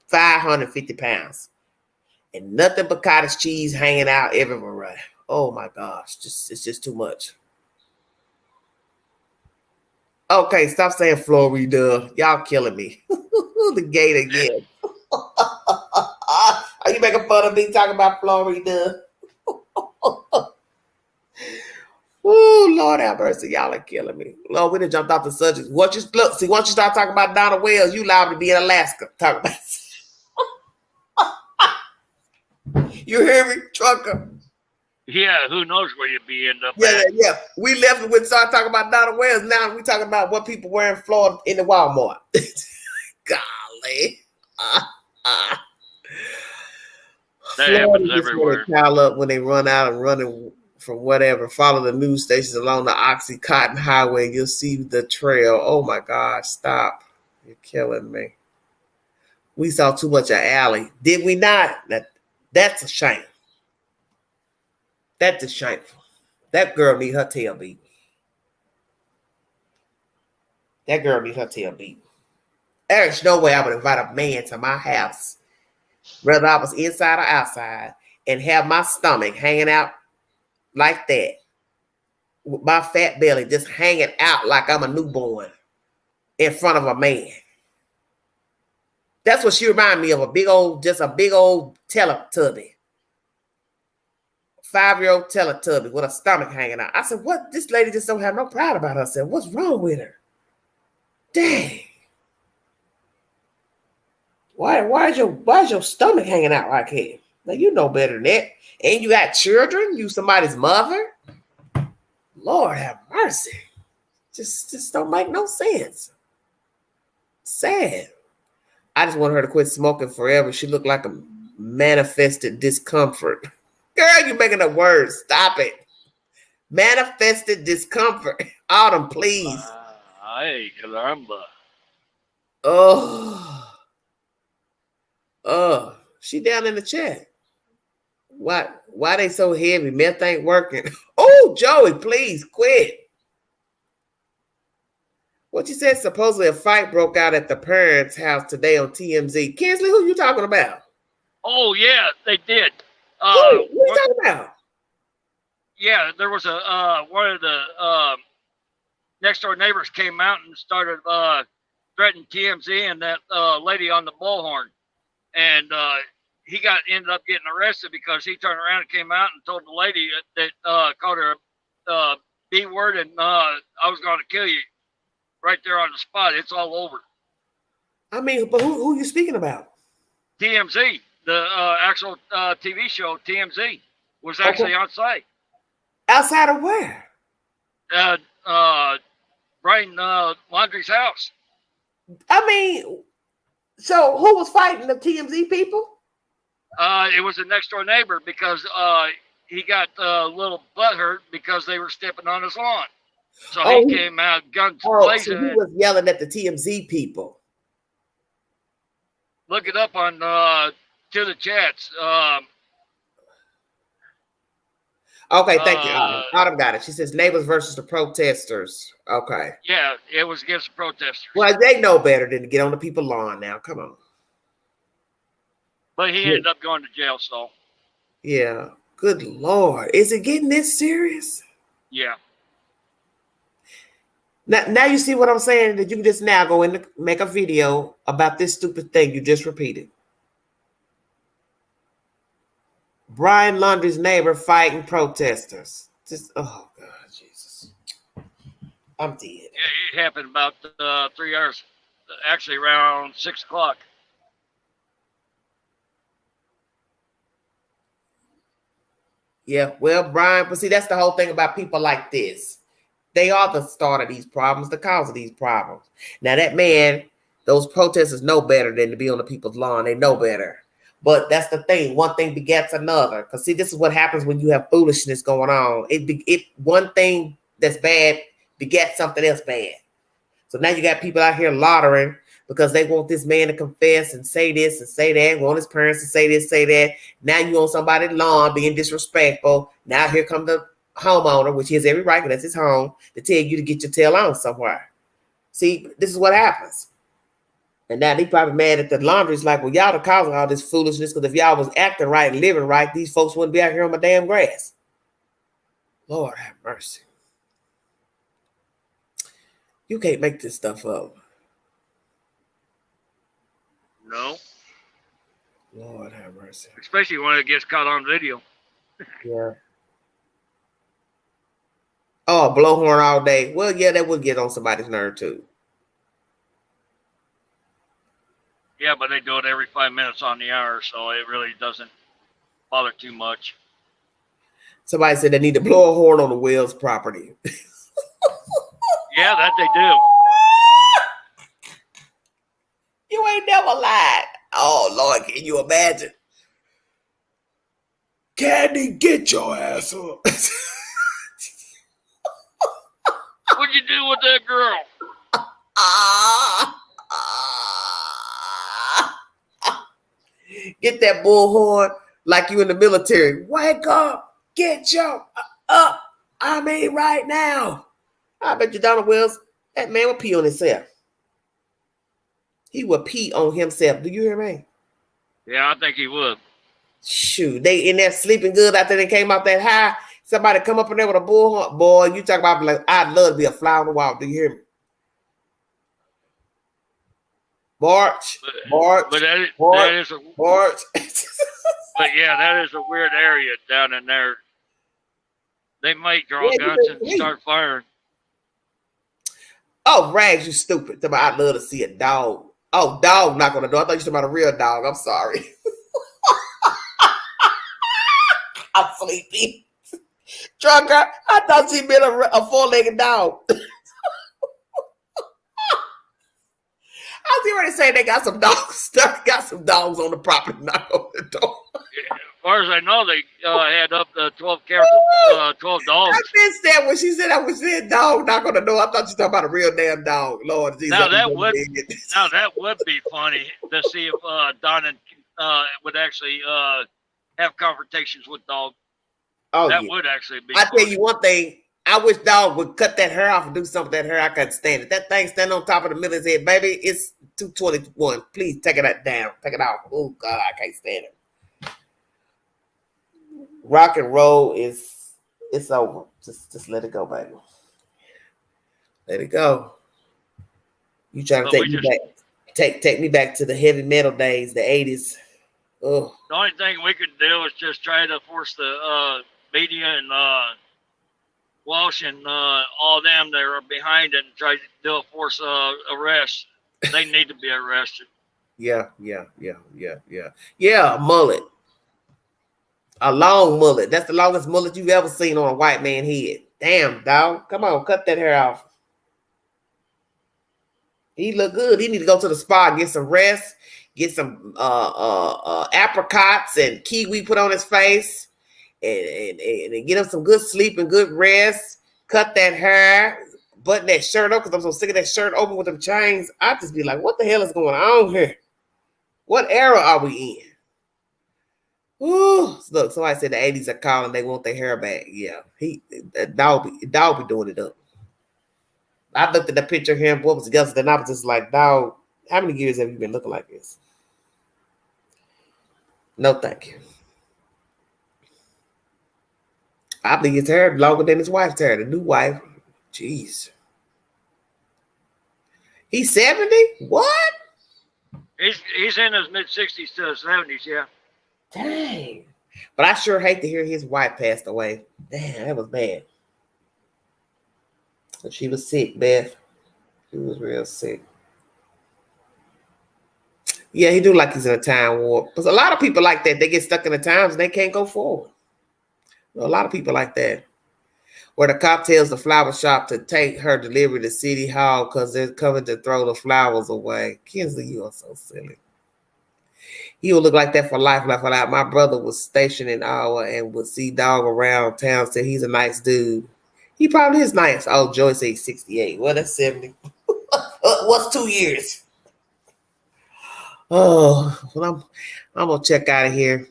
550 pounds and nothing but cottage cheese hanging out everywhere. Oh my gosh, it's just too much. Okay, stop saying Florida. Y'all killing me. The gate again. Are you making fun of me talking about Florida? Oh, Lord have mercy. Y'all are killing me. Lord, we done jumped off the subject. Once you start talking about Donna Wells, you liable to be in Alaska. Talk about you hear me, trucker? Yeah, who knows where you'd be end up Yeah. at. We left it when we started talking about Donna Wells. Now we talking about what people wear in Florida in the Walmart. Golly. That happens everywhere. Pile up when they run out and running from whatever. Follow the news stations along the Oxycontin Highway. You'll see the trail. Oh my gosh, stop. You're killing me. We saw too much of Allie. Did we not? That's a shame. That's just shameful. That girl need her tail beat. That girl need her tail beat. There's no way I would invite a man to my house, whether I was inside or outside, and have my stomach hanging out like that, with my fat belly just hanging out like I'm a newborn in front of a man. That's what she reminded me of, a big old Teletubby. 5-year-old Teletubby with a stomach hanging out. I said, what? This lady just don't have no pride about herself. What's wrong with her? Dang. Why is your stomach hanging out like that? Now you know better than that. And you got children? You somebody's mother? Lord have mercy. Just don't make no sense. Sad. I just want her to quit smoking forever. She looked like a manifested discomfort. Girl, you're making up words. Stop it. Manifested discomfort. Autumn, please. Ay, caramba. Oh, she down in the chat. Why they so heavy? Meth ain't working. Oh, Joey, please quit. What you said? Supposedly a fight broke out at the parents' house today on TMZ. Kinsley, who you talking about? Oh yeah, they did. Who you talking about? Yeah, there was one of the next door neighbors came out and started threatening TMZ and that lady on the bullhorn. and he ended up getting arrested because he turned around and came out and told the lady that called her B word, and I was going to kill you right there on the spot. It's all over. I mean, but who you speaking about? TMZ, the actual TV show TMZ, was actually on site. Outside of where? Brian Laundrie's house. I mean, so who was fighting the TMZ people? It was a next door neighbor because he got a little butthurt because they were stepping on his lawn. So he came out guns blazing. So he was yelling at the TMZ people. Look it up on to the chats. Okay, thank you. Autumn got it. She says neighbors versus the protesters. Okay. Yeah, it was against the protesters. Well, they know better than to get on the people's lawn now. Come on. But he ended up going to jail, so. Yeah. Good Lord. Is it getting this serious? Yeah. Now you see what I'm saying? That you can just now go in and make a video about this stupid thing you just repeated. Brian Laundrie's neighbor fighting protesters. Just, oh God, Jesus. I'm dead. Yeah, it happened about 3 hours, actually around 6 o'clock. Yeah, well, Brian, but see, that's the whole thing about people like this. They are the start of these problems, the cause of these problems. Now, that man, those protesters know better than to be on the people's lawn. They know better. But that's the thing. One thing begets another. Because, see, this is what happens when you have foolishness going on. One thing that's bad begets something else bad. So now you got people out here laundering because they want this man to confess and say this and say that, want his parents to say this, say that. Now you on somebody's lawn being disrespectful. Now here come the homeowner, which he has every right, because that's his home, to tell you to get your tail on somewhere. See, this is what happens. And now they probably mad at the laundry's like, well, y'all the cause of all this foolishness, because if y'all was acting right and living right, these folks wouldn't be out here on my damn grass. Lord have mercy. You can't make this stuff up. No. Lord have mercy. Especially when it gets caught on video. Yeah. Oh, blowhorn all day. Well, yeah, that would get on somebody's nerve too. Yeah, but they do it every 5 minutes on the hour, so it really doesn't bother too much. Somebody said they need to blow a horn on the Wells property. Yeah, that they do. You ain't never lied. Oh, Lord, can you imagine? Candy, get your ass up. What'd you do with that girl? Get that bullhorn like you in the military. Wake up. Get your up. I mean, right now. I bet you Donald Wells, that man would pee on himself. He would pee on himself. Do you hear me? Yeah, I think he would. Shoot, they in there sleeping good after they came out that high. Somebody come up in there with a bullhorn. Boy, you talk about like, I'd love to be a fly on the wall. Do you hear me? March. But that is a, March. but yeah, that is a weird area down in there. They might draw guns and start firing. Oh, Rags, you stupid. I'd love to see a dog. Oh, dog knock on the door. I thought you were talking about a real dog. I'm sorry. I'm sleepy. Drunker, I thought she'd been a four-legged dog. I was already saying they got some dogs. They got some dogs on the property. Knock on the door. Yeah, as far as I know, they had up to 12 dogs. I missed that when she said I was saying dog knock on the door. I thought you were talking about a real damn dog. Lord Jesus. Now that would be funny to see if Donna would actually have confrontations with dog. Oh, that yeah. would actually be. I tell you one thing. I wish dog would cut that hair off and do something with that hair. I couldn't stand it. That thing standing on top of the middle of his head, baby. It's 221. Please take it down. Take it off. Oh God, I can't stand it. Rock and roll it's over. Just let it go, baby. Let it go. You trying to take me back? Take me back to the heavy metal days, the 80s. Oh, The only thing we could do is just try to force the media and Walsh and all them that are behind it and try to do a force arrest. They need to be arrested. yeah. Yeah, a mullet. A long mullet. That's the longest mullet you've ever seen on a white man head. Damn, dog. Come on, cut that hair off. He look good. He need to go to the spa, get some rest, get some apricots and kiwi put on his face, and get him some good sleep and good rest. Cut that hair, button that shirt up, because I'm so sick of that shirt open with them chains. I just be like, what the hell is going on here? What era are we in? Ooh, look, somebody said the 80s are calling. They want their hair back. Yeah, dog be doing it up. I looked at the picture of him, what was together, and I was just like, dog, how many years have you been looking like this? No, thank you. I believe his hair longer than his wife's hair, the new wife. Jeez. He's 70? What? He's in his mid-60s to 70s, yeah. Dang. But I sure hate to hear his wife passed away. Damn, that was bad. She was sick, Beth. She was real sick. Yeah, he do like he's in a time warp. Because a lot of people like that, they get stuck in the times and they can't go forward. A lot of people like that. Where the cop tells the flower shop to take her delivery to City Hall because they're coming to throw the flowers away. Kinsley, you are so silly. He would look like that for life. My brother was stationed in Iowa and would see dog around town. Said he's a nice dude. He probably is nice. Oh, Joy said he's 68. Well, that's 70. What's 2 years? Oh, well, I'm gonna check out of here.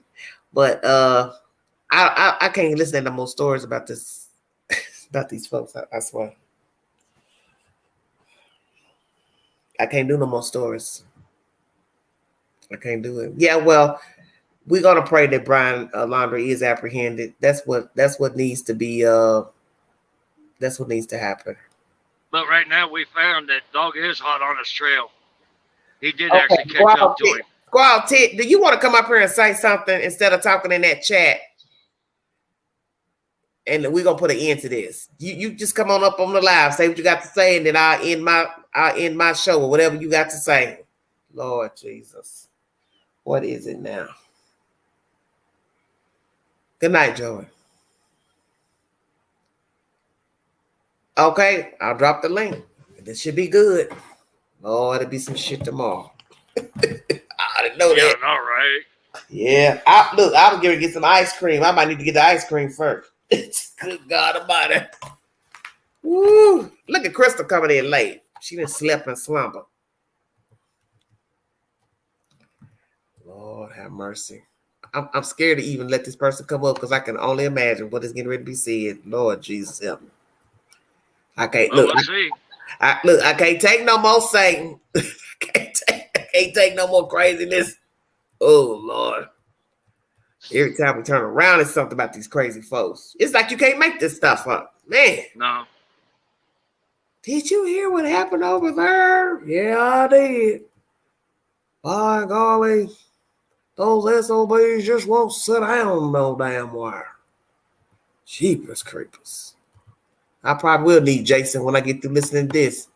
But I can't listen to no more stories about this, about these folks. I swear. I can't do no more stories. I can't do it. Yeah, well, we're gonna pray that Brian Laundrie is apprehended. That's what needs to be. That's what needs to happen. But right now we found that dog is hot on his trail. He did actually catch up to him. Squall Tit, do you want to come up here and say something instead of talking in that chat? And we're gonna put an end to this. You just come on up on the live, say what you got to say, and then I'll end my show or whatever you got to say. Lord Jesus. What is it now? Good night, Joey. Okay, I'll drop the link. This should be good. Lord, it'll be some shit tomorrow. I didn't know that. All right. Yeah. I was going to get some ice cream. I might need to get the ice cream first. Good God Almighty. Woo. Look at Crystal coming in late. She done slept and slumber. Lord have mercy. I'm scared to even let this person come up because I can only imagine what is getting ready to be said. Lord Jesus help me. I can't Well, look. let's see. I can't take no more Satan. I can't take no more craziness. Oh Lord. Every time we turn around, it's something about these crazy folks. It's like you can't make this stuff up. Man. No. Did you hear what happened over there? Yeah, I did. By golly. Those SOBs just won't sit down no damn wire. Jeepers creepers. I probably will need Jason when I get through listening to this.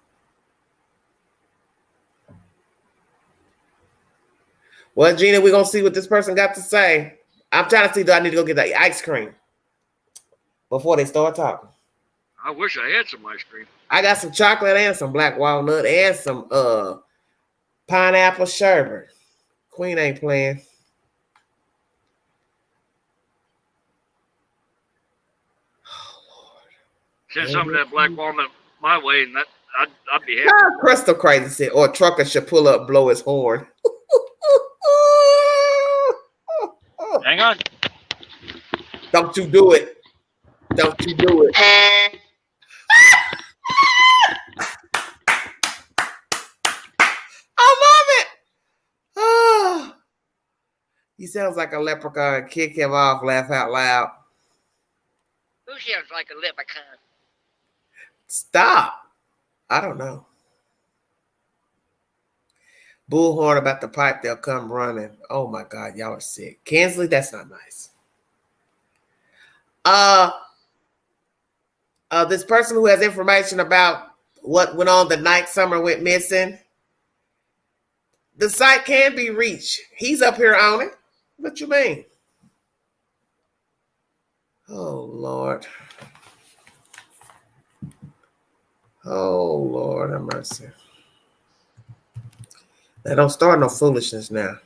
Well, Gina, we're going to see what this person got to say. I'm trying to see, do I need to go get the ice cream before they start talking? I wish I had some ice cream. I got some chocolate and some black walnut and some pineapple sherbet. Queen ain't playing. Send some of that black walnut my way, and I'd be happy. Crystal crazy said, or a trucker should pull up, blow his horn. Hang on. Don't you do it. Don't you do it. I love it. Oh. He sounds like a leprechaun. Kick him off, laugh out loud. Who sounds like a leprechaun? Stop. I don't know. bullhorn about the pipe, they'll come running. Oh my God, y'all are sick. Kinsley, that's not nice. This person who has information about what went on the night Summer went missing, the site can be reached. He's up here on it. What you mean? Oh Lord. Oh Lord, have mercy. Now don't start no foolishness now.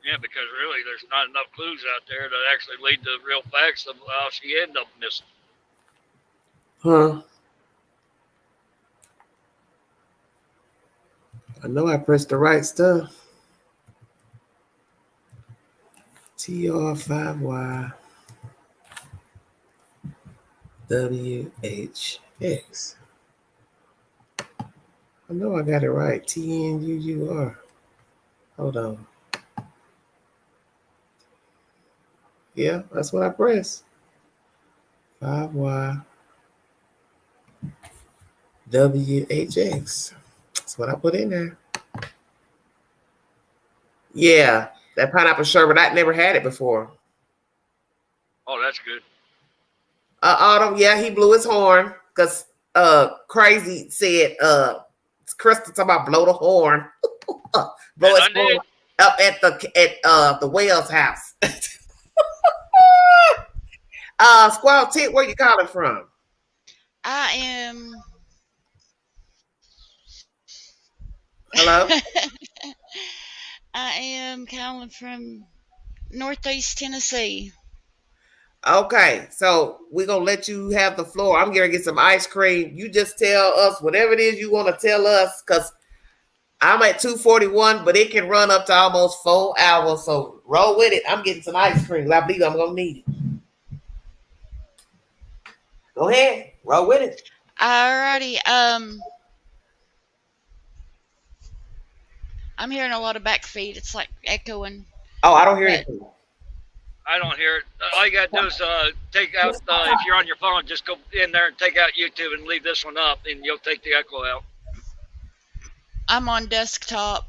Yeah, because really, there's not enough clues out there to actually lead to real facts of how she ended up missing. Huh? I know I pressed the right stuff. TR5Y WHX. I know I got it right. TNUUR. Hold on. Yeah, that's what I pressed. 5Y WHX. That's what I put in there. Yeah, that pineapple sherbet. I'd never had it before. Oh, that's good. Autumn, yeah, he blew his horn because Crazy said Crystal talking about blow the horn. Blow his horn up at the Wells house. Squall Tit, where you calling from? I am. Hello? I am calling from Northeast Tennessee. Okay, so we're gonna let you have the floor. I'm gonna get some ice cream. You just tell us whatever it is you want to tell us, because I'm at 2:41, but it can run up to almost 4 hours. So roll with it. I'm getting some ice cream. I believe I'm gonna need it. Go ahead, roll with it. Alrighty. I'm hearing a lot of back feed. It's like echoing. Oh, I don't hear anything. I don't hear it. All you got to do is take out, if you're on your phone, just go in there and take out YouTube and leave this one up, and you'll take the echo out. I'm on desktop.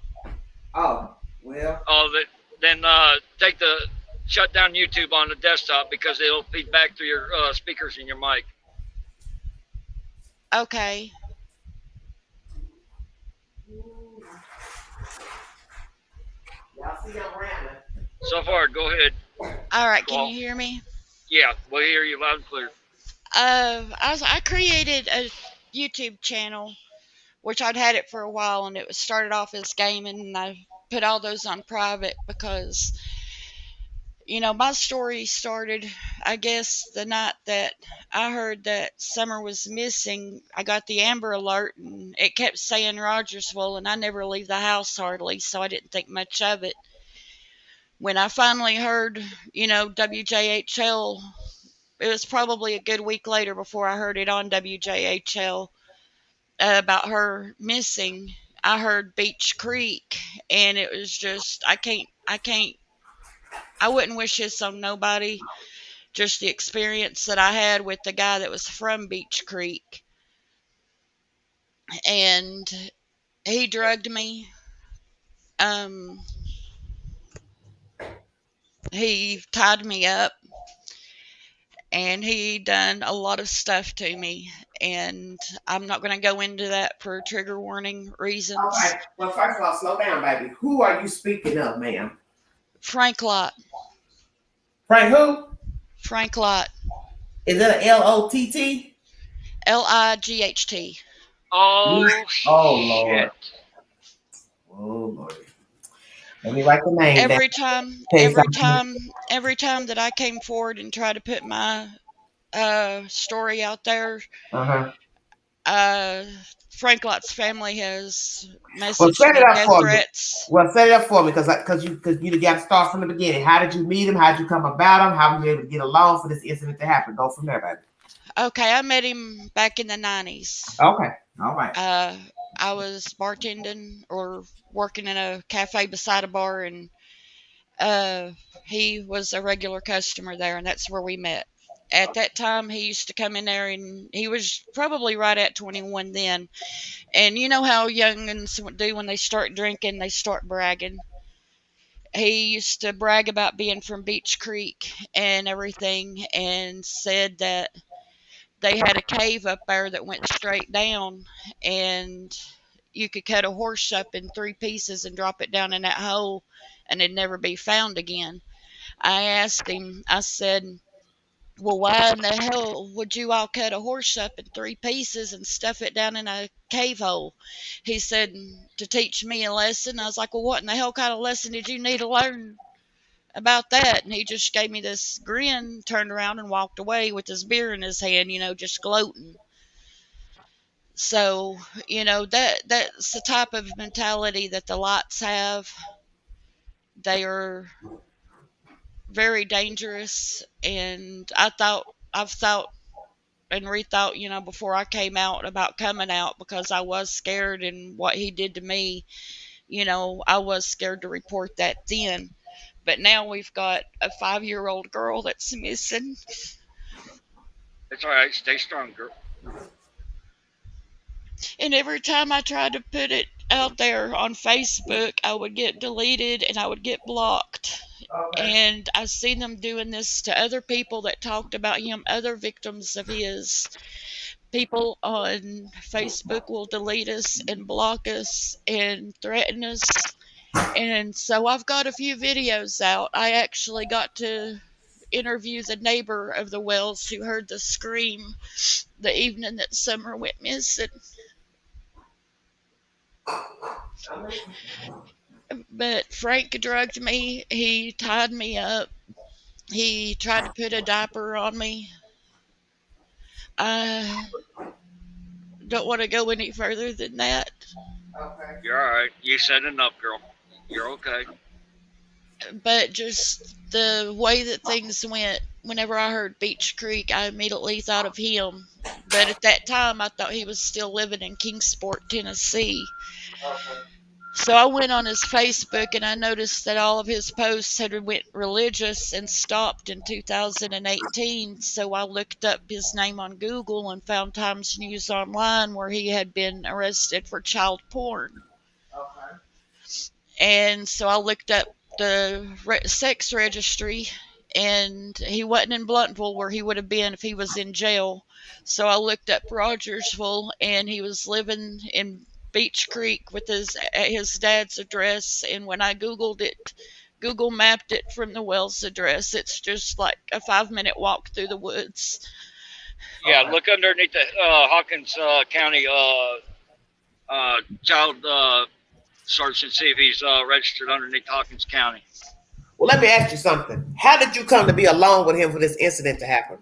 Oh, well. Oh, then shut down YouTube on the desktop, because it'll feed back through your speakers in your mic. Okay. Y'all see I'm rambling. So far, go ahead. All right. Can you hear me? Yeah, we'll hear you loud and clear. I created a YouTube channel, which I'd had it for a while, and it was started off as gaming, and I put all those on private because, my story started, I guess, the night that I heard that Summer was missing. I got the Amber Alert, and it kept saying Rogersville, and I never leave the house hardly, so I didn't think much of it. When I finally heard, WJHL, it was probably a good week later before I heard it on WJHL about her missing. I heard Beach Creek, and it was just, I wouldn't wish this on nobody. Just the experience that I had with the guy that was from Beach Creek. And he drugged me. He tied me up, and he done a lot of stuff to me, and I'm not going to go into that for trigger warning reasons. All right. Well, first of all, slow down, baby. Who are you speaking of, ma'am? Frank Lott. Frank who? Frank Lott. Is it a Lott? Light. Oh, Lord. Oh, Lord. Let me write the name every down. every time that I came forward and tried to put my story out there, Frank Lott's family has messaged me death threats. Well, set it up for me, because you got to start from the beginning. How did you meet him? How did you come about him? How were you able to get along for this incident to happen? Go from there, baby. Okay, I met him back in the 90s. Okay, all right. I was bartending or working in a cafe beside a bar, and he was a regular customer there, and that's where we met. at that time, he used to come in there, and he was probably right at 21 then. And you know how youngins do when they start drinking, they start bragging. He used to brag about being from Beach Creek and everything, and said that they had a cave up there that went straight down, and you could cut a horse up in 3 pieces and drop it down in that hole, and it'd never be found again. I asked him, I said, well, why in the hell would you all cut a horse up in 3 pieces and stuff it down in a cave hole? He said, to teach me a lesson. I was like, well, what in the hell kind of lesson did you need to learn about that? And he just gave me this grin, turned around and walked away with his beer in his hand, just gloating. So, that's the type of mentality that the lights have. They are very dangerous, and I've thought and rethought, before I came out about coming out, because I was scared, and what he did to me, I was scared to report that then. But now we've got a 5-year-old girl that's missing. It's all right. Stay strong, girl. And every time I tried to put it out there on Facebook, I would get deleted and I would get blocked. And I seen them doing this to other people that talked about him, other victims of his. People on Facebook will delete us and block us and threaten us. And so I've got a few videos out. I actually got to interview the neighbor of the Wells who heard the scream the evening that Summer went missing. But Frank drugged me. He tied me up. He tried to put a diaper on me. I don't want to go any further than that. You're all right. You said enough, girl. You're okay. But just the way that things went, whenever I heard Beach Creek, I immediately thought of him. But at that time, I thought he was still living in Kingsport, Tennessee. So I went on his Facebook, and I noticed that all of his posts had went religious and stopped in 2018. So I looked up his name on Google and found Times News Online, where he had been arrested for child porn. And so I looked up the sex registry, and he wasn't in Bluntville, where he would have been if he was in jail. So I looked up Rogersville, and he was living in Beach Creek with his dad's address. And when I Googled it, Google mapped it from the Wells address. It's just like a 5-minute walk through the woods. Yeah, look underneath the Hawkins County child search and see if he's registered underneath Hawkins County. Well, let me ask you something. How did you come to be alone with him for this incident to happen?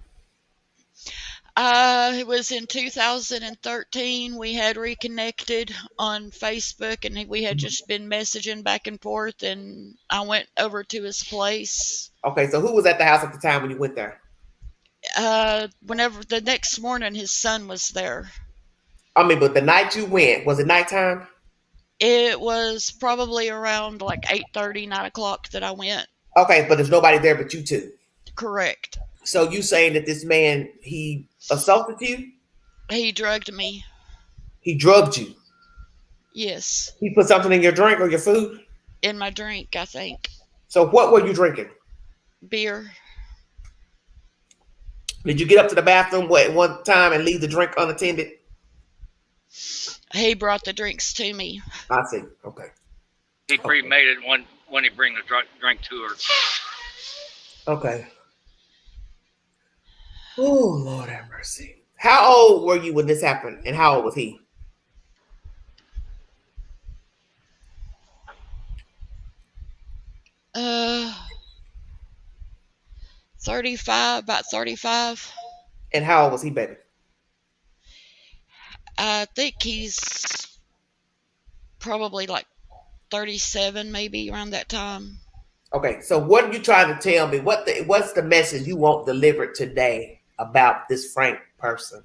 It was in 2013. We had reconnected on Facebook, and we had just been messaging back and forth, and I went over to his place. Okay, so who was at the house at the time when you went there? Whenever the next morning, his son was there. But the night you went, was it nighttime? It was probably around like 8:30, 9 o'clock that I went. Okay, but there's nobody there but you two. Correct. So you saying that this man, he assaulted you? He drugged me. He drugged you? Yes. He put something in your drink or your food? In my drink, I think. So what were you drinking? Beer. Did you get up to the bathroom one time and leave the drink unattended? He brought the drinks to me. I see. Okay. He pre-made it when he bring the drink to her. Okay. Oh, Lord have mercy. How old were you when this happened, and how old was he? Uh, 35, about 35. And how old was he, baby? I think he's probably like 37, maybe around that time. Okay, so what are you trying to tell me? What's the message you want delivered today about this Frank person?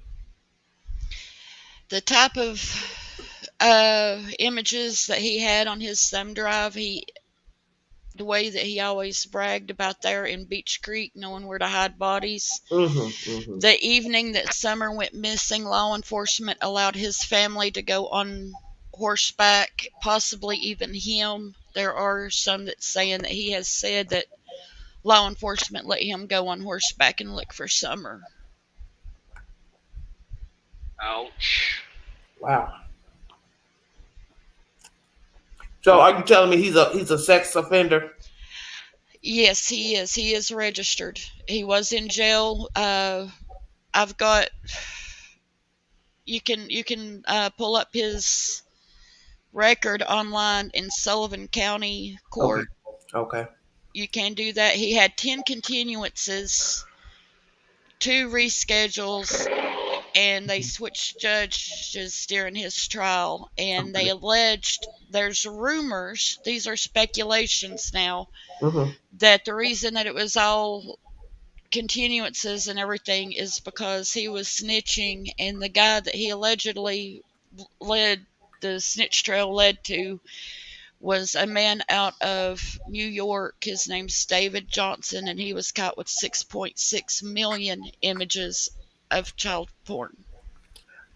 The type of the way that he always bragged about there in Beach Creek, knowing where to hide bodies. The evening that Summer went missing, law enforcement allowed his family to go on horseback, possibly even him. There are some that saying that he has said that law enforcement let him go on horseback and look for Summer. Ouch. Wow. So are you telling me he's a sex offender? Yes, he is. He is registered. He was in jail. I've got. You can pull up his record online in Sullivan County Court. Okay. You can do that. He had 10 continuances, 2 reschedules, and they switched judges during his trial. And they alleged there's rumors, these are speculations now, that the reason that it was all continuances and everything is because he was snitching, and the guy that he allegedly led the snitch trail led to was a man out of New York. His name's David Johnson, and he was caught with 6.6 million images of child porn.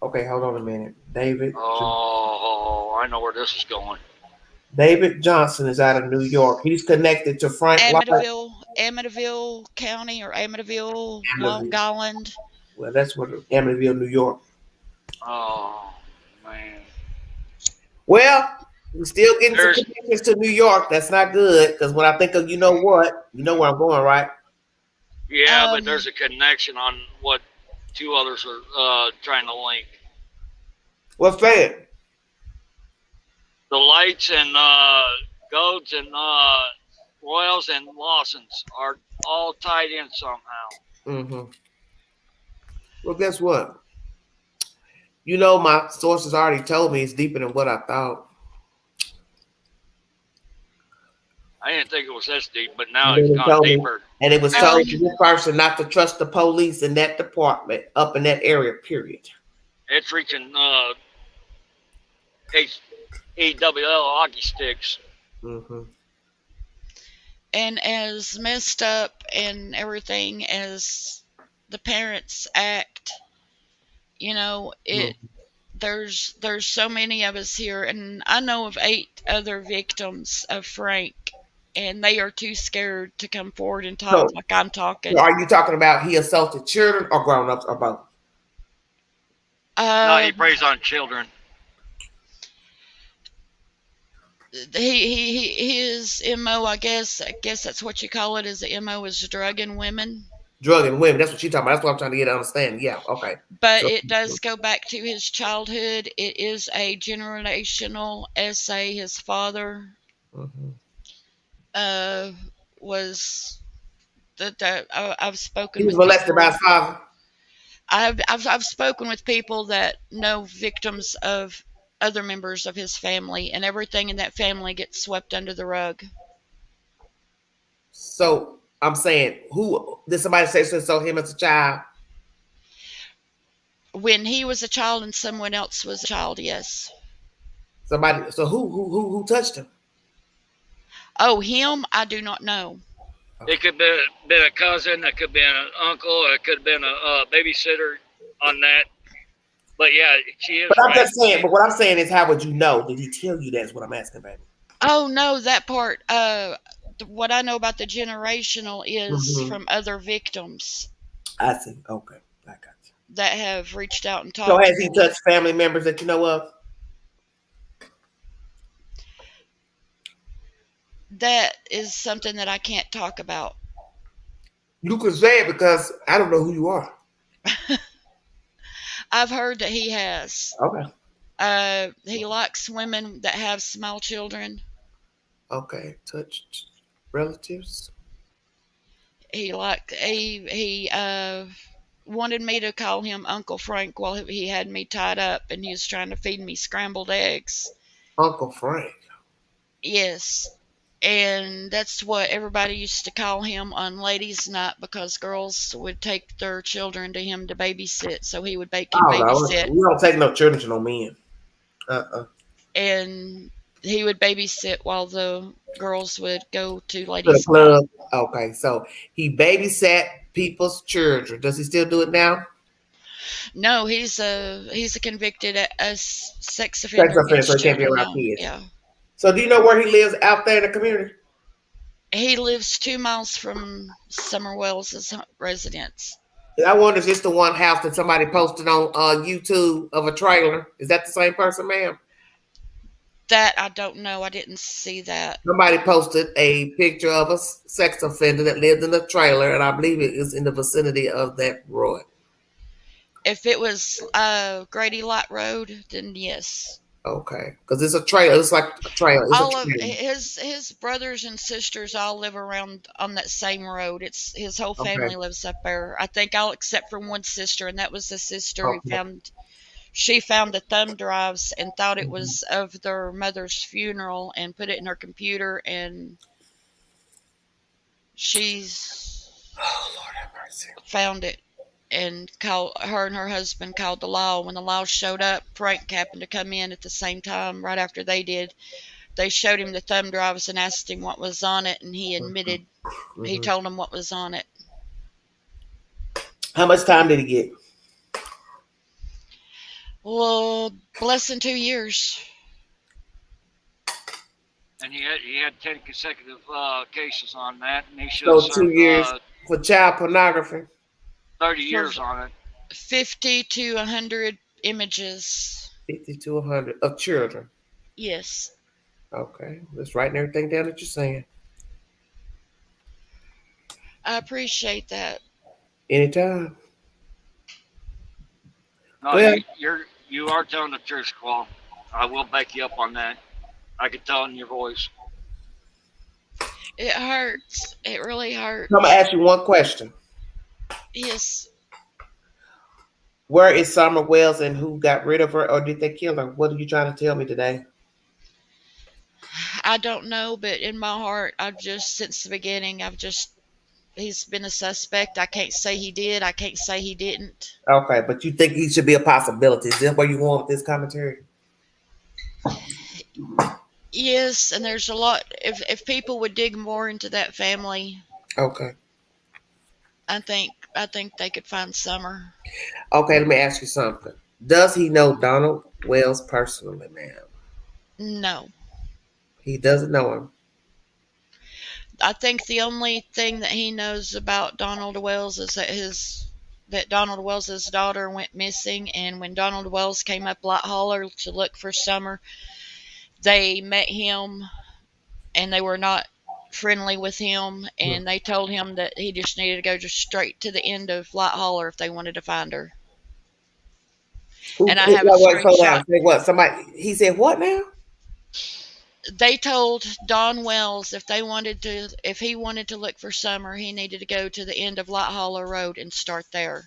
Okay, hold on a minute. David. Oh, I know where this is going. David Johnson is out of New York. He's connected to Frank Amityville County or Amityville, Long Island. Well, that's what Amityville, New York. Oh, man. Well, we're still getting some connections to New York. That's not good, because when I think of you know what, you know where I'm going, right? Yeah, but there's a connection on what 2 others are trying to link. What's that? The Lights and Goads and Royals and Lawsons are all tied in somehow. Well, guess what? You know, my sources already told me it's deeper than what I thought. I didn't think it was this deep, but now it's gone deeper. And it was told to this person not to trust the police in that department up in that area, period. It's reaching AWL hockey sticks. And as messed up and everything as the parents act, you know, there's so many of us here, and I know of 8 other victims of Frank, and they are too scared to come forward and talk like I'm talking. So are you talking about he assaulted children or grown-ups or both? No, he preys on children. His MO, I guess that's what you call it, is the MO is drugging women. Drugging women, that's what she's talking about. That's what I'm trying to get to understand. Yeah, okay. But it does go back to his childhood. It is a generational essay. His father was that I've spoken. He was molested by his father. I've spoken with people that know victims of other members of his family, and everything in that family gets swept under the rug. So I'm saying, who did somebody say so him as a child? When he was a child and someone else was a child, yes. Somebody. So who touched him? Oh, him? I do not know. It could be been a cousin, it could be an uncle, or it could have been a babysitter on that. But yeah, she is. But I'm just saying. But what I'm saying is, how would you know? Did he tell you that's what I'm asking, baby? Oh no, that part. What I know about the generational is from other victims. I see. Okay, I got you. That have reached out and talked. So has he touched family members that you know of? That is something that I can't talk about. You can say it because I don't know who you are. I've heard that he has. Okay. He likes women that have small children. Okay. Touched relatives. He wanted me to call him Uncle Frank while he had me tied up, and he was trying to feed me scrambled eggs. Uncle Frank. Yes. And that's what everybody used to call him on ladies' night, because girls would take their children to him to babysit, so he would babysit. We don't take no children to no men. And he would babysit while the girls would go to To the ladies' night. club. Okay, so he babysat people's children. Does he still do it now? No, he's a convicted sex Sex offender offender, against so he can't be children around now. kids. Yeah. So do you know where he lives out there in the community? He lives 2 miles from Summer Wells' residence. I wonder if it's the one house that somebody posted on YouTube of a trailer. Is that the same person, ma'am? That I don't know. I didn't see that. Somebody posted a picture of a sex offender that lived in a trailer, and I believe it is in the vicinity of that road. If it was Grady Light Road, then yes. Okay, because it's a trailer. It's like a trailer. It's a All of trailer. his brothers and sisters all live around on that same road. It's his whole family Okay. lives up there. I think all except for one sister, and that was the sister who Okay. she found the thumb drives and thought it Mhm. was of their mother's funeral and put it in her computer, and she's Oh, Lord have mercy. found it and her and her husband called the law. When the law showed up, Frank happened to come in at the same time right after they did. They showed him the thumb drives and asked him what was on it, and he admitted he Mhm. told them what was on it. How much time did he get? Well, less than 2 years. And he had 10 consecutive cases on that, and he should So have 2 served years for child pornography. 30 years on it. 50 to 100 images. 50 to 100 of children. Yes. Okay, just writing everything down that you're saying. I appreciate that. Anytime. No, Well- you are telling the truth, Squall. I will back you up on that. I can tell in your voice. It hurts. It really hurts. I'm gonna ask you one question. Yes. Where is Summer Wells and who got rid of her, or did they kill her? What are you trying to tell me today? I don't know, but in my heart, since the beginning, he's been a suspect. I can't say he did. I can't say he didn't. Okay, but you think he should be a possibility. Is that where you want with this commentary? Yes, and there's a lot. If people would dig more into that family, Okay. I think they could find Summer. Okay, let me ask you something. Does he know Donald Wells personally, ma'am? No. He doesn't know him. I think the only thing that he knows about Donald Wells is that Donald Wells' daughter went missing, and when Donald Wells came up Light Holler to look for Summer, they met him and they were not friendly with him, and they told him that he just needed to go just straight to the end of Light Holler if they wanted to find her. And I have a screenshot. Say what? Somebody, he said what now? They told Don Wells if he wanted to look for Summer, he needed to go to the end of Light Holler Road and start there.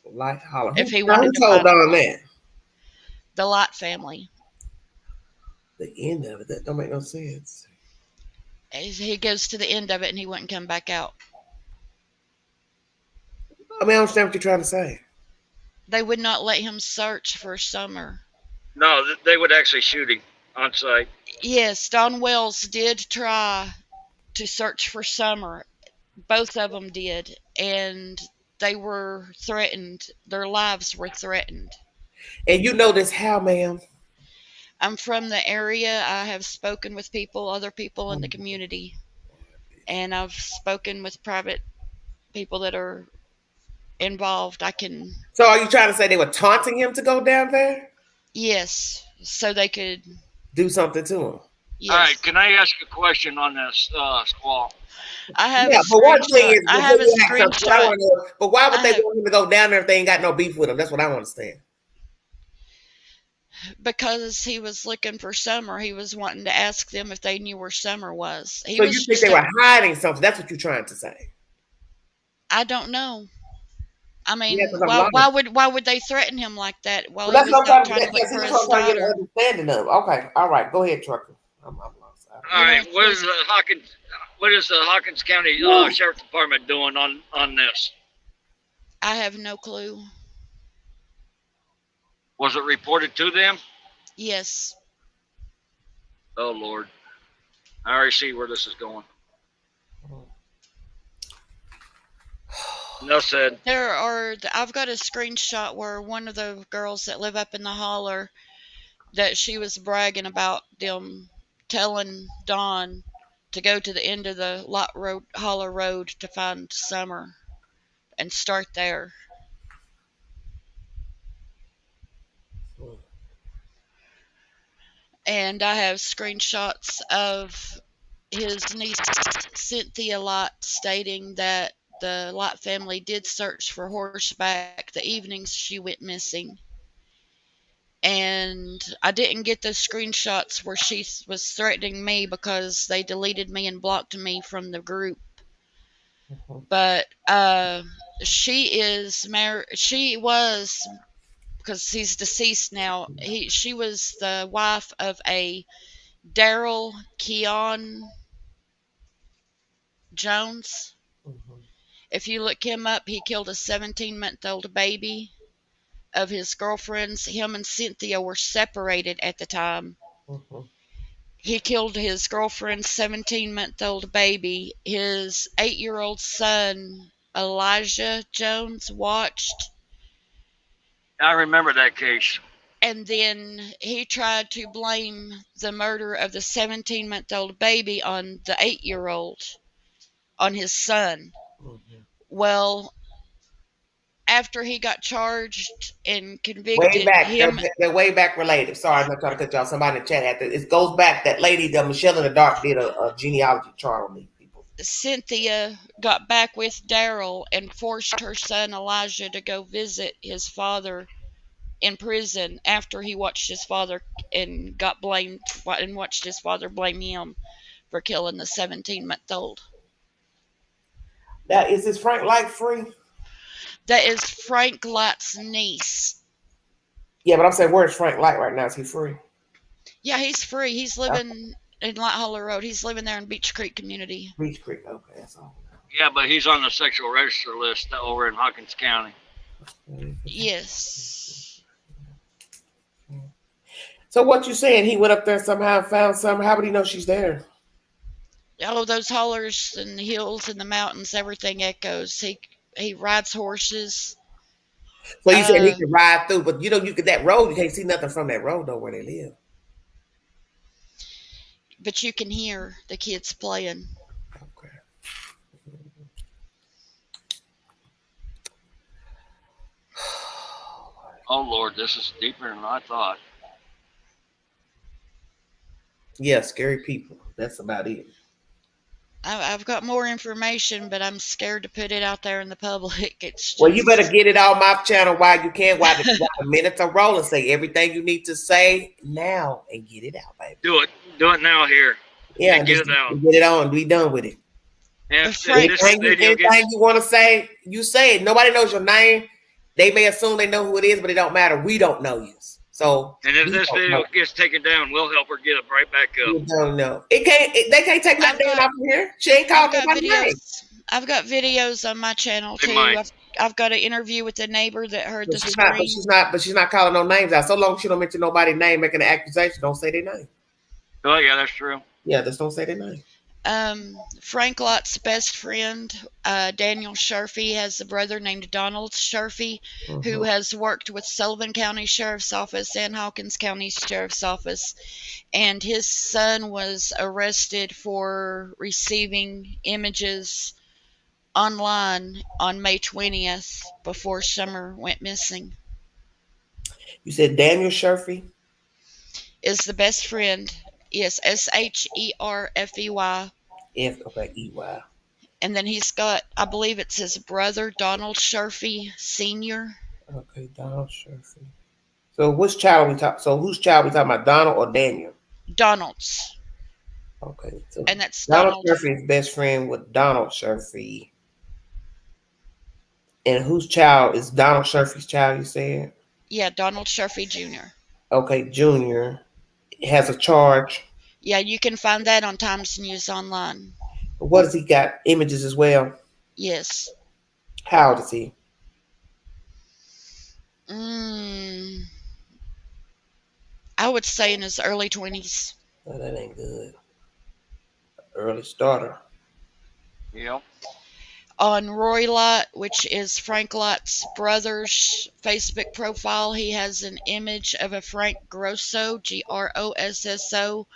Light Holler. If he Who wanted to told find Don that? the Light family. The end of it. That don't make no sense. He goes to the end of it and he wouldn't come back out. I mean, I understand what you're trying to say. They would not let him search for Summer. No, they would actually shoot him on sight. Yes, Don Wells did try to search for Summer. Both of them did, and they were threatened. Their lives were threatened. And you know this how, ma'am? I'm from the area. I have spoken with other people in the community, and I've spoken with private people that are involved. So are you trying to say they were taunting him to go down there? Yes, so they could. Do something to him. Yes. All right, can I ask a question on this, Squall? I have Yeah, a but one thing screenshot. is, I have a before you ask something, what I screenshot. wanna know, but why would I they have- want him to go down there if they ain't got no beef with him? That's what I don't understand. Because he was looking for Summer. He was wanting to ask them if they knew where Summer was. So you think they were hiding something? That's what you're trying to say. I don't know. I mean, Yeah, 'cause I'm why would they threaten him like that while Well, that's he was what I'm out trying to look for his trying to get an daughter? understanding of. Okay, all right, go ahead, trucker. I'm lost. All right, what is the Hawkins County Sheriff Department doing on this? I have no clue. Was it reported to them? Yes. Oh Lord, I already see where this is going. No said. I've got a screenshot where one of the girls that live up in the holler, that she was bragging about them telling Dawn to go to the end of the holler road to find Summer and start there. And I have screenshots of his niece Cynthia Lott stating that the Lott family did search for horseback the evenings she went missing. And I didn't get the screenshots where she was threatening me because they deleted me and blocked me from the group. But she is married. She was, because he's deceased now. She was the wife of a Daryl Keon Jones. If you look him up, he killed a 17-month-old baby of his girlfriend's. Him and Cynthia were separated at the time. He killed his girlfriend's 17-month-old baby. His 8-year-old son, Elijah Jones, watched. I remember that case. And then he tried to blame the murder of the 17-month-old baby on the 8-year-old, on his son. Well, after he got charged and convicted, Way back, they're way back related. Sorry, I'm not trying to cut y'all. Somebody in the chat had to. It goes back. That lady, the Michelle in the Dark, did a genealogy chart on these people. Cynthia got back with Daryl and forced her son Elijah to go visit his father in prison after he watched his father and got blamed and watched his father blame him for killing the 17-month-old. Now, is this Frank Light free? That is Frank Light's niece. Yeah, but I'm saying, where's Frank Light right now? Is he free? Yeah, he's free. He's living in Light Hollow Road. He's living there in Beach Creek community. Beach Creek, okay, that's all. Yeah, but he's on the sexual register list over in Hawkins County. Yes. So what you saying? He went up there somehow and found Summer. How would he know she's there? All of those hollers and the hills and the mountains, everything echoes. He rides horses. So you said he could ride through, but you could that road. You can't see nothing from that road though where they live. But you can hear the kids playing. Okay. Oh Lord, this is deeper than I thought. Yeah, scary people. That's about it. I've got more information, but I'm scared to put it out there in the public. It's just... Well, you better get it on my channel while you can, while the minutes are rolling. Say everything you need to say now and get it out, baby. Do it now here. Yeah, and get it out. Get it on. Be done with it. Anything you want to say, you say it. Nobody knows your name. They may assume they know who it is, but it don't matter. We don't know you. So, and if this video gets taken down, we'll help her get it right back up. You don't know. They can't take nothing down off here. She ain't called nobody name. I've got videos on my channel too. I've got an interview with a neighbor that heard the scream. But she's not calling no names out. So long as she don't mention nobody's name making an accusation, don't say their name. Oh yeah, that's true. Yeah, just don't say their name. Frank Lott's best friend, Daniel Sharfie, has a brother named Donald Sharfie, who has worked with Sullivan County Sheriff's Office and Hawkins County Sheriff's Office. And his son was arrested for receiving images online on May 20th before Summer went missing. You said Daniel Sharfie? Is the best friend. Yes, Sherfey. Okay, EY. And then he's got, I believe it's his brother, Donald Sharfie Sr. Okay, Donald Sharfie. So which child we talk? So whose child we talking about, Donald or Daniel? Donald's. Okay, so and that's Donald Sharfie is best friend with Donald Sharfie. And whose child is Donald Sharfie's child? You said? Yeah, Donald Sharfie Jr. Okay, Jr. has a charge. Yeah, you can find that on Times News Online. What does he got? Images as well? Yes. How old is he? I would say in his early 20s. No, that ain't good. Early starter. Yep. On Roy Lott, which is Frank Lott's brother's Facebook profile, he has an image of a Frank Grosso, Grosso,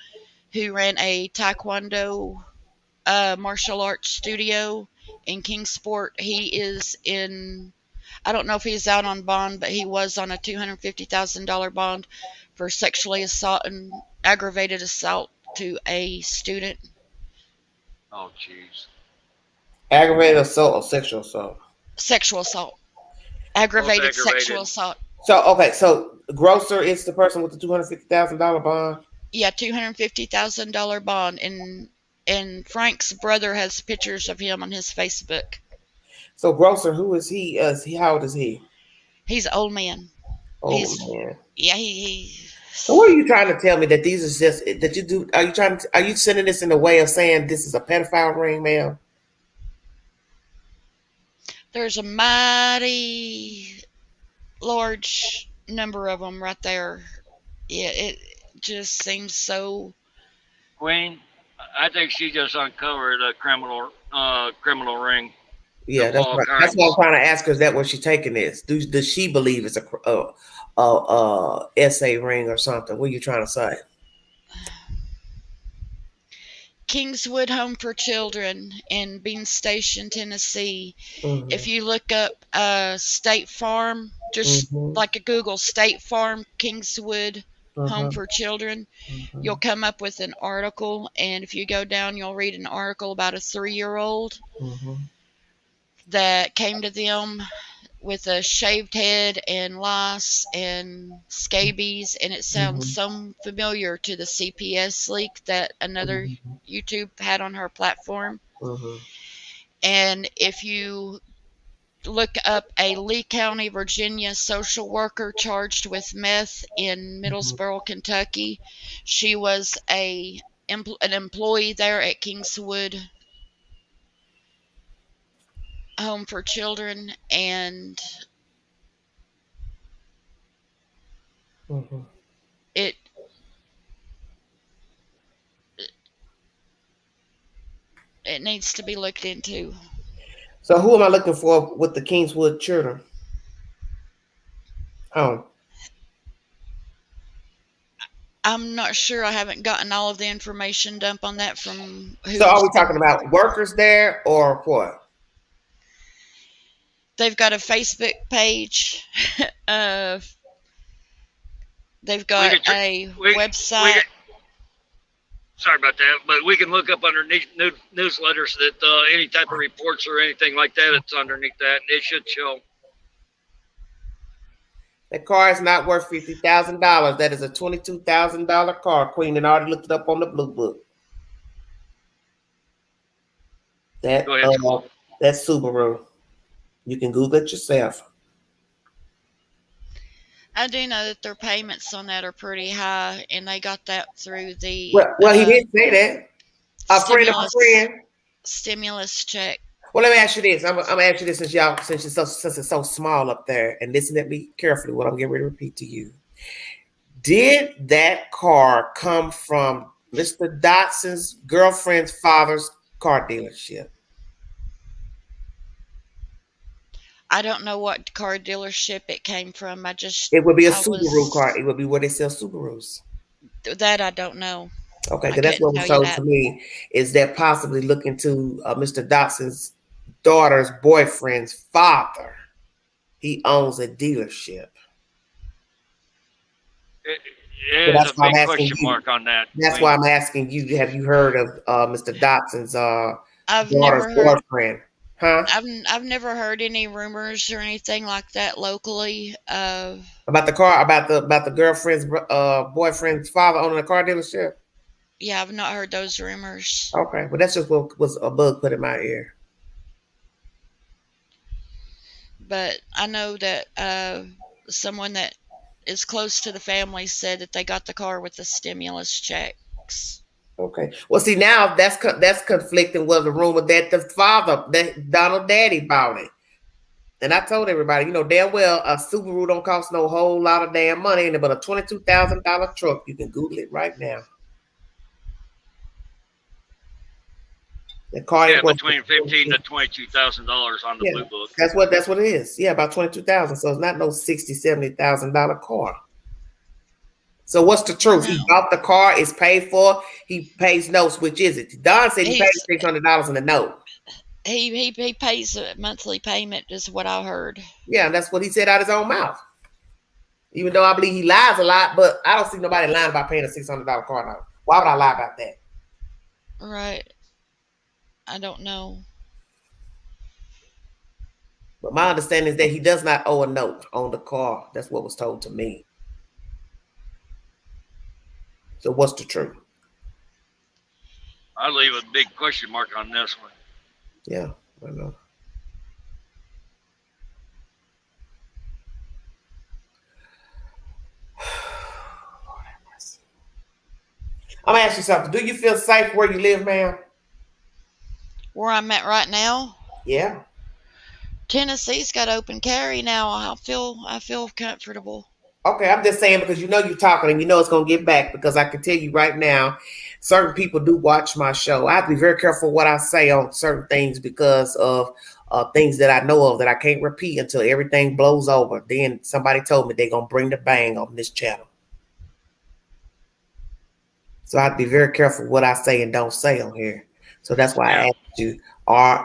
who ran a Taekwondo martial arts studio in Kingsport. He is in, I don't know if he's out on bond, but he was on a $250,000 bond for sexually assault and aggravated assault to a student. Oh, jeez. Aggravated assault or sexual assault? Sexual assault. Aggravated sexual assault. So okay, so Grocer is the person with the $250,000 bond. Yeah, $250,000 bond, and Frank's brother has pictures of him on his Facebook. So Grocer, who is he? How old is he? He's an old man. Man. Yeah, he. So what are you trying to tell me that these is just that you do? Are you sending this in a way of saying this is a pedophile ring, ma'am? There's a mighty large number of them right there. Yeah, it just seems so. Queen, I think she just uncovered a criminal ring. Yeah, that's right. That's what I'm trying to ask her. Is that where she's taking this? Does she believe it's a SA ring or something? What are you trying to say? Kingswood Home for Children in Bean Station, Tennessee. Mm-hmm. If you look up State Farm, just like a Google State Farm Kingswood Home for Children, you'll come up with an article. And if you go down, you'll read an article about a 3-year-old that came to them with a shaved head and lice and scabies, and it sounds so familiar to the CPS leak that another YouTube had on her platform. And if you look up a Lee County, Virginia social worker charged with meth in Middlesboro, Kentucky, she was an employee there at Kingswood Home for Children, and it needs to be looked into. So who am I looking for with the Kingswood children? Oh, I'm not sure. I haven't gotten all of the information dump on that from who. So are we talking about workers there or what? They've got a Facebook page. They've got a website. Sorry about that, but we can look up underneath newsletters that any type of reports or anything like that, it's underneath that. It should show. That car is not worth $50,000. That is a $22,000 car. Queen and already looked it up on the Blue Book. That that's Subaru. You can Google it yourself. I do know that their payments on that are pretty high, and they got that through the. Well, he didn't say that. A friend. Stimulus check. Well, let me ask you this. I'm gonna ask you this since it's so small up there, and listen to me carefully. What I'm getting ready to repeat to you. Did that car come from Mr. Dotson's girlfriend's father's car dealership? I don't know what car dealership it came from. It would be a Subaru car. It would be where they sell Subarus. That I don't know. Okay, because that's what was told to me. Is that possibly looking to Mr. Dotson's daughter's boyfriend's father? He owns a dealership. There's a big question mark on that. That's why I'm asking you. Have you heard of Mr. Dotson's daughter's boyfriend? Huh? I've never heard any rumors or anything like that locally. About the car, about the girlfriend's boyfriend's father owning a car dealership. Yeah, I've not heard those rumors. Okay, but that's just what was a bug put in my ear. But I know that someone that is close to the family said that they got the car with the stimulus checks. Okay. Well, see, now that's conflicting with the rumor that the father, that Donald Daddy bought it. And I told everybody, damn well a Subaru don't cost no whole lot of damn money, but a $22,000 truck. You can Google it right now. The car Yeah, ain't worth between $15,000 to $22,000 on the Yeah. blue book. That's what it is. Yeah, about 22,000. So it's not no $60,000-$70,000 car. So what's the truth? He No. bought the car, it's paid for, he pays notes. Which is it? Don said he paid He's $600 in the note. he pays a monthly payment, is what I heard. Yeah, and that's what he said out his own mouth. Even though I believe he lies a lot, but I don't see nobody lying about paying a $600 car note. Why would I lie about that? Right. I don't know. But my understanding is that he does not owe a note on the car. That's what was told to me. So what's the truth? I leave a big question mark on this one. Yeah, I know. I'm gonna ask you something. Do you feel safe where you live, ma'am? Where I'm at right now, Yeah. Tennessee's got open carry now. I feel comfortable. Okay, I'm just saying because you know you're talking and you know it's gonna get back because I can tell you right now, certain people do watch my show. I have to be very careful what I say on certain things because of things that I know of that I can't repeat until everything blows over. Then somebody told me they're gonna bring the bang on this channel. So I have to be very careful what I say and don't say on here. So that's why I asked you,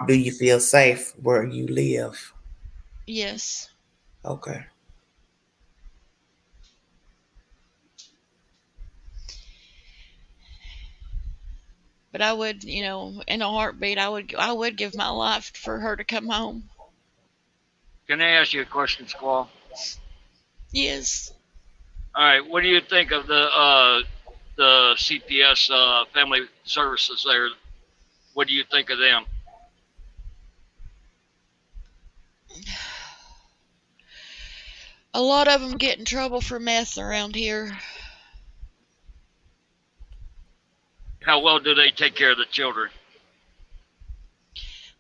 do you feel safe where you live? Yes. Okay. But I would, in a heartbeat, I would give my life for her to come home. Can I ask you a question, Squall? Yes. All right, what do you think of the CPS family services there? What do you think of them? A lot of them get in trouble for meth around here. How well do they take care of the children?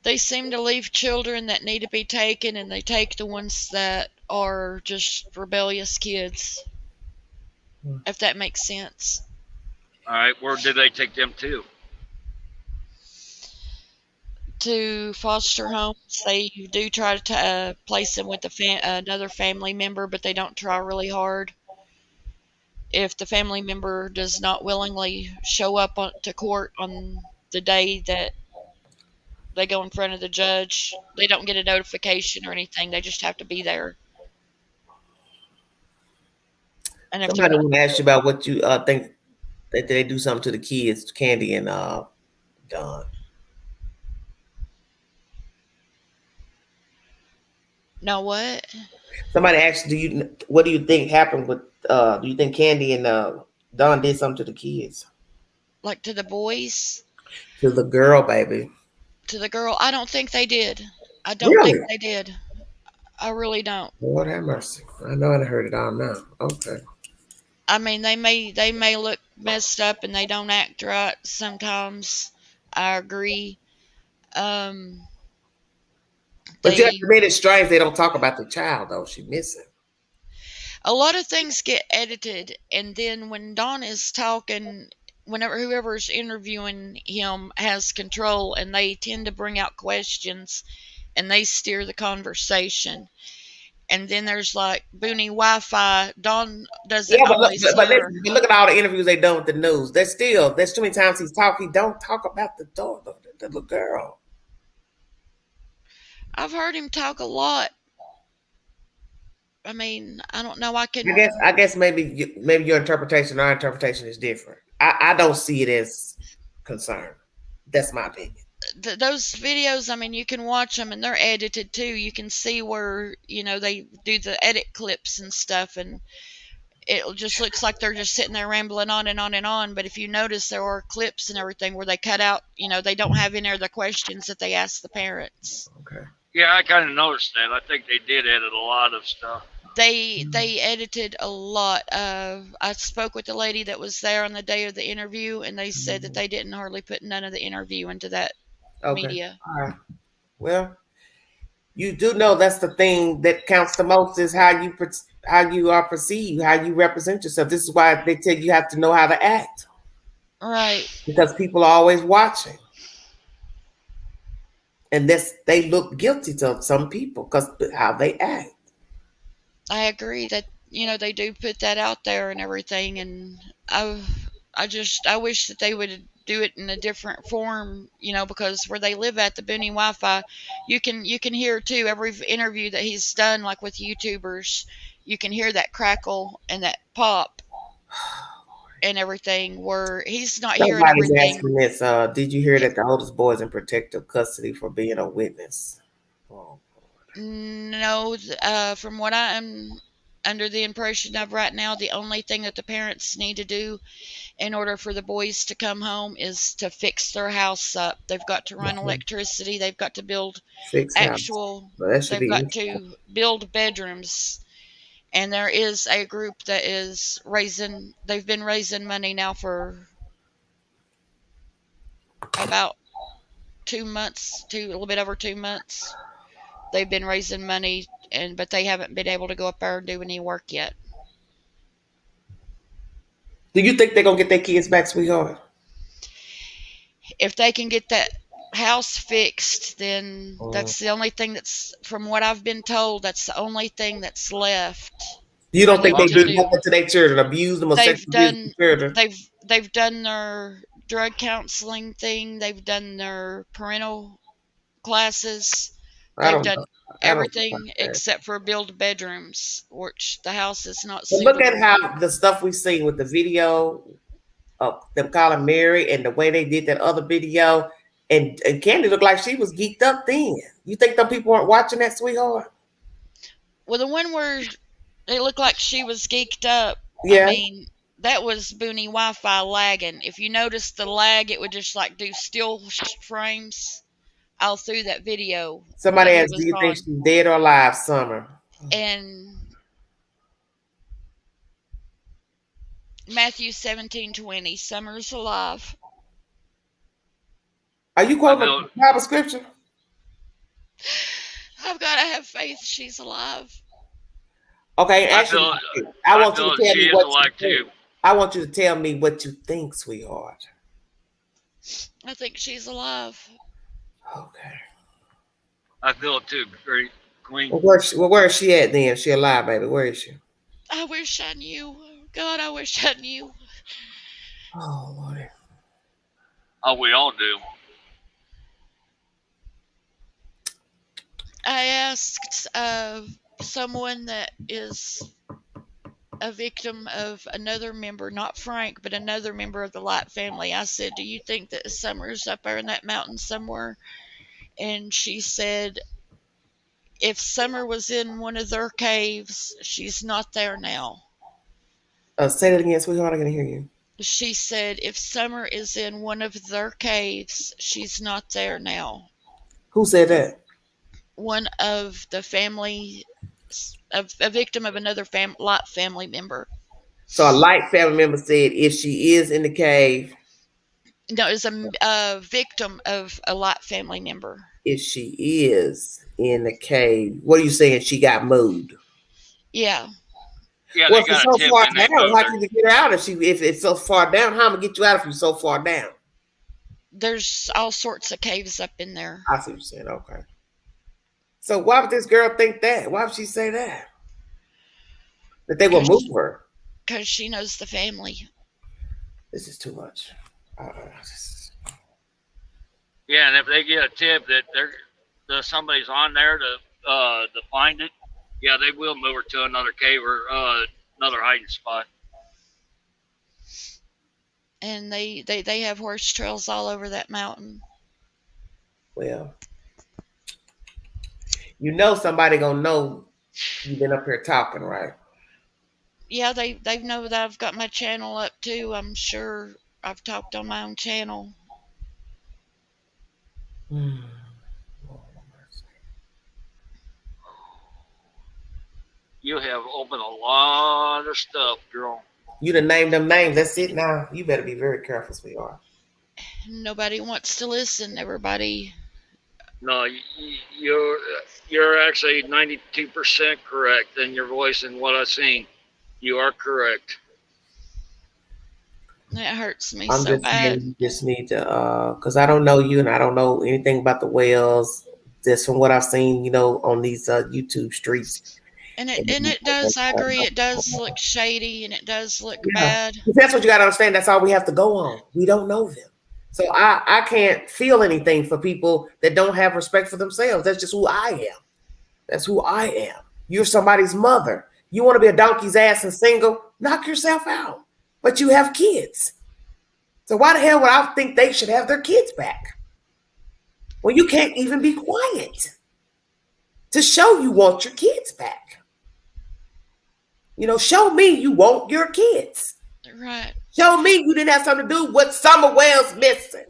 They seem to leave children that need to be taken, and they take the ones that are just rebellious kids. If that makes sense. All right, where do they take them to? To foster homes. They do try to place them with another family member, but they don't try really hard. If the family member does not willingly show up to court on the day that they go in front of the judge, they don't get a notification or anything. They just have to be there. And if Somebody want to ask you about what you think that they do something to the kids, Candy and Don. No, what? Somebody asked, what do you think happened with do you think Candy and Don did something to the kids? Like to the boys? To the girl, baby. To the girl? I don't think they did. I don't Really? think they did. I really don't. Lord have mercy. I know I heard it all now. Okay. I mean, they may look messed up and they don't act right sometimes. I agree. But you have to admit it's strange they don't talk about the child though. She's missing. A lot of things get edited, and then when Don is talking, whenever whoever's interviewing him has control, and they tend to bring out questions, and they steer the conversation. And then there's like Booney Wi-Fi. Don doesn't always but hear. look at all the interviews they done with the news. There's too many times he don't talk about the daughter, the little girl. I've heard him talk a lot. I mean, I don't know. I guess maybe your interpretation, our interpretation is different. I don't see it as concern. That's my opinion. Those videos, I mean, you can watch them and they're edited too. You can see where, they do the edit clips and stuff, and it just looks like they're just sitting there rambling on and on and on. But if you notice, there are clips and everything where they cut out, they don't have in there the questions that they ask the parents. Okay. Yeah, I kind of noticed that. I think they did edit a lot of stuff. They edited a lot. I spoke with the lady that was there on the day of the interview, and they said that they didn't hardly put none of the interview into that media. All right. Well, you do know that's the thing that counts the most is how you are perceived, how you represent yourself. This is why they tell you have to know how to act. Right. Because people are always watching. And they look guilty to some people because how they act. I agree that they do put that out there and everything, and I wish that they would do it in a different form, because where they live at the Booney Wi-Fi, you can hear too every interview that he's done, like with YouTubers, you can hear that crackle and that pop and everything, where he's not hearing Somebody's everything. asking this. Did you hear that the oldest boy is in protective custody for being a witness? Oh. No, from what I am under the impression of right now, the only thing that the parents need to do in order for the boys to come home is to fix their house up. They've got to run electricity. They've got to build Fix house. Well, that should they've be got easy. to build bedrooms. And there is a group that is they've been raising money now for about 2 months, a little bit over 2 months. They've been raising money, but they haven't been able to go up there and do any work yet. Do you think they're gonna get their kids back, sweetheart? If they can get that house fixed, then that's the only thing that's, from what I've been told, that's the only thing that's left. You don't think them they to do do. nothing to their children, abuse them or sexually abuse their children? They've done their drug counseling thing. They've done their parental classes. They've done everything except for build bedrooms, which the house is not But suitable. look at how the stuff we've seen with the video of them calling Mary and the way they did that other video, and Candy looked like she was geeked up then. You think them people weren't watching that, sweetheart? Well, the one where it looked like she was geeked up, Yeah. I mean, that was Booney Wi-Fi lagging. If you notice the lag, it would just like do still frames all through that video. Somebody asked, do you think she's dead or alive, Summer? And Matthew 17:20, Summer's alive. Are you quoting the Bible scripture? I've got to have faith she's alive. Okay, actually, I want you to tell me what you think. I want you to tell me what you think, sweetheart. I think she's alive. Okay. I feel it too, great queen. Well, where is she at then? She alive, baby. Where is she? I wish I knew. God, I wish I knew. Oh, Lord. Oh, we all do. I asked someone that is a victim of another member, not Frank, but another member of the Light family. I said, do you think that Summer's up there in that mountain somewhere? And she said, if Summer was in one of their caves, she's not there now. Say that again, sweetheart. I can hear you. She said, if Summer is in one of their caves, she's not there now. Who said that? One of the family, a victim of another Light family member. So a Light family member said if she is in the cave. No, it's a victim of a Light family member. If she is in the cave, what are you saying? She got moved. Yeah. Yeah, well, if it's so far down, how can you get out if it's so far down? How am I gonna get you out if you're so far down? There's all sorts of caves up in there. I see what you're saying. Okay. So why would this girl think that? Why would she say that? That they will move her? Because she knows the family. This is too much. Yeah, and if they get a tip that somebody's on there to find it, yeah, they will move her to another cave or another hiding spot. And they have horse trails all over that mountain. Well, you know somebody gonna know you've been up here talking, right? Yeah, they know that I've got my channel up too. I'm sure I've talked on my own channel. You have opened a lot of stuff, girl. You done named them names. That's it now. You better be very careful, sweetheart. Nobody wants to listen, everybody. No, you're actually 92% correct in your voice and what I've seen. You are correct. It hurts me I'm so just saying bad. you just need to, because I don't know you and I don't know anything about the wells. Just from what I've seen, on these YouTube streets. And it does. I agree. It does look shady, and it does look Yeah, bad. that's what you got to understand. That's all we have to go on. We don't know them. So I can't feel anything for people that don't have respect for themselves. That's just who I am. That's who I am. You're somebody's mother. You want to be a donkey's ass and single? Knock yourself out. But you have kids. So why the hell would I think they should have their kids back? Well, you can't even be quiet to show you want your kids back. Show me you want your kids. Right. Show me you didn't have something to do with what Summer Wells missing.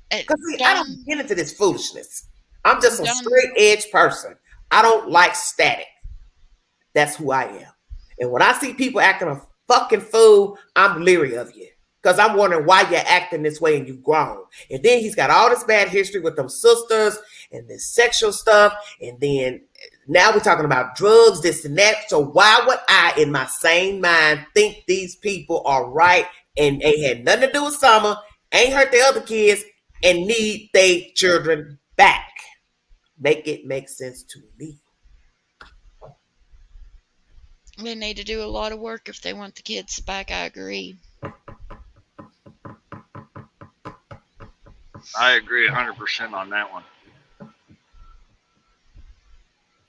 Because I Done. don't get into this foolishness. I'm just a Done. straight edge person. I don't like static. That's who I am. And when I see people acting a fucking fool, I'm leery of you. Because I'm wondering why you're acting this way and you've grown. And then he's got all this bad history with them sisters and this sexual stuff. And then now we're talking about drugs, this and that. So why would I, in my sane mind, think these people are right and they had nothing to do with Summer, ain't hurt their other kids, and need their children back? Make it make sense to me. They need to do a lot of work if they want the kids back. I agree. I agree 100% on that one.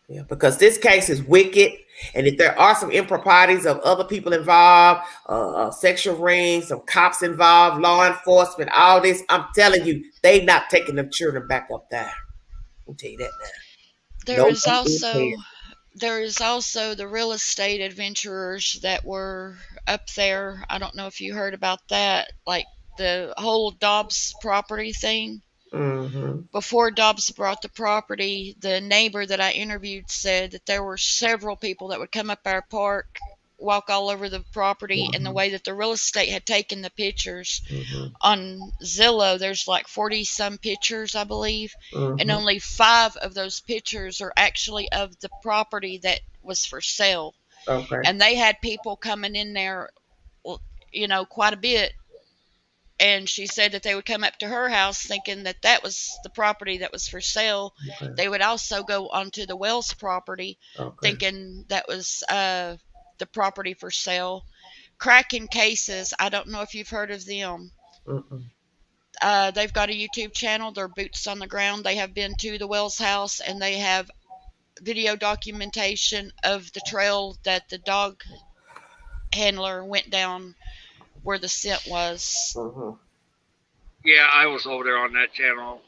Yeah, because this case is wicked, and if there are some improprieties of other people involved, sexual rings, some cops involved, law enforcement, all this, I'm telling you, they not taking them children back up there. I'll tell you that now. There is also the real estate adventurers that were up there. I don't know if you heard about that, like the whole Dobbs property thing. Mm-hmm. Before Dobbs brought the property, the neighbor that I interviewed said that there were several people that would come up our park, walk all over the property, and the way that the real estate had taken the pictures on Zillow, there's like 40 some pictures, I believe, and only 5 of those pictures are actually of the property that was for sale. Okay. And they had people coming in there, quite a bit. And she said that they would come up to her house thinking that that was the property that was for sale. Okay. They would also go onto the Wells property thinking that was the property for sale. Cracking cases. I don't know if you've heard of them. They've got a YouTube channel. They're boots on the ground. They have been to the Wells house, and they have video documentation of the trail that the dog handler went down where the scent was. Yeah, I was over there on that channel.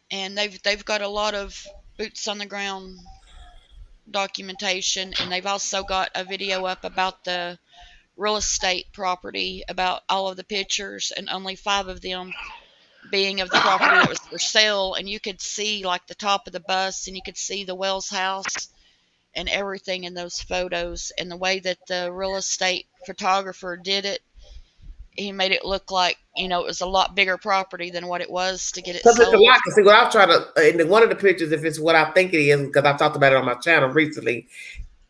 And they've got a lot of boots on the ground documentation, and they've also got a video up about the real estate property, about all of the pictures, and only 5 of them being of the property that was for sale. And you could see like the top of the bus, and you could see the Wells house and everything in those photos. And the way that the real estate photographer did it, he made it look like, it was a lot bigger property than what it was to get it sold. Because it's a lot. See, what I've tried to, in one of the pictures, if it's what I think it is, because I've talked about it on my channel recently,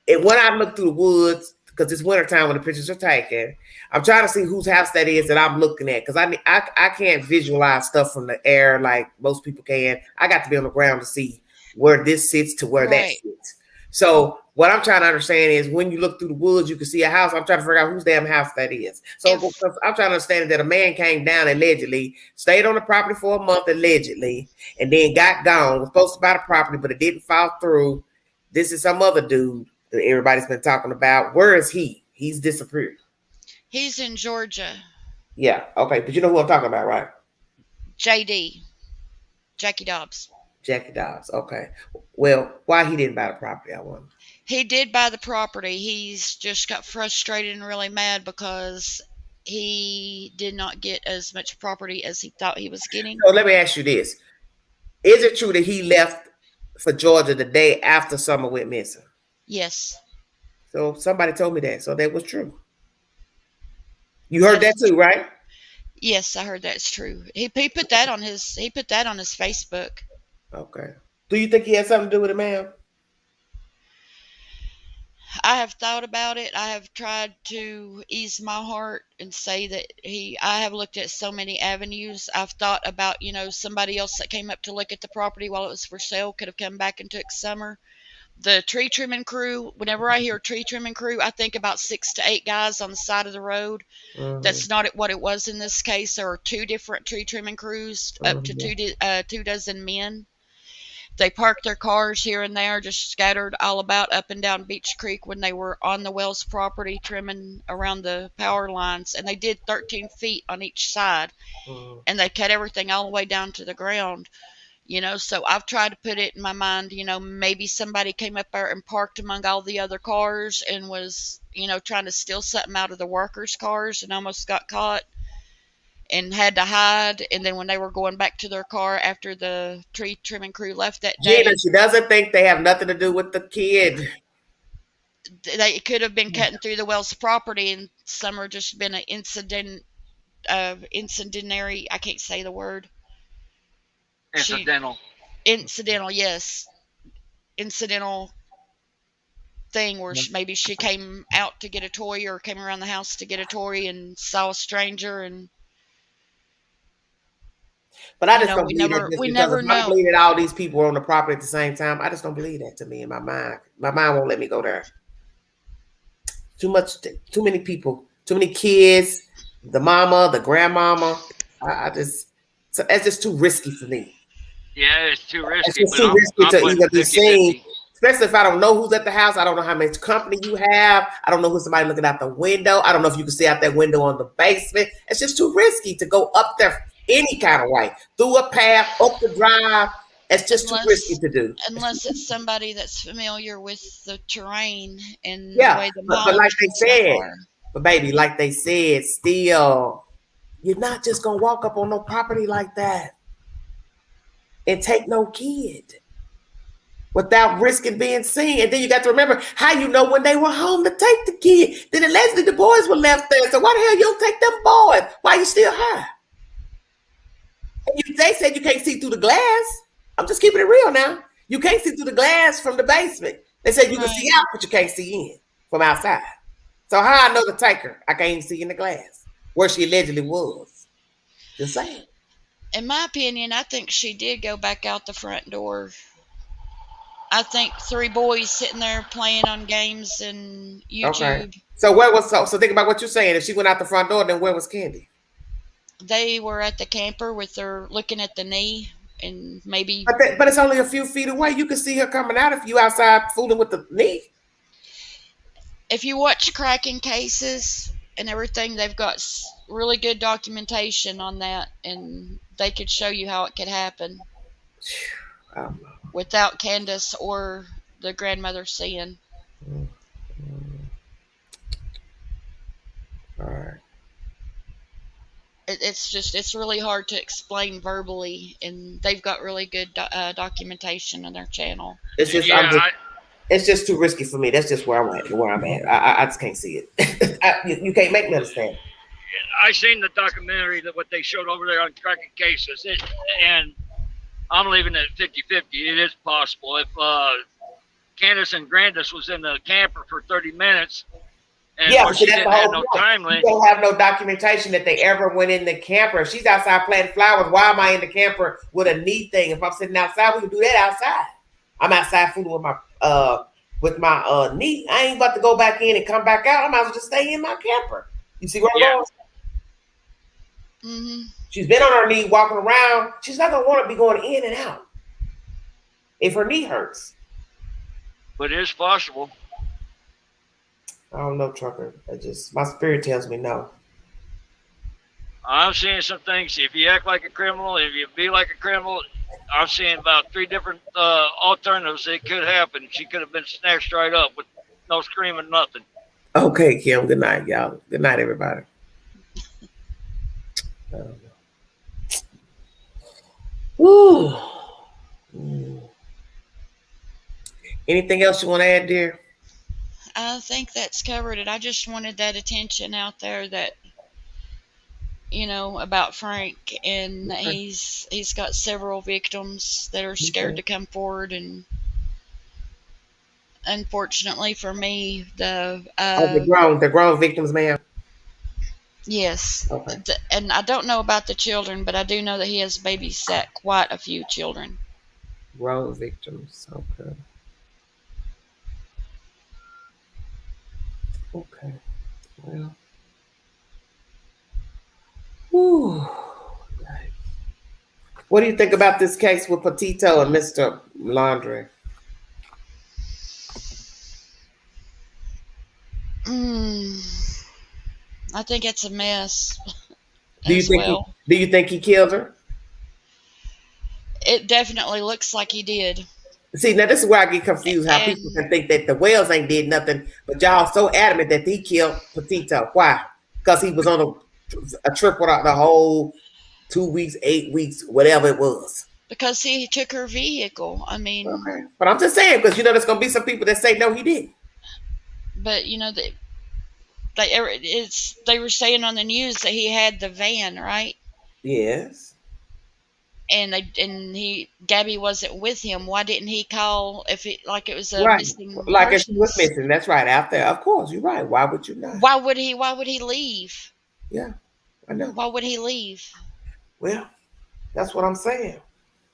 and when I look through the woods, because it's wintertime when the pictures are taken, I'm trying to see whose house that is that I'm looking at, because I can't visualize stuff from the air like most people can. I got to be on the ground to see where this sits to where that sits. So what I'm trying to understand is when you look through the woods, you can see a house. I'm trying to figure out whose damn house that is. So I'm trying to understand that a man came down allegedly, stayed on the property for a month allegedly, and then got gone. Was supposed to buy the property, but it didn't fall through. This is some other dude that everybody's been talking about. Where is he? He's disappeared. He's in Georgia. Yeah, okay. But you know who I'm talking about, right? JD. Jackie Dobbs. Jackie Dobbs. Okay. Well, why he didn't buy the property, I wonder. He did buy the property. He's just got frustrated and really mad because he did not get as much property as he thought he was getting. So let me ask you this. Is it true that he left for Georgia the day after Summer went missing? Yes. So somebody told me that. So that was true. You heard that too, right? Yes, I heard that's true. He put that on his Facebook. Okay. Do you think he had something to do with it, ma'am? I have thought about it. I have tried to ease my heart and say that I have looked at so many avenues. I've thought about, somebody else that came up to look at the property while it was for sale could have come back and took summer. The tree trimming crew, whenever I hear tree trimming crew, I think about 6 to 8 guys on the side of the road. That's not what it was in this case. There were 2 different tree trimming crews, up to 2 dozen men. They parked their cars here and there, just scattered all about up and down Beach Creek when they were on the Wells property trimming around the power lines. And they did 13 feet on each side. And they cut everything all the way down to the ground. So I've tried to put it in my mind, maybe somebody came up there and parked among all the other cars and was, trying to steal something out of the workers' cars and almost got caught and had to hide. And then when they were going back to their car after the tree trimming crew left that day, Gina, she doesn't think they have nothing to do with the kid. They could have been cutting through the Wells property, and some are just been an incendiary. I can't say the word. Incidental, yes. Incidental thing where maybe she came out to get a toy or came around the house to get a toy and saw a stranger and. But I just don't believe we never know. I believe that all these people were on the property at the same time. I just don't believe that to me in my mind. My mind won't let me go there. Too many people, too many kids, the mama, the grandmama. It's just too risky for me. Yeah, it's too risky. It's too risky to even be seen, especially if I don't know who's at the house. I don't know how much company you have. I don't know who's somebody looking out the window. I don't know if you can see out that window on the basement. It's just too risky to go up there any kind of way, through a path, up the drive. It's just too risky to do. Unless it's somebody that's familiar with the terrain and the way the but like they said, but baby, like they said, still, you're not just gonna walk up on no property like that and take no kid without risking being seen. And then you got to remember how you know when they were home to take the kid. Then allegedly the boys were left there. So why the hell you don't take them boys? Why you still high? And they said you can't see through the glass. I'm just keeping it real now. You can't see through the glass from the basement. They said you can see out, but you can't see in from outside. So how I know to take her? I can't even see in the glass where she allegedly was. Just saying. In my opinion, I think she did go back out the front door. I think 3 boys sitting there playing on games and YouTube. Okay. So where was so think about what you're saying. If she went out the front door, then where was Candy? They were at the camper with her looking at the knee and maybe. But it's only a few feet away. You can see her coming out if you outside fooling with the knee. If you watch cracking cases and everything, they've got really good documentation on that, and they could show you how it could happen without Candace or the grandmother seeing. All right. It's really hard to explain verbally, and they've got really good documentation on their channel. It's just, it's just too risky for me. That's just where I'm at. I just can't see it. You can't make me understand. I seen the documentary that what they showed over there on cracking cases, and I'm leaving it 50-50. It is possible if Candace and Grandis was in the camper for 30 minutes. And she didn't have no time limit. You don't have no documentation that they ever went in the camper. If she's outside planting flowers, why am I in the camper with a knee thing? If I'm sitting outside, we can do that outside. I'm outside fooling with my knee. I ain't about to go back in and come back out. I might as well just stay in my camper. You see where I'm going? Mm-hmm. She's been on her knee walking around. She's not gonna want to be going in and out if her knee hurts. But it is possible. I don't know, Trucker. My spirit tells me no. I'm seeing some things. If you act like a criminal, if you be like a criminal, I'm seeing about 3 different alternatives that could happen. She could have been snatched right up with no screaming, nothing. Okay, Kim. Good night, y'all. Good night, everybody. Woo. Anything else you want to add, dear? I think that's covered it. I just wanted that attention out there that, about Frank, and that he's got several victims that are scared to come forward, and unfortunately for me, The grown victims, ma'am. yes, Okay. and I don't know about the children, but I do know that he has babysat quite a few children. Grown victims. Okay. Okay. Well. Whew. What do you think about this case with Petito and Mr. Laundrie? I think it's a mess Do you as think well. he killed her? It definitely looks like he did. See, now this is where I get confused. How people And can think that the Wells ain't did nothing, but y'all so adamant that he killed Petito. Why? Because he was on a trip without the whole 2 weeks, 8 weeks, whatever it was. because he took her vehicle. I mean, Okay. But I'm just saying, because there's gonna be some people that say no, he didn't. but they were saying on the news that he had the van, right? Yes. And Gabby wasn't with him. Why didn't he call if it was a Right. missing Like if he was persons? missing, that's right. After, of course, you're right. Why would you not? Why would he leave? Yeah, I know. Why would he leave? Well, that's what I'm saying.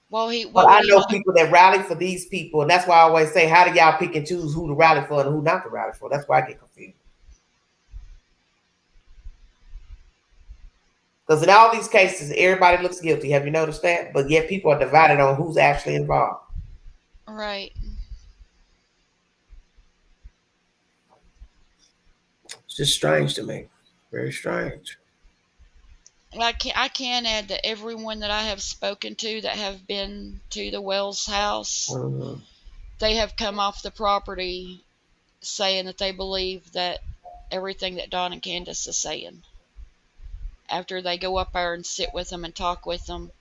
Why But would I he? know people that rally for these people, and that's why I always say, how do y'all pick and choose who to rally for and who not to rally for? That's why I get confused. Because in all these cases, everybody looks guilty. Have you noticed that? But yet people are divided on who's actually involved. Right. It's just strange to me. Very strange. I can add that everyone that I have spoken to that have been to the Wells house, they have come off the property saying that they believe that everything that Don and Candace is saying. After they go up there and sit with them and talk with them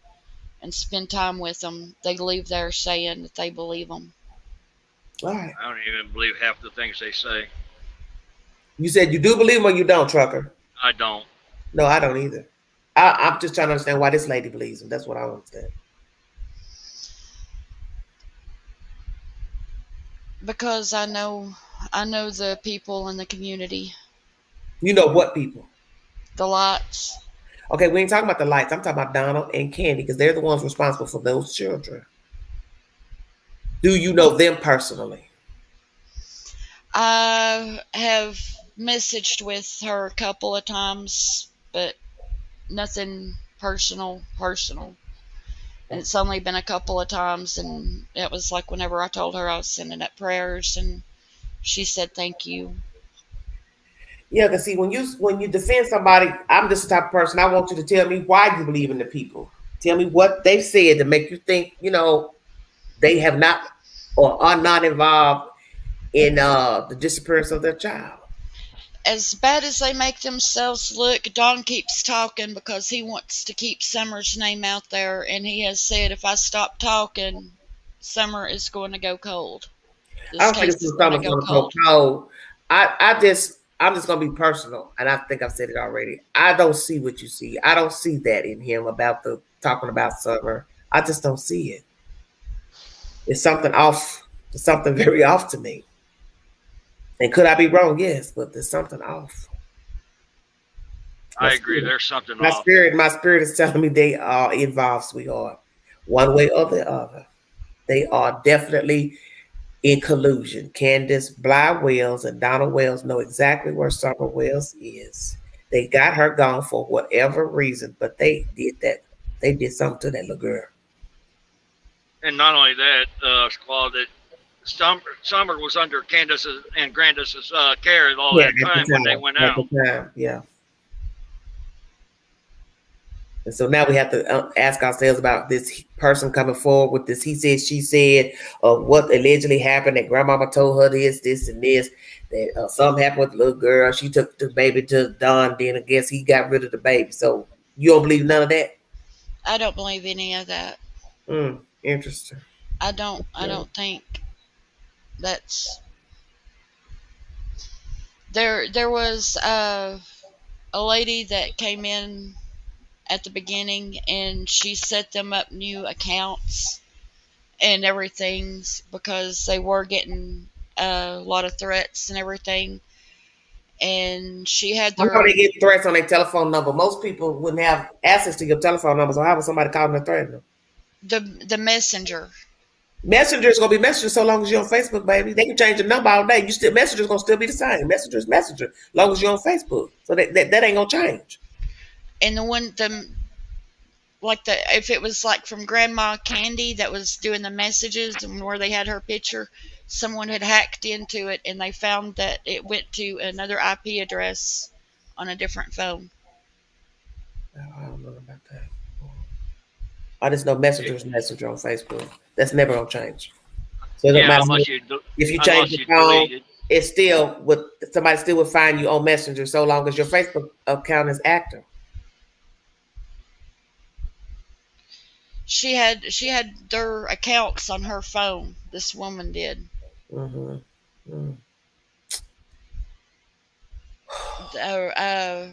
and spend time with them, they leave there saying that they believe them. Right. I don't even believe half the things they say. You said you do believe them or you don't, Trucker? I don't. No, I don't either. I'm just trying to understand why this lady believes him. That's what I don't understand. Because I know the people in the community. You know what people? The Lights. Okay, we ain't talking about the Lights. I'm talking about Donald and Candy because they're the ones responsible for those children. Do you know them personally? I have messaged with her a couple of times, but nothing personal. And it's only been a couple of times, and it was like whenever I told her I was sending up prayers, and she said thank you. Yeah, because see, when you defend somebody, I'm just the type of person, I want you to tell me why you believe in the people. Tell me what they've said to make you think, they have not or are not involved in the disappearance of their child. As bad as they make themselves look, Don keeps talking because he wants to keep Summer's name out there, and he has said if I stop talking, Summer is going to go cold. I don't think it's Summer's going to go cold. I'm just going to be personal, and I think I've said it already. I don't see what you see. I don't see that in him about talking about Summer. I just don't see it. It's something off. It's something very off to me. And could I be wrong? Yes, but there's something off. I agree. There's something my off. My spirit is telling me they are involved, sweetheart. One way or the other. They are definitely in collusion. Candace Bly Wells and Donald Wells know exactly where Summer Wells is. They got her gone for whatever reason, but they did that. They did something to that little girl. And not only that, Squall, that Summer was under Candace's and Grandis's care all that time when they went out. Yeah. And so now we have to ask ourselves about this person coming forward with this he said, she said, of what allegedly happened, that grandmama told her this, and this, that something happened with the little girl. She took the baby to Don, then I guess he got rid of the baby. So you don't believe none of that? I don't believe any of that. Interesting. I don't think that's... There was a lady that came in at the beginning, and she set them up new accounts and everything because they were getting a lot of threats and everything. And she had How come their they get threats on their telephone number? Most people wouldn't have access to your telephone number, so how would somebody calling and threatening them? the messenger. Messenger's gonna be messenger so long as you're on Facebook, baby. They can change the number all day. You still Messenger's gonna still be the same. Messenger's messenger, as long as you're on Facebook. So that ain't gonna change. And if it was like from Grandma Candy that was doing the messages and where they had her picture, someone had hacked into it and they found that it went to another IP address on a different phone. I don't know about that. I just know Messenger's messenger on Facebook. That's never gonna change. So it doesn't matter if you change the phone. It's still somebody still would find you on Messenger so long as your Facebook account is active. She had their accounts on her phone. This woman did.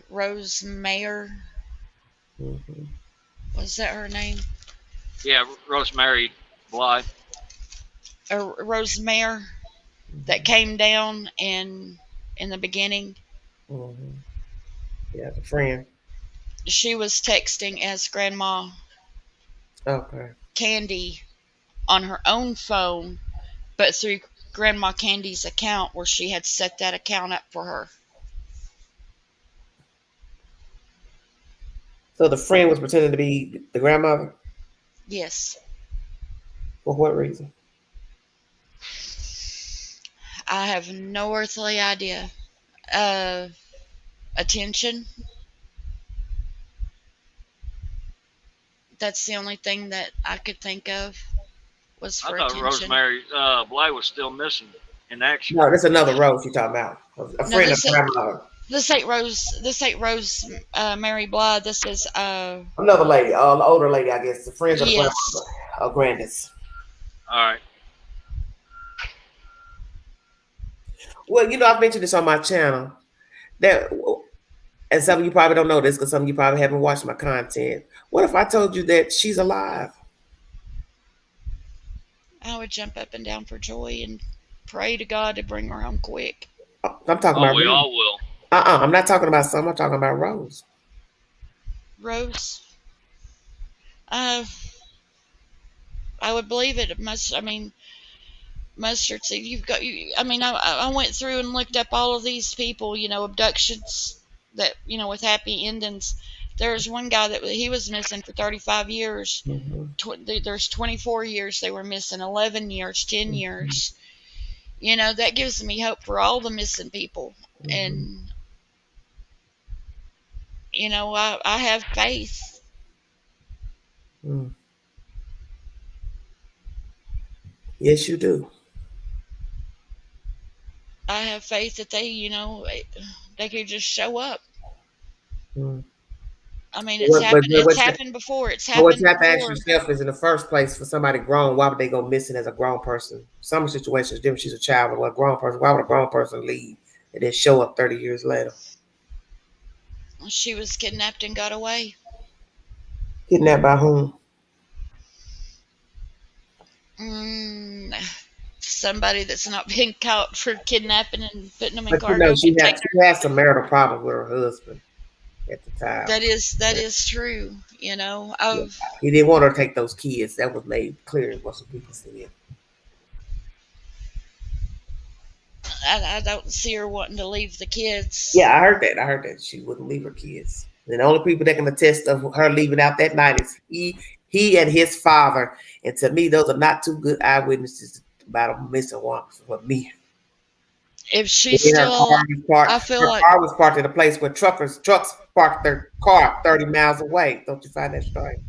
Rose Mayer. Was that her name? Yeah, Rosemary Blythe. Rose Mayer that came down in the beginning. Yeah, the friend. She was texting as Grandma Candy on her own phone, but through Grandma Candy's account where she had set that account up for her. So the friend was pretending to be the grandmother? Yes. For what reason? I have no earthly idea. Attention. That's the only thing that I could think of was for I thought attention. Rosemary Blythe was still missing in action. No, that's another Rose you're talking about. A friend of grandmother. This ain't Rose Mary Blythe. This is another lady, the older lady, I guess. The friends of the grandmother, or Grandis. All right. Well, I've mentioned this on my channel. And some of you probably don't know this because some of you probably haven't watched my content. What if I told you that she's alive? I would jump up and down for joy and pray to God to bring her home quick. I'm talking about. We all will. I'm not talking about some. I'm talking about Rose. Rose. I would believe it. Mustard seed. I went through and looked up all of these people. Abductions that with happy endings. There's one guy that he was missing for 35 years. There's 24 years they were missing. 11 years. 10 years. That gives me hope for all the missing people. And I have faith. Yes, you do. I have faith that they could just show up. It's happened before. It's happened. What you have to ask yourself is, in the first place, for somebody grown, why would they go missing as a grown person? Some situations, different. She's a child, but a grown person. Why would a grown person leave and then show up 30 years later? She was kidnapped and got away. Kidnapped by whom? Somebody that's not being caught for kidnapping and putting them in cargo. She had some marital problems with her husband at the time. That is true. He didn't want her to take those kids. That was made clear. What some people said. I don't see her wanting to leave the kids. Yeah, I heard that she wouldn't leave her kids. And the only people that can attest of her leaving out that night is he and his father. And to me, those are not two good eyewitnesses about a missing woman for me. If she's still, I feel her like car was parked at a place where trucks parked their car 30 miles away. Don't you find that strange?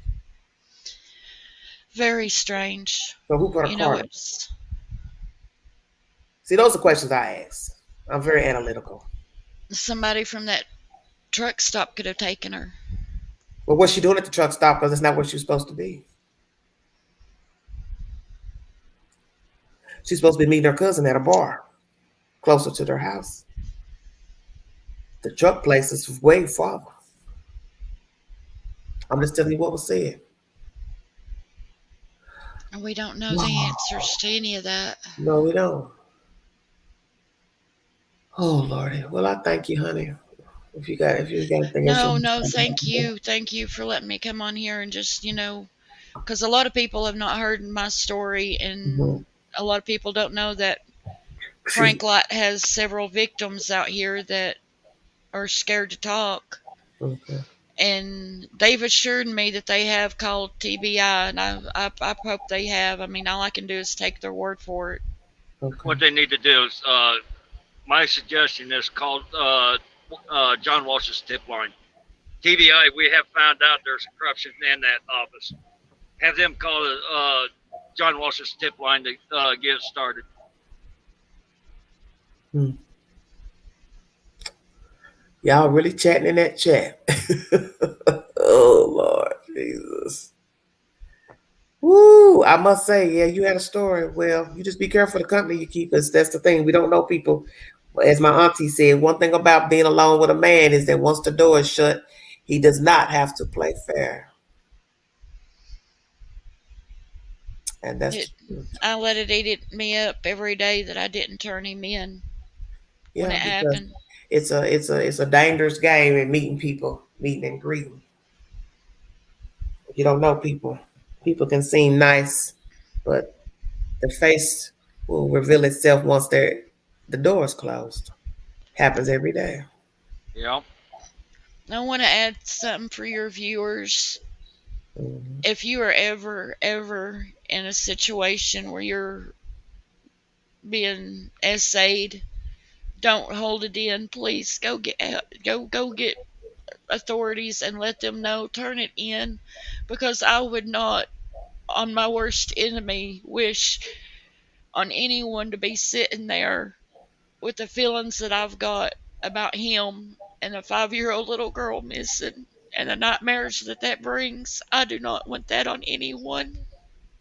Very strange. So who put her car? See, those are questions I ask. I'm very analytical. Somebody from that truck stop could have taken her. Well, what's she doing at the truck stop? Because it's not where she's supposed to be. She's supposed to be meeting her cousin at a bar closer to their house. The truck place is way farther. I'm just telling you what was said. We don't know the answers to any of that. No, we don't. Oh Lordy. Well, I thank you, honey. If you got anything else you No, want to no, say. thank you. Thank you for letting me come on here and just, because a lot of people have not heard my story, Mhm. and a lot of people don't know that Excuse Frank Light has several victims out here that are scared to talk. me. Okay. And they've assured me that they have called TBI, and I hope they have. I mean, all I can do is take their word for it. Okay. What they need to do is, my suggestion is call John Walsh's tip line. TBI, we have found out there's corruption in that office. Have them call John Walsh's tip line to get it started. Y'all really chatting in that chat. Oh Lord Jesus. Woo! I must say, yeah, you had a story. Well, you just be careful the company you keep, because that's the thing. We don't know people. As my auntie said, one thing about being alone with a man is that once the door is shut, he does not have to play fair. And that's It, the truth. I let it eat me up every day that I didn't turn him in when Yeah, it because happened. it's a dangerous game in meeting people, meeting and greeting. You don't know people. People can seem nice, but the face will reveal itself once the door is closed. Happens every day. Yeah. I want to add something for your viewers. Mhm. If you are ever in a situation where you're being essayed, don't hold it in. Please go get out. Go get authorities and let them know. Turn it in, because I would not, on my worst enemy, wish on anyone to be sitting there with the feelings that I've got about him and a 5-year-old little girl missing and the nightmares that brings. I do not want that on anyone.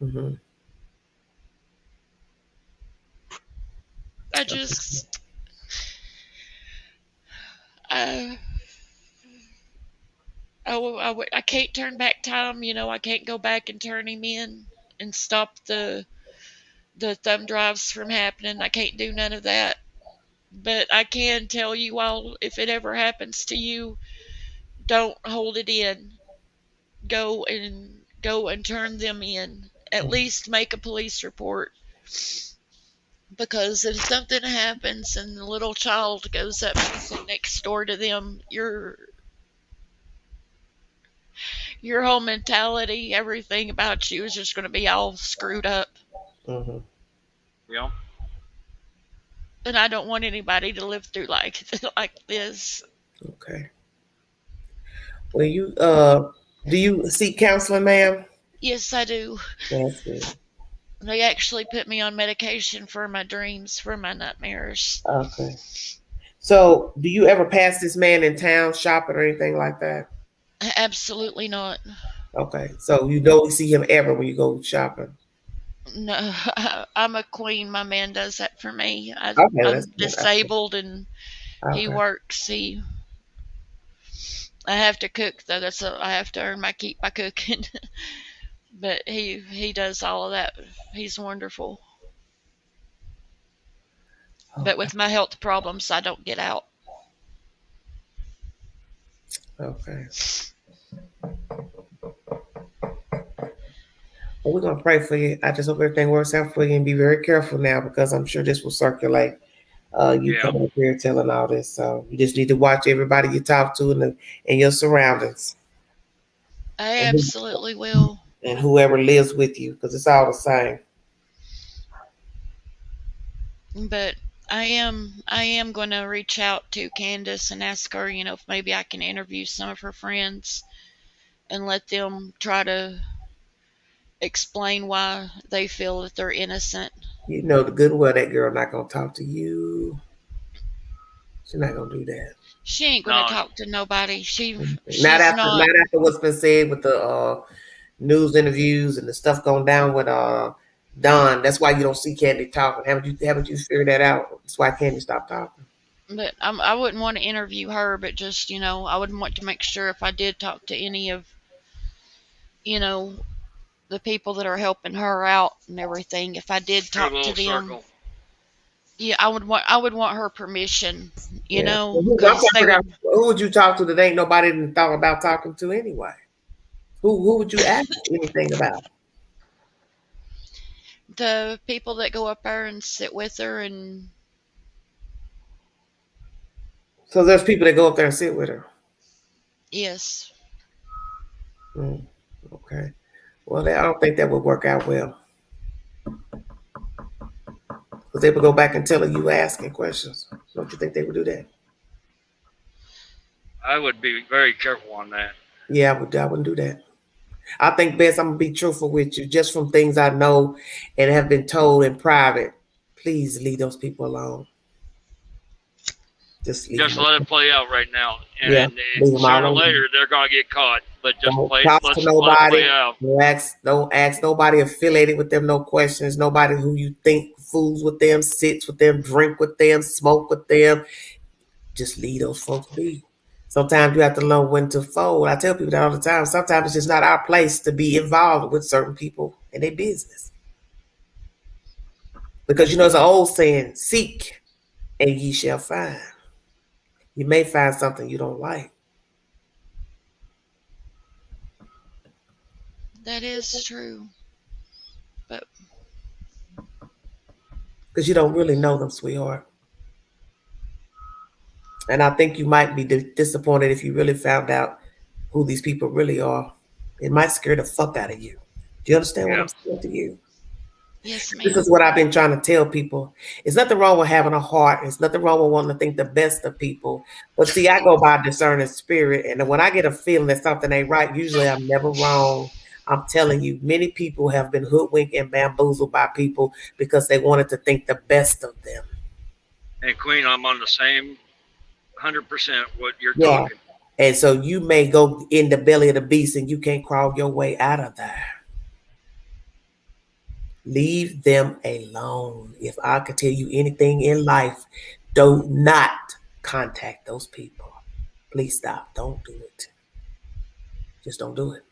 Mhm. I just, I, I can't turn back time. I can't go back and turn him in and stop the thumb drives from happening. I can't do none of that. But I can tell you all, if it ever happens to you, don't hold it in. Go and turn them in. At least make a police report, because if something happens and the little child goes up missing next door to them, your whole mentality, everything about you is just going to be all screwed up. Mhm. Yeah. And I don't want anybody to live through like this. Okay. Well, do you seek counseling, ma'am? Yes, I do. That's good. They actually put me on medication for my dreams, for my nightmares. Okay. So, do you ever pass this man in town shopping or anything like that? Absolutely not. Okay. So you don't see him ever when you go shopping. No, I'm a queen. My man does that for me. Okay, that's I'm good. disabled and he Okay. works. I have to cook though. I have to earn my keep by cooking. But he does all of that. He's wonderful. But Okay. with my health problems, I don't get out. Okay. Well, we're gonna pray for you. I just hope everything works out for you, and be very careful now, because I'm sure this will circulate. You Yeah. coming up here telling all this, so you just need to watch everybody you talk to and your surroundings, I and, absolutely will. and whoever lives with you, because it's all the same. But I am going to reach out to Candace and ask her, if maybe I can interview some of her friends and let them try to explain why they feel that they're innocent. You know the good well that girl not gonna talk to you. She's not gonna do that. She ain't going to No. talk to nobody. Not She's after not. not after what's been said with the news interviews and the stuff going down with Don. That's why you don't see Candy talking. Haven't you figured that out? That's why Candy stopped talking. But I wouldn't want to interview her, but just, I would want to make sure if I did talk to any of, you know, the people that are helping her out and everything, if I did Her talk to little them, circle. Yeah, I would want her permission, you Yeah. know, Well, I'm trying because to they figure out, would who would you talk to that ain't nobody even thought about talking to anyway? Who would you ask anything about? the people that go up there and sit with her and So there's people that go up there and sit with her. yes. Mm, okay. Well, I don't think that would work out well because they would go back and tell her you asking questions. Don't you think they would do that? I would be very careful on that. Yeah, I wouldn't do that. I think best I'm gonna be truthful with you, just from things I know and have been told in private. Please leave those people alone. Just leave Just them. let it play out right now, Yeah, and leave them sooner or alone. later they're gonna get caught. But just Don't play. talk to Let's let it nobody. play out. Don't ask nobody affiliated with them no questions. Nobody who you think fools with them, sits with them, drink with them, smoke with them. Just leave those folks be. Sometimes you have to learn when to fold. I tell people that all the time. Sometimes it's just not our place to be involved with certain people and their business. Because you know, it's an old saying, seek and ye shall find. You may find something you don't like. That is true. But Because you don't really know them, sweetheart. And I think you might be disappointed if you really found out who these people really are. It might scare the fuck out of you. Do you understand what Yeah. I'm saying to you? yes, This ma'am. is what I've been trying to tell people. There's nothing wrong with having a heart. There's nothing wrong with wanting to think the best of people. But see, I go by discerning spirit. And when I get a feeling that something ain't right, usually I'm never wrong. I'm telling you, many people have been hoodwinked and bamboozled by people because they wanted to think the best of them. And Queen, I'm on the same 100% what you're Yeah. talking. And so you may go in the belly of the beast and you can't crawl your way out of there. Leave them alone. If I could tell you anything in life, do not contact those people. Please stop. Don't do it. Just don't do it.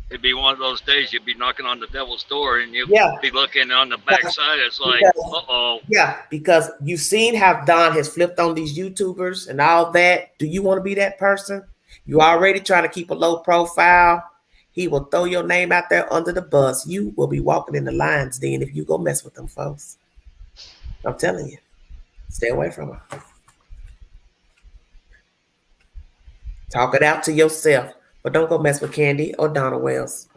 It'd be one of those days you'd be knocking on the devil's door and you'd Yeah. be looking on the backside. It's like, uh-oh. Yeah, because you've seen how Don has flipped on these YouTubers and all that. Do you want to be that person? You already trying to keep a low profile. He will throw your name out there under the bus. You will be walking in the lion's den if you go mess with them folks. I'm telling you, stay away from her. Talk it out to yourself, but don't go mess with Candy or Donna Wells.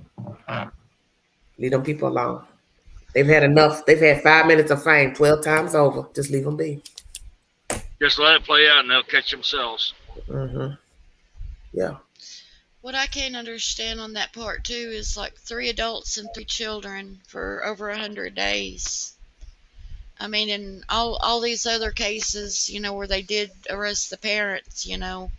Leave them people alone. They've had enough. They've had 5 minutes of fame 12 times over. Just leave them be. Just let it play out and they'll catch themselves. Mm-hmm. Yeah. What I can't understand on that part too is like 3 adults and 3 children for over 100 days. I mean, in all these other cases, you know, where they did arrest the parents, you know.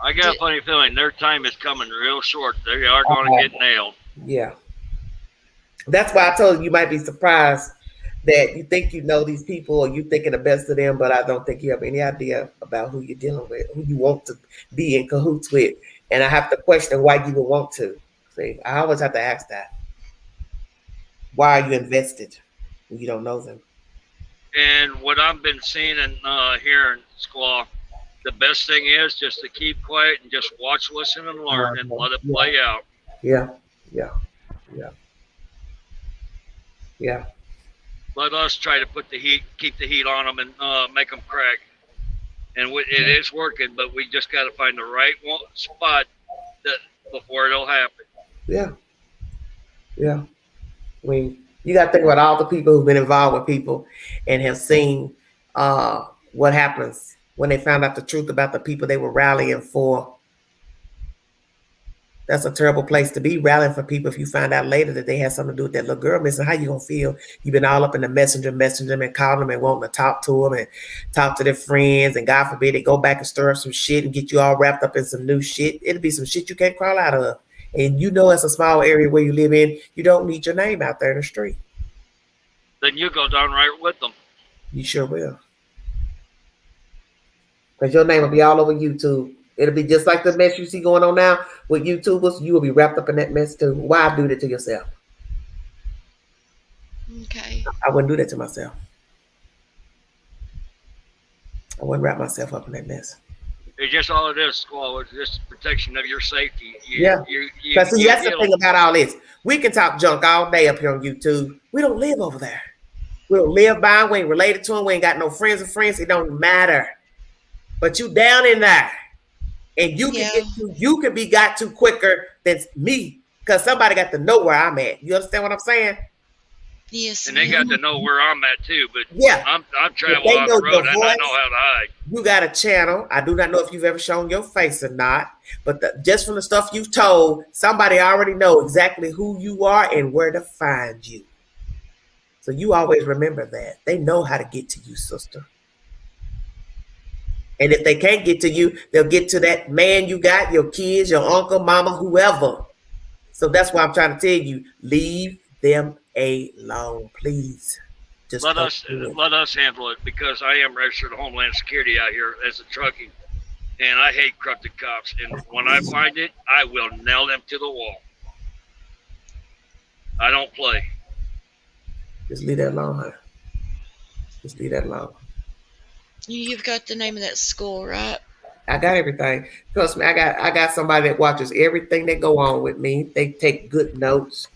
I got a funny feeling their time is coming real short. They are going to get nailed. Yeah. That's why I told you might be surprised that you think you know these people or you thinking the best of them, but I don't think you have any idea about who you're dealing with, who you want to be in cahoots with. And I have to question why you would want to. See, I always have to ask that. Why are you invested when you don't know them? And what I've been seeing and hearing, Squaw, the best thing is just to keep quiet and just watch, listen, and learn and let it play out. Yeah. Let us try to put the heat, keep the heat on them and make them crack. And it is working, but we just got to find the right spot before it'll happen. Yeah. I mean, you got to think about all the people who've been involved with people and have seen what happens when they found out the truth about the people they were rallying for. That's a terrible place to be, rallying for people if you find out later that they had something to do with that little girl missing. How you gonna feel? You've been all up in the messenger them and calling them and wanting to talk to them and talk to their friends, and God forbid they go back and stir up some shit and get you all wrapped up in some new shit. It'll be some shit you can't crawl out of. And you know it's a small area where you live in. You don't need your name out there in the street. Then you go down right with them. You sure will. Because your name will be all over YouTube. It'll be just like the mess you see going on now with YouTubers. You will be wrapped up in that mess too. Why do that to yourself? Okay. I wouldn't do that to myself. I wouldn't wrap myself up in that mess. It's just all it is, Squall. It's just protection of your safety. Yeah. Because see, that's the thing about all this. We can talk junk all day up here on YouTube. We don't live over there. We don't live by them. We ain't related to them. We ain't got no friends or friends. It don't matter. But you down in there. And you can you can be got to quicker than me. Because somebody got to know where I'm at. You understand what I'm saying? Yes. And they got to know where I'm at too. But yeah, I'm traveling on the road and I know how to hide. You got a channel. I do not know if you've ever shown your face or not, but just from the stuff you've told, somebody already know exactly who you are and where to find you. So you always remember that. They know how to get to you, sister. And if they can't get to you, they'll get to that man you got, your kids, your uncle, mama, whoever. So that's why I'm trying to tell you, leave them alone, please. Just let us handle it, because I am registered Homeland Security out here as a trucking, and I hate corrupted cops. And when I find it, I will nail them to the wall. I don't play. Just leave that alone, huh? Just leave that alone. You've got the name of that school, right? I got everything. Trust me, I got somebody that watches everything that go on with me. They take good notes,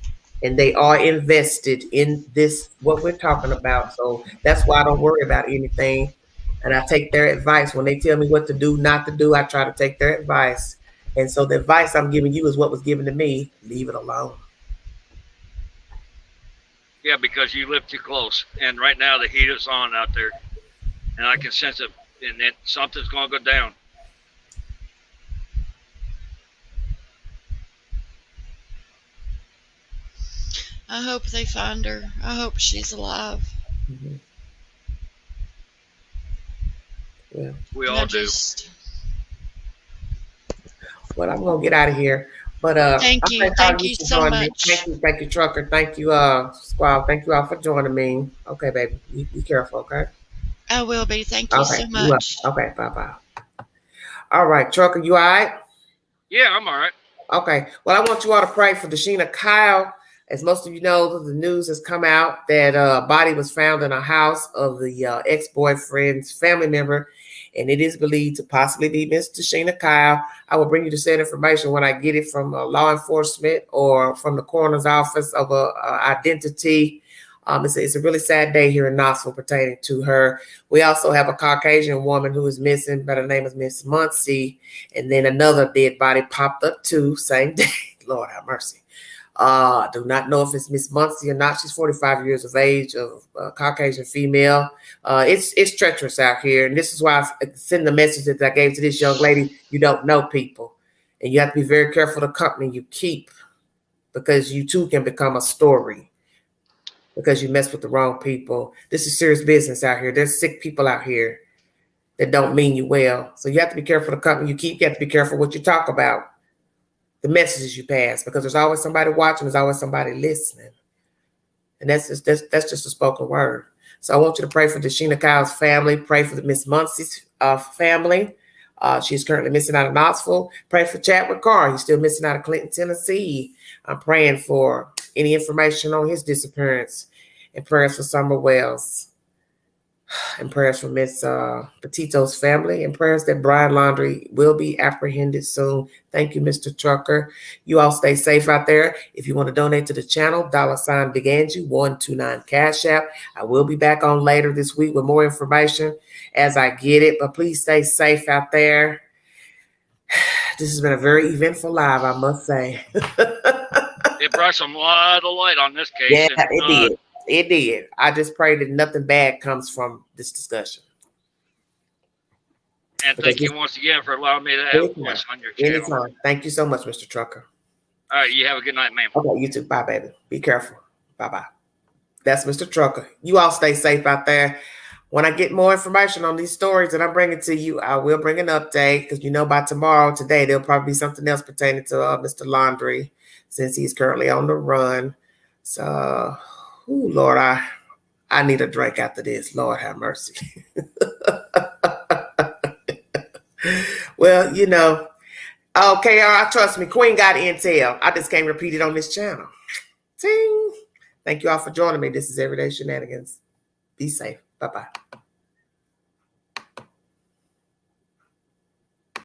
and they are invested in this, what we're talking about. So that's why I don't worry about anything. And I take their advice. When they tell me what to do, not to do, I try to take their advice. And so the advice I'm giving you is what was given to me. Leave it alone. Yeah, because you live too close. And right now the heat is on out there. And I can sense it. And then something's going to go down. I hope they find her. I hope she's alive. Mm-hmm. Yeah. We all do. Well, I'm gonna get out of here. But thank you so much. Thank you, Trucker. Thank you, Squad. Thank you all for joining me. Okay, baby. Be careful, okay? I will be. Thank you so much. Okay, bye-bye. All right, Trucker, you all right? Yeah, I'm all right. Okay. Well, I want you all to pray for Deshina Kyle. As most of you know, the news has come out that a body was found in a house of the ex-boyfriend's family member, and it is believed to possibly be Miss Deshina Kyle. I will bring you the said information when I get it from law enforcement or from the coroner's office of identity. It's a really sad day here in Knoxville pertaining to her. We also have a Caucasian woman who is missing by the name of Miss Muncie, and then another dead body popped up too, same day. Lord have mercy. Do not know if it's Miss Muncie or not. She's 45 years of age, of Caucasian female. It's treacherous out here, and this is why I send the message that I gave to this young lady. You don't know people, and you have to be very careful the company you keep, because you too can become a story because you mess with the wrong people. This is serious business out here. There's sick people out here that don't mean you well, so you have to be careful the company you keep. You have to be careful what you talk about, the messages you pass, because there's always somebody watching, there's always somebody listening. And that's just a spoken word. So I want you to pray for Deshina Kyle's family, pray for the Miss Muncie's family. She's currently missing out of Knoxville. Pray for Chadwick Carr. He's still missing out of Clinton, Tennessee. I'm praying for any information on his disappearance, and prayers for Summer Wells, and prayers for Miss Petito's family, and prayers that Brian Laundrie will be apprehended soon. Thank you, Mr. Trucker. You all stay safe out there. If you want to donate to the channel, $ Big Angie 129 Cash App. I will be back on later this week with more information as I get it, but please stay safe out there. This has been a very eventful live, I must say. It brought some lot of light on this case. Yeah, it did. It did. I just pray that nothing bad comes from this discussion. And thank you once again for allowing me to have a voice on your channel. Anytime. Thank you so much, Mr. Trucker. All right, you have a good night, ma'am. Okay, you too. Bye, baby. Be careful. Bye-bye. That's Mr. Trucker. You all stay safe out there. When I get more information on these stories that I'm bringing to you, I will bring an update, because by today, there'll probably be something else pertaining to Mr. Laundrie, since he's currently on the run. So, Lord, I need a drink after this. Lord have mercy. Well, okay, trust me, Queen got intel. I just can't repeat it on this channel. Ting. Thank you all for joining me. This is Everyday Shenanigans. Be safe. Bye-bye.